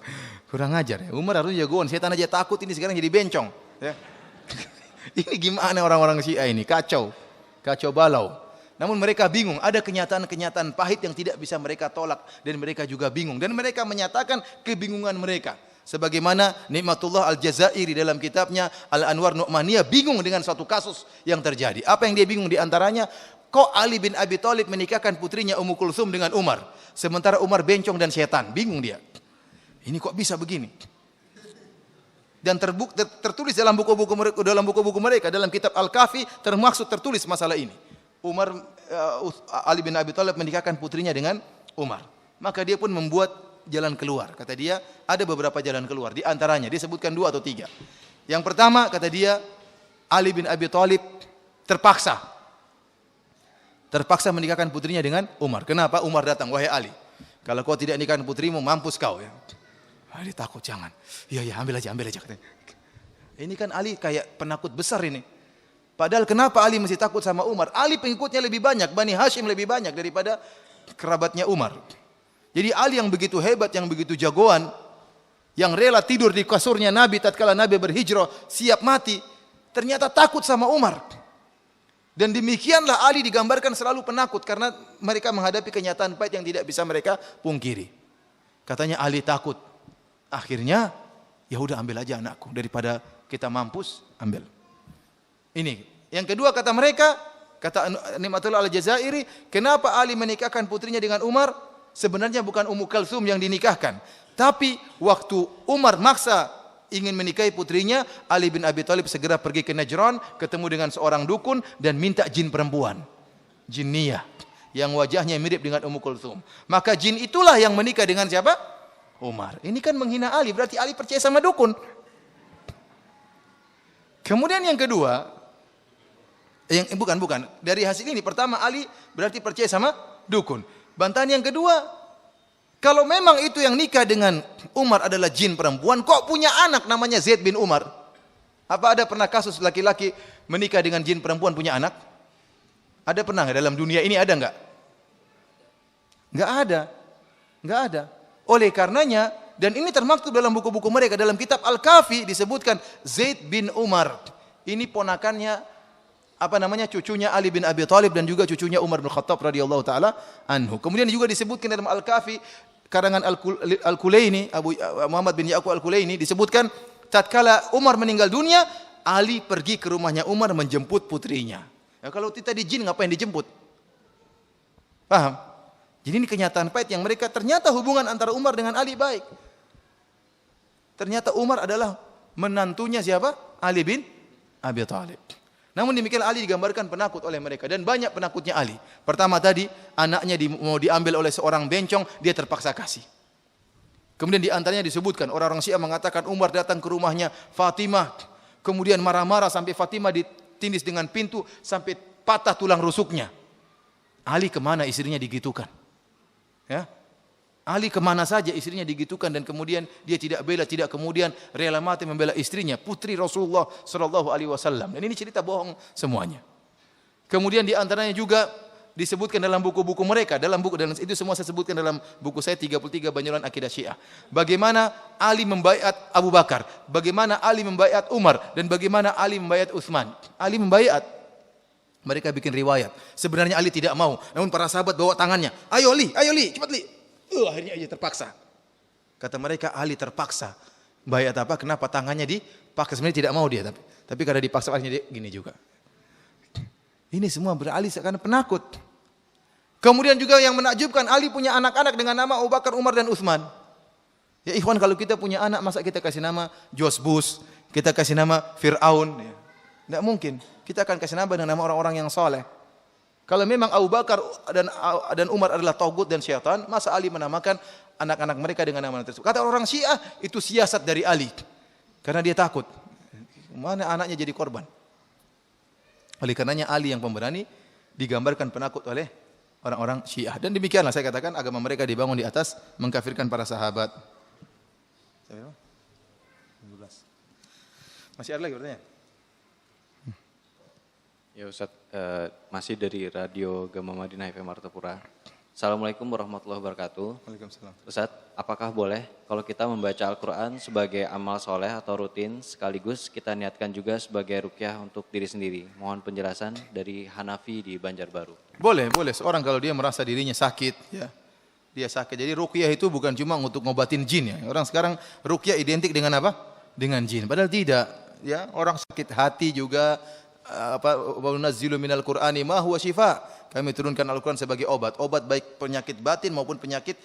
Kurang ajar ya. Umar harus jagoan, setan aja takut, ini sekarang jadi bencong. Ya. Ini gimana orang-orang Syiah ini? Kacau. Kacau balau. Namun mereka bingung, ada kenyataan-kenyataan pahit yang tidak bisa mereka tolak dan mereka juga bingung dan mereka menyatakan kebingungan mereka. Sebagaimana Nikmatullah Al-Jazairi dalam kitabnya Al-Anwar Nu'maniyah bingung dengan suatu kasus yang terjadi. Apa yang dia bingung di antaranya? Kok Ali bin Abi Thalib menikahkan putrinya Ummu Kulsum dengan Umar, sementara Umar bencong dan setan? Bingung dia. Ini kok bisa begini? Dan tertulis dalam buku-buku mereka, dalam kitab Al-Kafi termaksud tertulis masalah ini. Ali bin Abi Thalib menikahkan putrinya dengan Umar. Maka dia pun membuat jalan keluar. Kata dia, ada beberapa jalan keluar. Di antaranya, dia sebutkan 2 atau 3. Yang pertama, kata dia, Ali bin Abi Thalib terpaksa menikahkan putrinya dengan Umar. Kenapa? Umar datang, wahai Ali, kalau kau tidak nikahkan putrimu, mampus kau. Ya. Ali takut, jangan. Iya, ambil aja. Katanya. Ini kan Ali kayak penakut besar ini. Padahal kenapa Ali mesti takut sama Umar? Ali pengikutnya lebih banyak, Bani Hashim lebih banyak daripada kerabatnya Umar. Jadi Ali yang begitu hebat, yang begitu jagoan, yang rela tidur di kasurnya Nabi tatkala Nabi berhijrah, siap mati, ternyata takut sama Umar. Dan demikianlah Ali digambarkan selalu penakut karena mereka menghadapi kenyataan pahit yang tidak bisa mereka pungkiri. Katanya Ali takut. Akhirnya, ya udah ambil aja anakku daripada kita mampus, ambil. Ini. Yang kedua kata mereka, kata Nikmatullah Al-Jazairi, kenapa Ali menikahkan putrinya dengan Umar? Sebenarnya bukan Ummu Kulsum yang dinikahkan. Tapi waktu Umar maksa ingin menikahi putrinya, Ali bin Abi Thalib segera pergi ke Najran, ketemu dengan seorang dukun dan minta jin perempuan. Jinniyah. Yang wajahnya mirip dengan Ummu Kulsum. Maka jin itulah yang menikah dengan siapa? Umar. Ini kan menghina Ali, berarti Ali percaya sama dukun. Kemudian yang kedua, bukan. Dari hasil ini pertama Ali berarti percaya sama dukun. Bantahan yang kedua, kalau memang itu yang nikah dengan Umar adalah jin perempuan, kok punya anak namanya Zaid bin Umar? Apa ada pernah kasus laki-laki menikah dengan jin perempuan punya anak? Ada pernah nggak dalam dunia ini, ada nggak? Nggak ada. Oleh karenanya, dan ini termaktub dalam buku-buku mereka, dalam kitab Al-Kafi disebutkan Zaid bin Umar. Ini ponakannya cucunya Ali bin Abi Thalib dan juga cucunya Umar bin Khattab radhiyallahu taala anhu. Kemudian juga disebutkan dalam Al-Kafi karangan Al-Kulaini, Muhammad bin Ya'qub Al-Kulaini disebutkan tatkala Umar meninggal dunia, Ali pergi ke rumahnya Umar menjemput putrinya. Ya, kalau kita di jin ngapain dijemput? Paham? Jadi ini kenyataan pahit yang mereka ternyata hubungan antara Umar dengan Ali baik. Ternyata Umar adalah menantunya siapa? Ali bin Abi Thalib. Namun demikian Ali digambarkan penakut oleh mereka dan banyak penakutnya Ali. Pertama tadi anaknya mau diambil oleh seorang bencong, dia terpaksa kasih. Kemudian di antaranya disebutkan orang-orang Syiah mengatakan Umar datang ke rumahnya Fatimah, kemudian marah-marah sampai Fatimah ditindis dengan pintu sampai patah tulang rusuknya. Ali kemana istrinya digitukan? Ya. Ali kemana saja istrinya digitukan dan kemudian dia tidak bela, tidak kemudian rela mati membela istrinya, putri Rasulullah sallallahu alaihi wasallam. Dan ini cerita bohong semuanya. Kemudian di antaranya juga disebutkan dalam buku-buku mereka, dalam buku, dan itu semua saya sebutkan dalam buku saya 33 Banyolan Akidah Syiah. Bagaimana Ali membaiat Abu Bakar, bagaimana Ali membaiat Umar, dan bagaimana Ali membaiat Utsman. Ali membaiat. Mereka bikin riwayat. Sebenarnya Ali tidak mau, namun para sahabat bawa tangannya. Ayo Li, cepat Li. Akhirnya aja terpaksa. Kata mereka Ali terpaksa. Baiat apa? Kenapa tangannya dipaksa? Sebenarnya tidak mau dia, tapi karena dipaksa akhirnya dia gini juga. Ini semua beralih karena penakut. Kemudian juga yang menakjubkan, Ali punya anak-anak dengan nama Abu Bakar, Umar dan Utsman. Ya ikhwan, kalau kita punya anak, masa kita kasih nama George Bush, kita kasih nama Fir'aun? Ya. Tidak mungkin. Kita akan kasih nama dengan nama orang-orang yang soleh. Kalau memang Abu Bakar dan Umar adalah taugut dan syaitan, masa Ali menamakan anak-anak mereka dengan nama tersebut? Kata orang Syiah, itu siasat dari Ali. Karena dia takut. Mana anaknya jadi korban? Oleh karenanya Ali yang pemberani digambarkan penakut oleh orang-orang Syiah. Dan demikianlah saya katakan agama mereka dibangun di atas mengkafirkan para sahabat. Masih ada lagi pertanyaan? Ya Ustaz, masih dari Radio Gema Madinah FM Martapura. Assalamualaikum warahmatullahi wabarakatuh. Waalaikumsalam. Ustaz, apakah boleh kalau kita membaca Al-Quran sebagai amal soleh atau rutin sekaligus kita niatkan juga sebagai ruqyah untuk diri sendiri? Mohon penjelasan dari Hanafi di Banjarbaru. Boleh. Seorang kalau dia merasa dirinya sakit, ya, dia sakit. Jadi ruqyah itu bukan cuma untuk ngobatin jin ya. Orang sekarang ruqyah identik dengan apa? Dengan jin. Padahal tidak. Ya, orang sakit hati juga wa nunazzilu minal Qur'ani ma huwa syifa. Kami turunkan Al-Quran sebagai obat. Obat baik penyakit batin maupun penyakit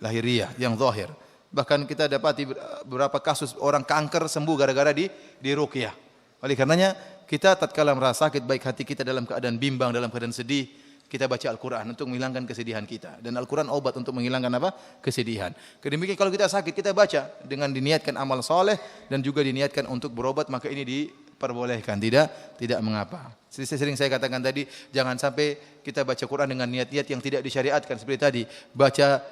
lahiriah yang zahir. Bahkan kita dapati beberapa kasus orang kanker sembuh gara-gara di ruqyah. Oleh karenanya kita tatkala merasa sakit, baik hati kita dalam keadaan bimbang, dalam keadaan sedih, kita baca Al-Quran untuk menghilangkan kesedihan kita. Dan Al-Quran obat untuk menghilangkan apa? Kesedihan. Kedemikian kalau kita sakit, kita baca dengan diniatkan amal soleh dan juga diniatkan untuk berobat, maka ini diperbolehkan, tidak mengapa. Sering saya katakan tadi, jangan sampai kita baca Quran dengan niat-niat yang tidak disyariatkan seperti tadi. Baca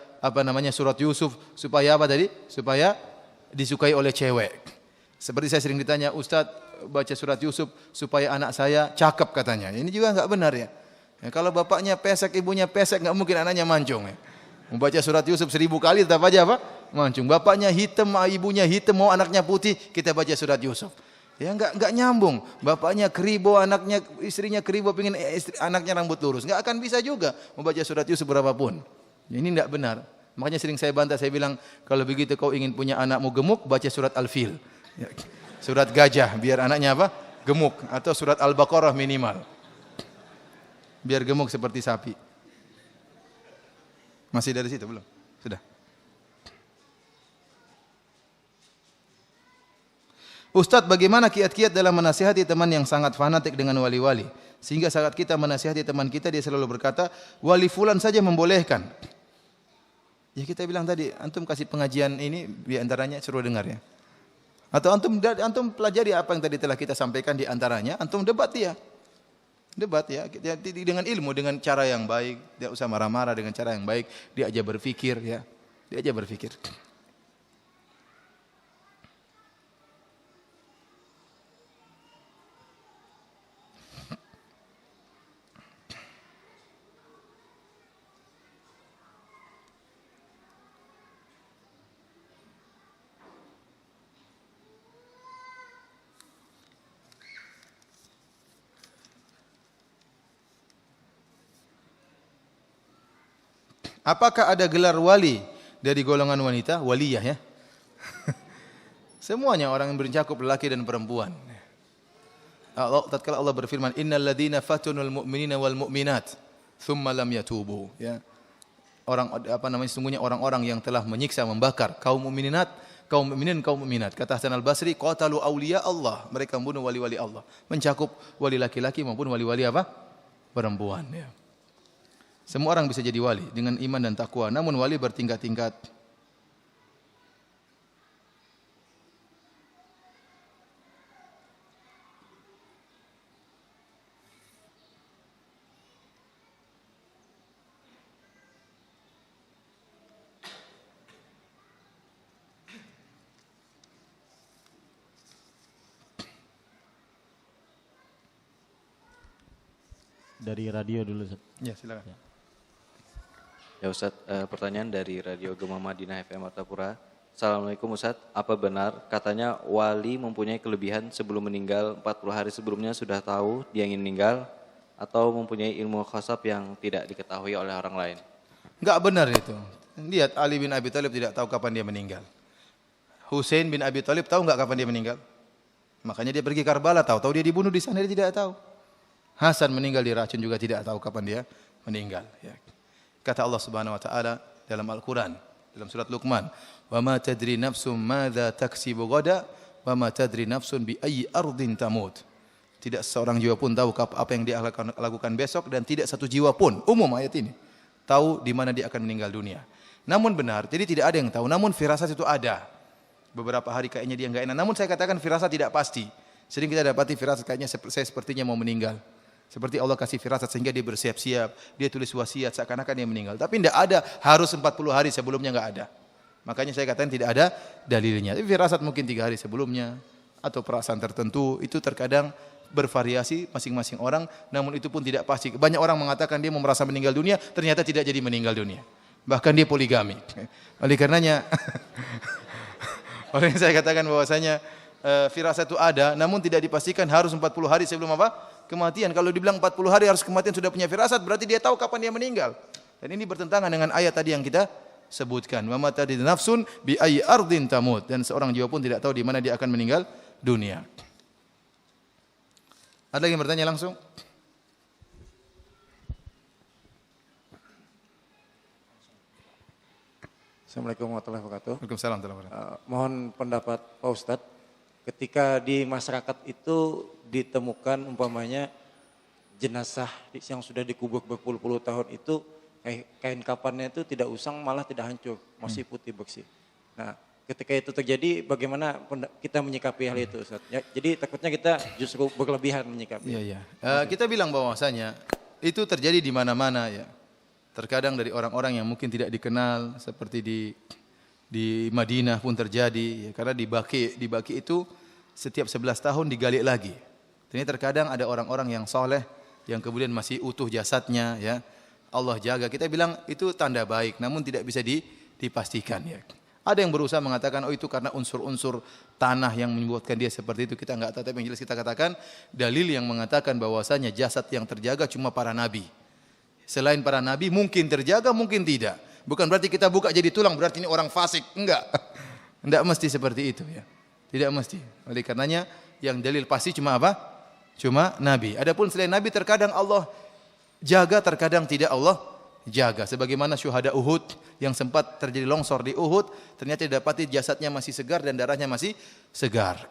surat Yusuf supaya apa tadi? Supaya disukai oleh cewek. Seperti saya sering ditanya, Ustadz, baca surat Yusuf supaya anak saya cakep katanya. Ini juga enggak benar ya. Kalau bapaknya pesek, ibunya pesek, enggak mungkin anaknya mancung ya. Membaca surat Yusuf 1000 kali tetap aja apa? Mancung. Bapaknya hitam, ibunya hitam, mau anaknya putih, kita baca surat Yusuf. Ya enggak nyambung. Bapaknya keribo, istrinya keribo, pengen anaknya rambut lurus. Enggak akan bisa juga membaca surat Yusuf berapapun. Ini enggak benar. Makanya sering saya bantah, saya bilang, kalau begitu kau ingin punya anakmu gemuk, baca surat Al-Fil. Ya. Surat gajah, biar anaknya apa? Gemuk. Atau surat Al-Baqarah minimal. Biar gemuk seperti sapi. Masih dari situ belum? Sudah. Ustadz, bagaimana kiat-kiat dalam menasihati teman yang sangat fanatik dengan wali-wali? Sehingga saat kita menasihati teman kita, dia selalu berkata, wali fulan saja membolehkan. Ya kita bilang tadi, antum kasih pengajian ini, di antaranya suruh dengar ya. Atau antum pelajari apa yang tadi telah kita sampaikan di antaranya, antum debat dia. Debat ya, dengan ilmu, dengan cara yang baik, tidak usah marah-marah, dengan cara yang baik, dia aja berpikir ya. Dia aja berpikir. Apakah ada gelar wali dari golongan wanita? Waliyah ya. Semuanya orang yang bercakup lelaki dan perempuan. Tatkala Allah berfirman, "Innal ladzina fatunul mu'minina wal mu'minat tsumma lam yatubu." Ya. Sesungguhnya orang-orang yang telah menyiksa, membakar kaum mukminat, kaum mukminin, kaum mukminat. Kata Hasan Al-Basri, qatalu auliya Allah. Mereka membunuh wali-wali Allah. Mencakup wali laki-laki maupun wali-wali apa? Perempuan ya. Semua orang bisa jadi wali dengan iman dan takwa. Namun wali bertingkat-tingkat. dari radio dulu Ustaz. Ya, silakan. Ya Ustadz, pertanyaan dari Radio Gema Madinah FM Martapura. Assalamualaikum Ustadz, apa benar katanya wali mempunyai kelebihan sebelum meninggal 40 hari sebelumnya sudah tahu dia ingin meninggal atau mempunyai ilmu khasab yang tidak diketahui oleh orang lain? Enggak benar itu. Lihat Ali bin Abi Thalib tidak tahu kapan dia meninggal. Husain bin Abi Thalib tahu enggak kapan dia meninggal? Makanya dia pergi Karbala, tahu dia dibunuh di sana, dia tidak tahu. Hasan meninggal diracun juga tidak tahu kapan dia meninggal. Ya. Kata Allah Subhanahu wa taala dalam Al-Qur'an, dalam surat Luqman, "Wa ma tadri nafsum madza taksibu ghada, wa ma tadri nafsun bi ayyi ardin tamut." Tidak seorang jiwa pun tahu apa yang dia lakukan besok dan tidak satu jiwa pun, umum ayat ini, tahu di mana dia akan meninggal dunia. Namun benar, jadi tidak ada yang tahu, namun firasat itu ada. Beberapa hari kayaknya dia enggak enak, namun saya katakan firasat tidak pasti. Sering kita dapati firasat kayaknya saya sepertinya mau meninggal. Seperti Allah kasih firasat sehingga dia bersiap-siap, dia tulis wasiat seakan-akan dia meninggal. Tapi tidak ada harus 40 hari sebelumnya, enggak ada. Makanya saya katakan tidak ada dalilnya. Tapi firasat mungkin 3 hari sebelumnya atau perasaan tertentu itu terkadang bervariasi masing-masing orang, namun itu pun tidak pasti. Banyak orang mengatakan dia mau merasa meninggal dunia, ternyata tidak jadi meninggal dunia. Bahkan dia poligami. Oleh karenanya oleh yang saya katakan bahwasanya firasat itu ada, namun tidak dipastikan harus 40 hari sebelum apa? Kematian. Kalau dibilang 40 hari harus kematian sudah punya firasat, berarti dia tahu kapan dia meninggal. Dan ini bertentangan dengan ayat tadi yang kita sebutkan. Wa ma tadri nafsun bi ayyi ardin tamut. Dan seorang jiwa pun tidak tahu di mana dia akan meninggal dunia. Ada yang bertanya langsung? Assalamualaikum warahmatullahi wabarakatuh. Waalaikumsalam warahmatullahi wabarakatuh. Mohon pendapat Pak Ustadz, ketika di masyarakat itu ditemukan umpamanya jenazah yang sudah dikubur berpuluh-puluh tahun itu kain kafannya itu tidak usang malah tidak hancur, masih putih bersih. Nah, ketika itu terjadi bagaimana kita menyikapi hal itu Ustadz? Ya, jadi takutnya kita justru berlebihan menyikapi. Iya. Kita bilang bahwasanya itu terjadi di mana-mana ya. Terkadang dari orang-orang yang mungkin tidak dikenal seperti di Madinah pun terjadi ya, karena di Baqi itu setiap 11 tahun digali lagi. Ini terkadang ada orang-orang yang soleh yang kemudian masih utuh jasadnya ya. Allah jaga. Kita bilang itu tanda baik namun tidak bisa dipastikan ya. Ada yang berusaha mengatakan oh itu karena unsur-unsur tanah yang membuatkan dia seperti itu, kita enggak tahu, tapi yang jelas kita katakan dalil yang mengatakan bahwasanya jasad yang terjaga cuma para nabi. Selain para nabi mungkin terjaga, mungkin tidak. Bukan berarti kita buka jadi tulang berarti ini orang fasik, enggak. Enggak mesti seperti itu ya. Tidak mesti. Oleh karenanya yang dalil pasti cuma apa? Cuma nabi. Adapun selain nabi terkadang Allah jaga, terkadang tidak Allah jaga. Sebagaimana syuhada Uhud yang sempat terjadi longsor di Uhud, ternyata didapati jasadnya masih segar dan darahnya masih segar.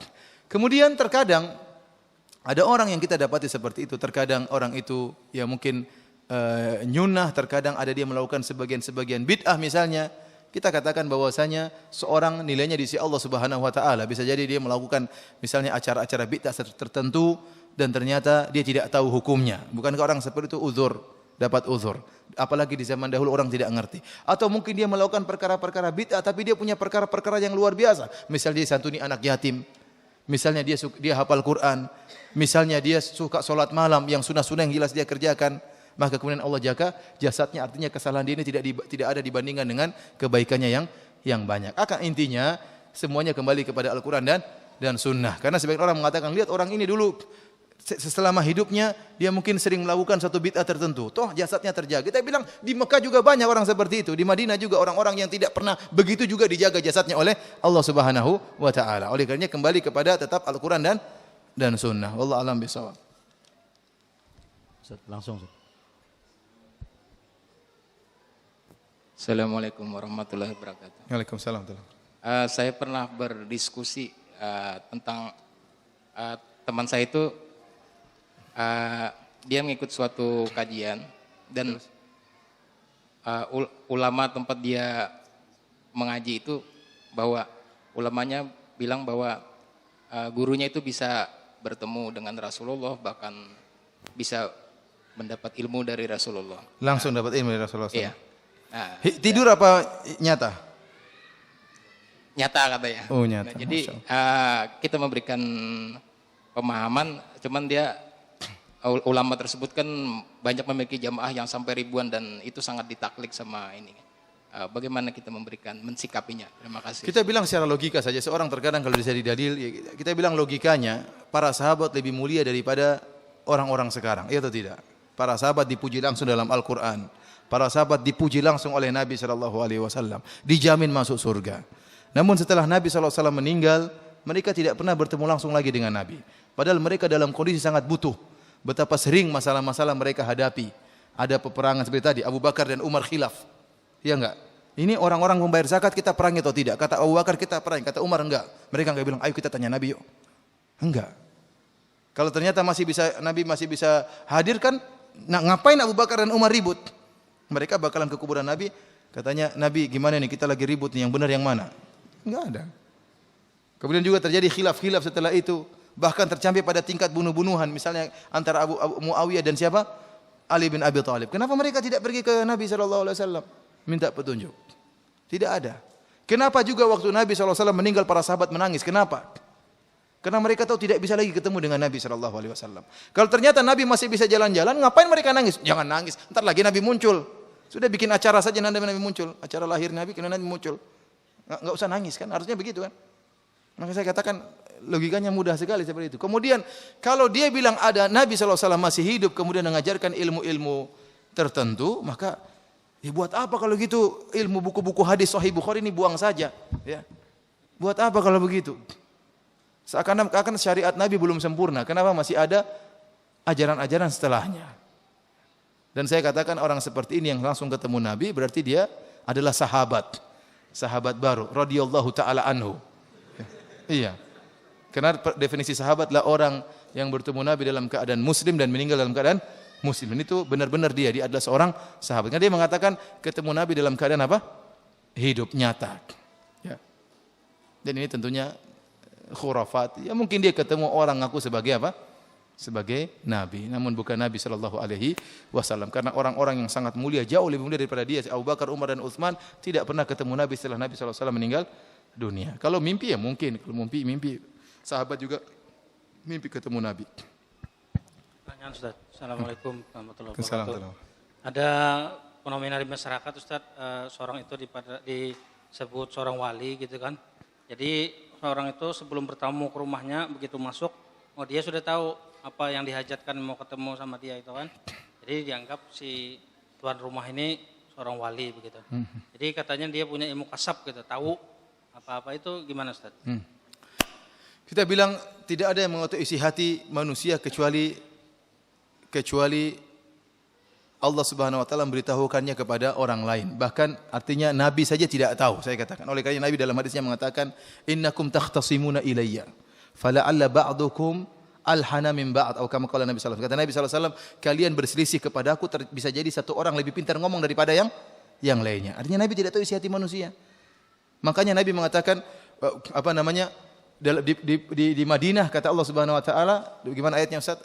Kemudian terkadang ada orang yang kita dapati seperti itu. Terkadang orang itu ya mungkin nyunah, terkadang ada dia melakukan sebagian bid'ah misalnya. Kita katakan bahwasanya seorang nilainya di sisi Allah Subhanahu wa taala. Bisa jadi dia melakukan misalnya acara-acara bid'ah tertentu dan ternyata dia tidak tahu hukumnya. Bukankah orang seperti itu uzur, dapat uzur? Apalagi di zaman dahulu orang tidak ngerti. Atau mungkin dia melakukan perkara-perkara bid'ah tapi dia punya perkara-perkara yang luar biasa. Misalnya dia santuni anak yatim. Misalnya dia hafal Quran. Misalnya dia suka salat malam yang sunah-sunah yang jelas dia kerjakan. Maka kemudian Allah jaga jasadnya, artinya kesalahan dia ini tidak ada dibandingkan dengan kebaikannya yang banyak. Akan intinya semuanya kembali kepada Al-Quran dan Sunnah. Karena sebagian orang mengatakan lihat orang ini dulu selama hidupnya dia mungkin sering melakukan satu bid'ah tertentu. Toh jasadnya terjaga. Kita bilang di Mekah juga banyak orang seperti itu. Di Madinah juga orang-orang yang tidak pernah begitu juga dijaga jasadnya oleh Allah Subhanahu wa taala. Oleh karenanya kembali kepada tetap Al-Quran dan Sunnah. Wallahu a'lam bishawab. Langsung Ustaz. Assalamualaikum warahmatullahi wabarakatuh. Waalaikumsalam. Saya pernah berdiskusi tentang teman saya itu dia mengikut suatu kajian dan ulama tempat dia mengaji itu bahwa ulamanya bilang bahwa gurunya itu bisa bertemu dengan Rasulullah, bahkan bisa mendapat ilmu dari Rasulullah. Langsung dapat ilmu dari Rasulullah. Iya. Nah, tidur apa nyata? Nyata katanya. Oh nyata. Nah, jadi kita memberikan pemahaman, cuman dia ulama tersebut kan banyak memiliki jamaah yang sampai ribuan dan itu sangat ditaklik sama ini. Bagaimana kita mensikapinya? Terima kasih. Kita bilang secara logika saja, seorang terkadang kalau bisa didalil, ya kita bilang logikanya, para sahabat lebih mulia daripada orang-orang sekarang, iya atau tidak? Para sahabat dipuji langsung dalam Al-Quran, para sahabat dipuji langsung oleh Nabi SAW, dijamin masuk surga. Namun setelah Nabi SAW meninggal, mereka tidak pernah bertemu langsung lagi dengan Nabi. Padahal mereka dalam kondisi sangat butuh. Betapa sering masalah-masalah mereka hadapi. Ada peperangan seperti tadi, Abu Bakar dan Umar khilaf. Ya enggak? Ini orang-orang membayar zakat, kita perangi atau tidak? Kata Abu Bakar kita perangi, kata Umar enggak. Mereka enggak bilang, ayo kita tanya Nabi yuk. Enggak. Kalau ternyata Nabi masih bisa hadirkan, ngapain Abu Bakar dan Umar ribut? Mereka bakalan ke kuburan Nabi, katanya, Nabi gimana nih kita lagi ribut nih, yang benar yang mana? Enggak ada. Kemudian juga terjadi khilaf-khilaf setelah itu. Bahkan tercapai pada tingkat bunuh-bunuhan, misalnya antara Abu Muawiyah dan siapa? Ali bin Abi Thalib. Kenapa mereka tidak pergi ke Nabi SAW minta petunjuk? Tidak ada. Kenapa juga waktu Nabi SAW meninggal para sahabat menangis? Kenapa? Karena mereka tahu tidak bisa lagi ketemu dengan Nabi SAW. Kalau ternyata Nabi masih bisa jalan-jalan, ngapain mereka nangis? Jangan nangis, ntar lagi Nabi muncul. Sudah bikin acara saja nanti Nabi muncul. Acara lahir Nabi, kena Nabi muncul. Nggak usah nangis kan, harusnya begitu kan. Maka saya katakan logikanya mudah sekali seperti itu. Kemudian kalau dia bilang ada Nabi SAW masih hidup kemudian mengajarkan ilmu-ilmu tertentu, maka ya buat apa kalau gitu ilmu buku-buku hadis Sahih Bukhari ini buang saja, ya. Buat apa kalau begitu? Seakan-akan syariat Nabi belum sempurna. Kenapa masih ada ajaran-ajaran setelahnya? Dan saya katakan orang seperti ini yang langsung ketemu Nabi berarti dia adalah sahabat baru radhiyallahu taala anhu. Iya. Karena definisi sahabat adalah orang yang bertemu Nabi dalam keadaan muslim dan meninggal dalam keadaan muslim. Dan itu benar-benar dia adalah seorang sahabat. Karena dia mengatakan ketemu Nabi dalam keadaan apa? Hidup nyata. Ya. Dan ini tentunya khurafat. Ya mungkin dia ketemu orang ngaku sebagai apa? Sebagai Nabi. Namun bukan Nabi SAW. Karena orang-orang yang sangat mulia, jauh lebih mulia daripada dia, Abu Bakar, Umar dan Utsman tidak pernah ketemu Nabi setelah Nabi SAW meninggal dunia. Kalau mimpi ya mungkin, kalau mimpi sahabat juga mimpi ketemu Nabi. Pertanyaan Ustaz. Assalamualaikum warahmatullahi Assalamualaikum. wabarakatuh. Ada fenomena di masyarakat Ustaz, seorang itu disebut seorang wali gitu kan. Jadi seorang itu sebelum bertamu ke rumahnya begitu masuk, dia sudah tahu apa yang dihajatkan mau ketemu sama dia itu kan. Jadi dianggap si tuan rumah ini seorang wali begitu. Jadi katanya dia punya ilmu kasab gitu, tahu apa-apa itu gimana Ustaz? Kita bilang tidak ada yang mengetahui isi hati manusia kecuali Allah Subhanahu wa taala memberitahukannya kepada orang lain. Bahkan artinya Nabi saja tidak tahu, saya katakan. Oleh karena Nabi dalam hadisnya mengatakan, "Innakum takhtasimuna ilayya, fala'alla ba'dukum alhana min ba'd." Atau kama qala Nabi sallallahu alaihi wasallam. Kata Nabi sallallahu alaihi wasallam, kalian berselisih kepadaku bisa jadi satu orang lebih pintar ngomong daripada yang lainnya. Artinya Nabi tidak tahu isi hati manusia. Makanya Nabi mengatakan di Madinah kata Allah Subhanahu wa taala, bagaimana ayatnya Ustaz?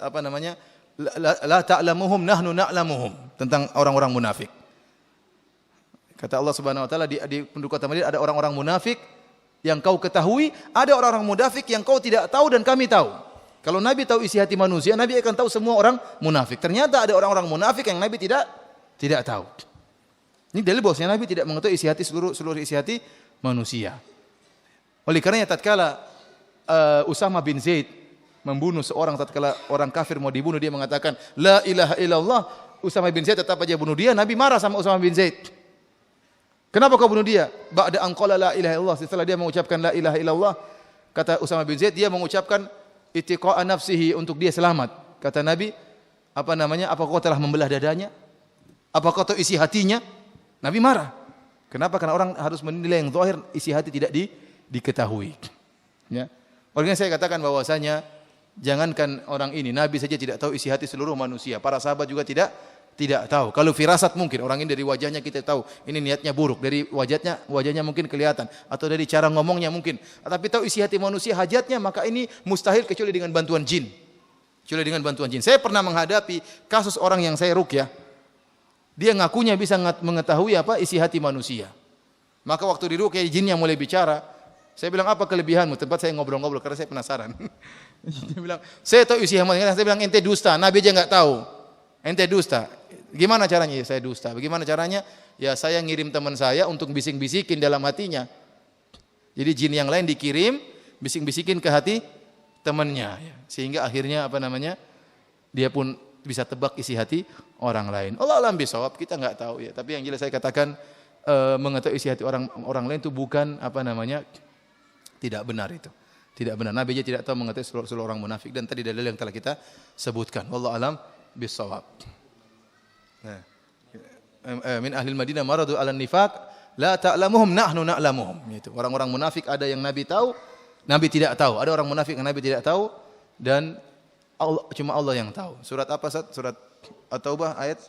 La ta'lamuhum nahnu na'lamuhum, tentang orang-orang munafik. Kata Allah Subhanahu wa taala di penduduk kota Madinah ada orang-orang munafik yang kau ketahui, ada orang-orang munafik yang kau tidak tahu dan kami tahu. Kalau Nabi tahu isi hati manusia, Nabi akan tahu semua orang munafik. Ternyata ada orang-orang munafik yang Nabi tidak tahu. Ini dalil bahwasanya Nabi tidak mengetahui isi hati seluruh isi hati manusia. Oleh karenanya tatkala Usama bin Zaid membunuh seorang, tatkala orang kafir mau dibunuh, dia mengatakan la ilaha illallah, Usama bin Zaid tetap aja bunuh dia. Nabi marah sama Usama bin Zaid. Kenapa kau bunuh dia? Ba'da an qala la ilaha illallah, setelah dia mengucapkan la ilaha illallah, kata Usama bin Zaid, dia mengucapkan itiqa'a nafsihi, untuk dia selamat. Kata Nabi, apakah kau telah membelah dadanya? Apakah kau tahu isi hatinya? Nabi marah. Kenapa? Karena orang harus menilai yang zahir, isi hati tidak diketahui. Ya. Oleh karena saya katakan bahwasanya jangankan orang ini, Nabi saja tidak tahu isi hati seluruh manusia. Para sahabat juga tidak tahu. Kalau firasat mungkin, orang ini dari wajahnya kita tahu ini niatnya buruk, dari wajahnya mungkin kelihatan, atau dari cara ngomongnya mungkin. Tapi tahu isi hati manusia, hajatnya, maka ini mustahil kecuali dengan bantuan jin. Saya pernah menghadapi kasus orang yang saya ruqyah. Dia ngakunya bisa mengetahui isi hati manusia. Maka waktu diruqyah jinnya mulai bicara. Saya bilang, apa kelebihanmu? Tempat saya ngobrol-ngobrol karena saya penasaran. Dia bilang, saya tahu isi hati. Saya bilang, ente dusta, Nabi aja nggak tahu. Ente dusta. Gimana caranya? Ya, saya dusta. Bagaimana caranya? Ya saya ngirim teman saya untuk bisik-bisikin dalam hatinya. Jadi jin yang lain dikirim, bisik-bisikin ke hati temannya. Sehingga akhirnya dia pun bisa tebak isi hati orang lain. Allah alam bisawab, kita nggak tahu ya. Tapi yang jelas saya katakan mengetahui isi hati orang lain itu bukan tidak benar itu. Tidak benar. Nabi aja tidak tahu mengetahui seluruh orang munafik dan tadi dalil yang telah kita sebutkan. Wallahu alam bisawab. Nah. Min ahlil Madinah maradu 'alan nifaq la ta'lamuhum nahnu na'lamuhum. Itu. Orang-orang munafik ada yang Nabi tahu, Nabi tidak tahu. Ada orang munafik yang Nabi tidak tahu dan cuma Allah yang tahu. Surat apa Ustaz? Surat At-Taubah ayat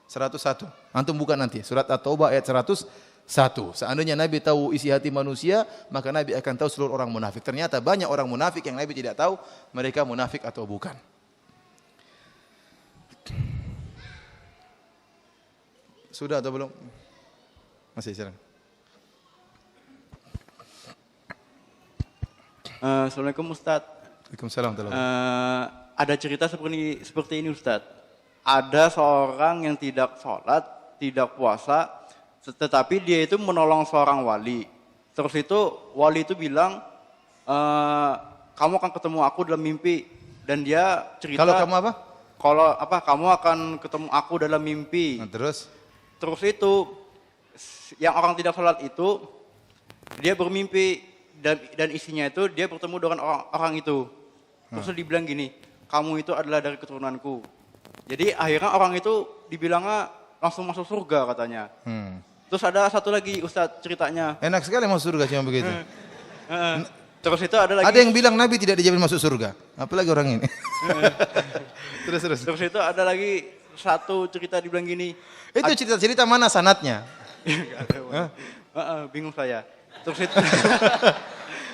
101. Antum bukan nanti. Surat At-Taubah ayat 101. Seandainya Nabi tahu isi hati manusia, maka Nabi akan tahu seluruh orang munafik. Ternyata banyak orang munafik yang Nabi tidak tahu mereka munafik atau bukan. Sudah atau belum? Masih silakan. Assalamualaikum Ustaz. Waalaikumsalam. Ada cerita seperti ini Ustaz. Ada seorang yang tidak sholat, tidak puasa, tetapi dia itu menolong seorang wali. Terus itu wali itu bilang, kamu akan ketemu aku dalam mimpi. Dan dia cerita. Kalau kamu apa? Kamu akan ketemu aku dalam mimpi. Nah, terus itu yang orang tidak sholat itu dia bermimpi dan isinya itu dia bertemu dengan orang itu. Terus dibilang gini, kamu itu adalah dari keturunanku. Jadi akhirnya orang itu dibilangnya langsung masuk surga katanya. Terus ada satu lagi Ustadz ceritanya. Enak sekali masuk surga cuma begitu. Terus itu ada lagi. Ada yang bilang Nabi tidak dijamin masuk surga. Apalagi orang ini. Terus. Terus itu ada lagi satu cerita dibilang gini. Itu cerita-cerita mana sanatnya? Bingung saya. Terus itu.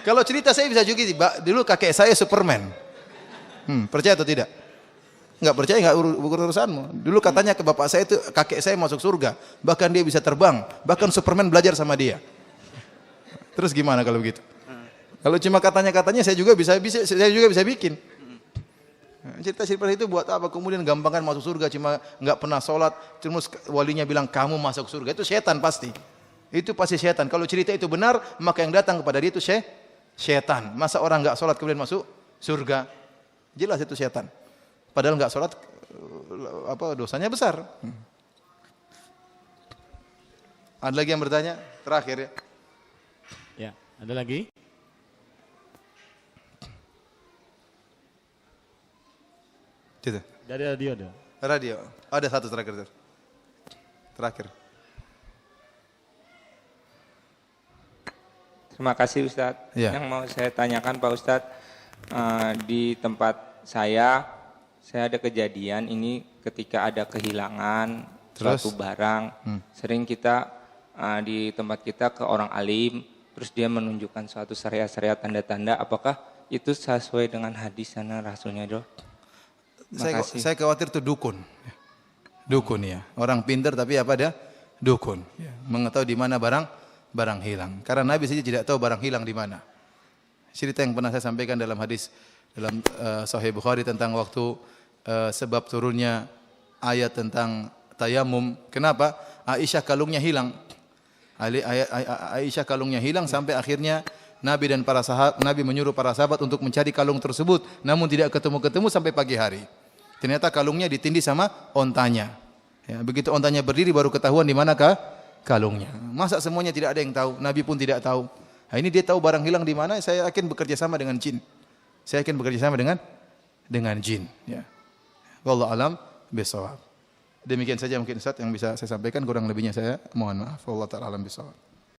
Kalau cerita saya bisa juga. Dulu kakek saya Superman. Percaya atau tidak? Enggak percaya, enggak urusanmu. Dulu katanya ke bapak saya itu kakek saya masuk surga. Bahkan dia bisa terbang. Bahkan Superman belajar sama dia. Terus gimana kalau begitu? Kalau cuma katanya saya juga bisa bikin. Cerita seperti itu buat apa? Kemudian gampangkan masuk surga cuma enggak pernah sholat. Terus walinya bilang kamu masuk surga. Itu setan pasti. Itu pasti setan. Kalau cerita itu benar, maka yang datang kepada dia itu setan. Masa orang enggak sholat kemudian masuk surga? Jelas itu setan. Padahal enggak sholat, dosanya besar. Ada lagi yang bertanya? Terakhir ya. Ya, ada lagi? Gitu. Dari radio ada. Radio. Ada satu terakhir. Terima kasih Ustadz. Ya. Yang mau saya tanyakan Pak Ustadz, di tempat saya ada kejadian ini ketika ada kehilangan suatu barang. Sering kita di tempat kita ke orang alim, terus dia menunjukkan suatu syariat-syariat tanda-tanda. Apakah itu sesuai dengan hadis dan rasulnya, Dok? Saya khawatir itu dukun. Dukun ya. Orang pintar tapi apa dia? Dukun. Mengetahui di mana barang hilang. Karena Nabi saja tidak tahu barang hilang di mana. Cerita yang pernah saya sampaikan dalam hadis dalam Sahih Bukhari tentang waktu sebab turunnya ayat tentang tayamum. Kenapa? Aisyah kalungnya hilang. Aisyah kalungnya hilang sampai akhirnya Nabi menyuruh para sahabat untuk mencari kalung tersebut, namun tidak ketemu sampai pagi hari. Ternyata kalungnya ditindih sama ontanya. Ya, begitu ontanya berdiri baru ketahuan di manakah kalungnya. Masa semuanya tidak ada yang tahu? Nabi pun tidak tahu. Nah, ini dia tahu barang hilang di mana. Saya yakin bekerja sama dengan jin. Dengan jin. Ya. Wallahu alam bisawab. Demikian saja mungkin Ustaz yang bisa saya sampaikan. Kurang lebihnya saya mohon maaf. Wallahu ta'ala alam bisawab.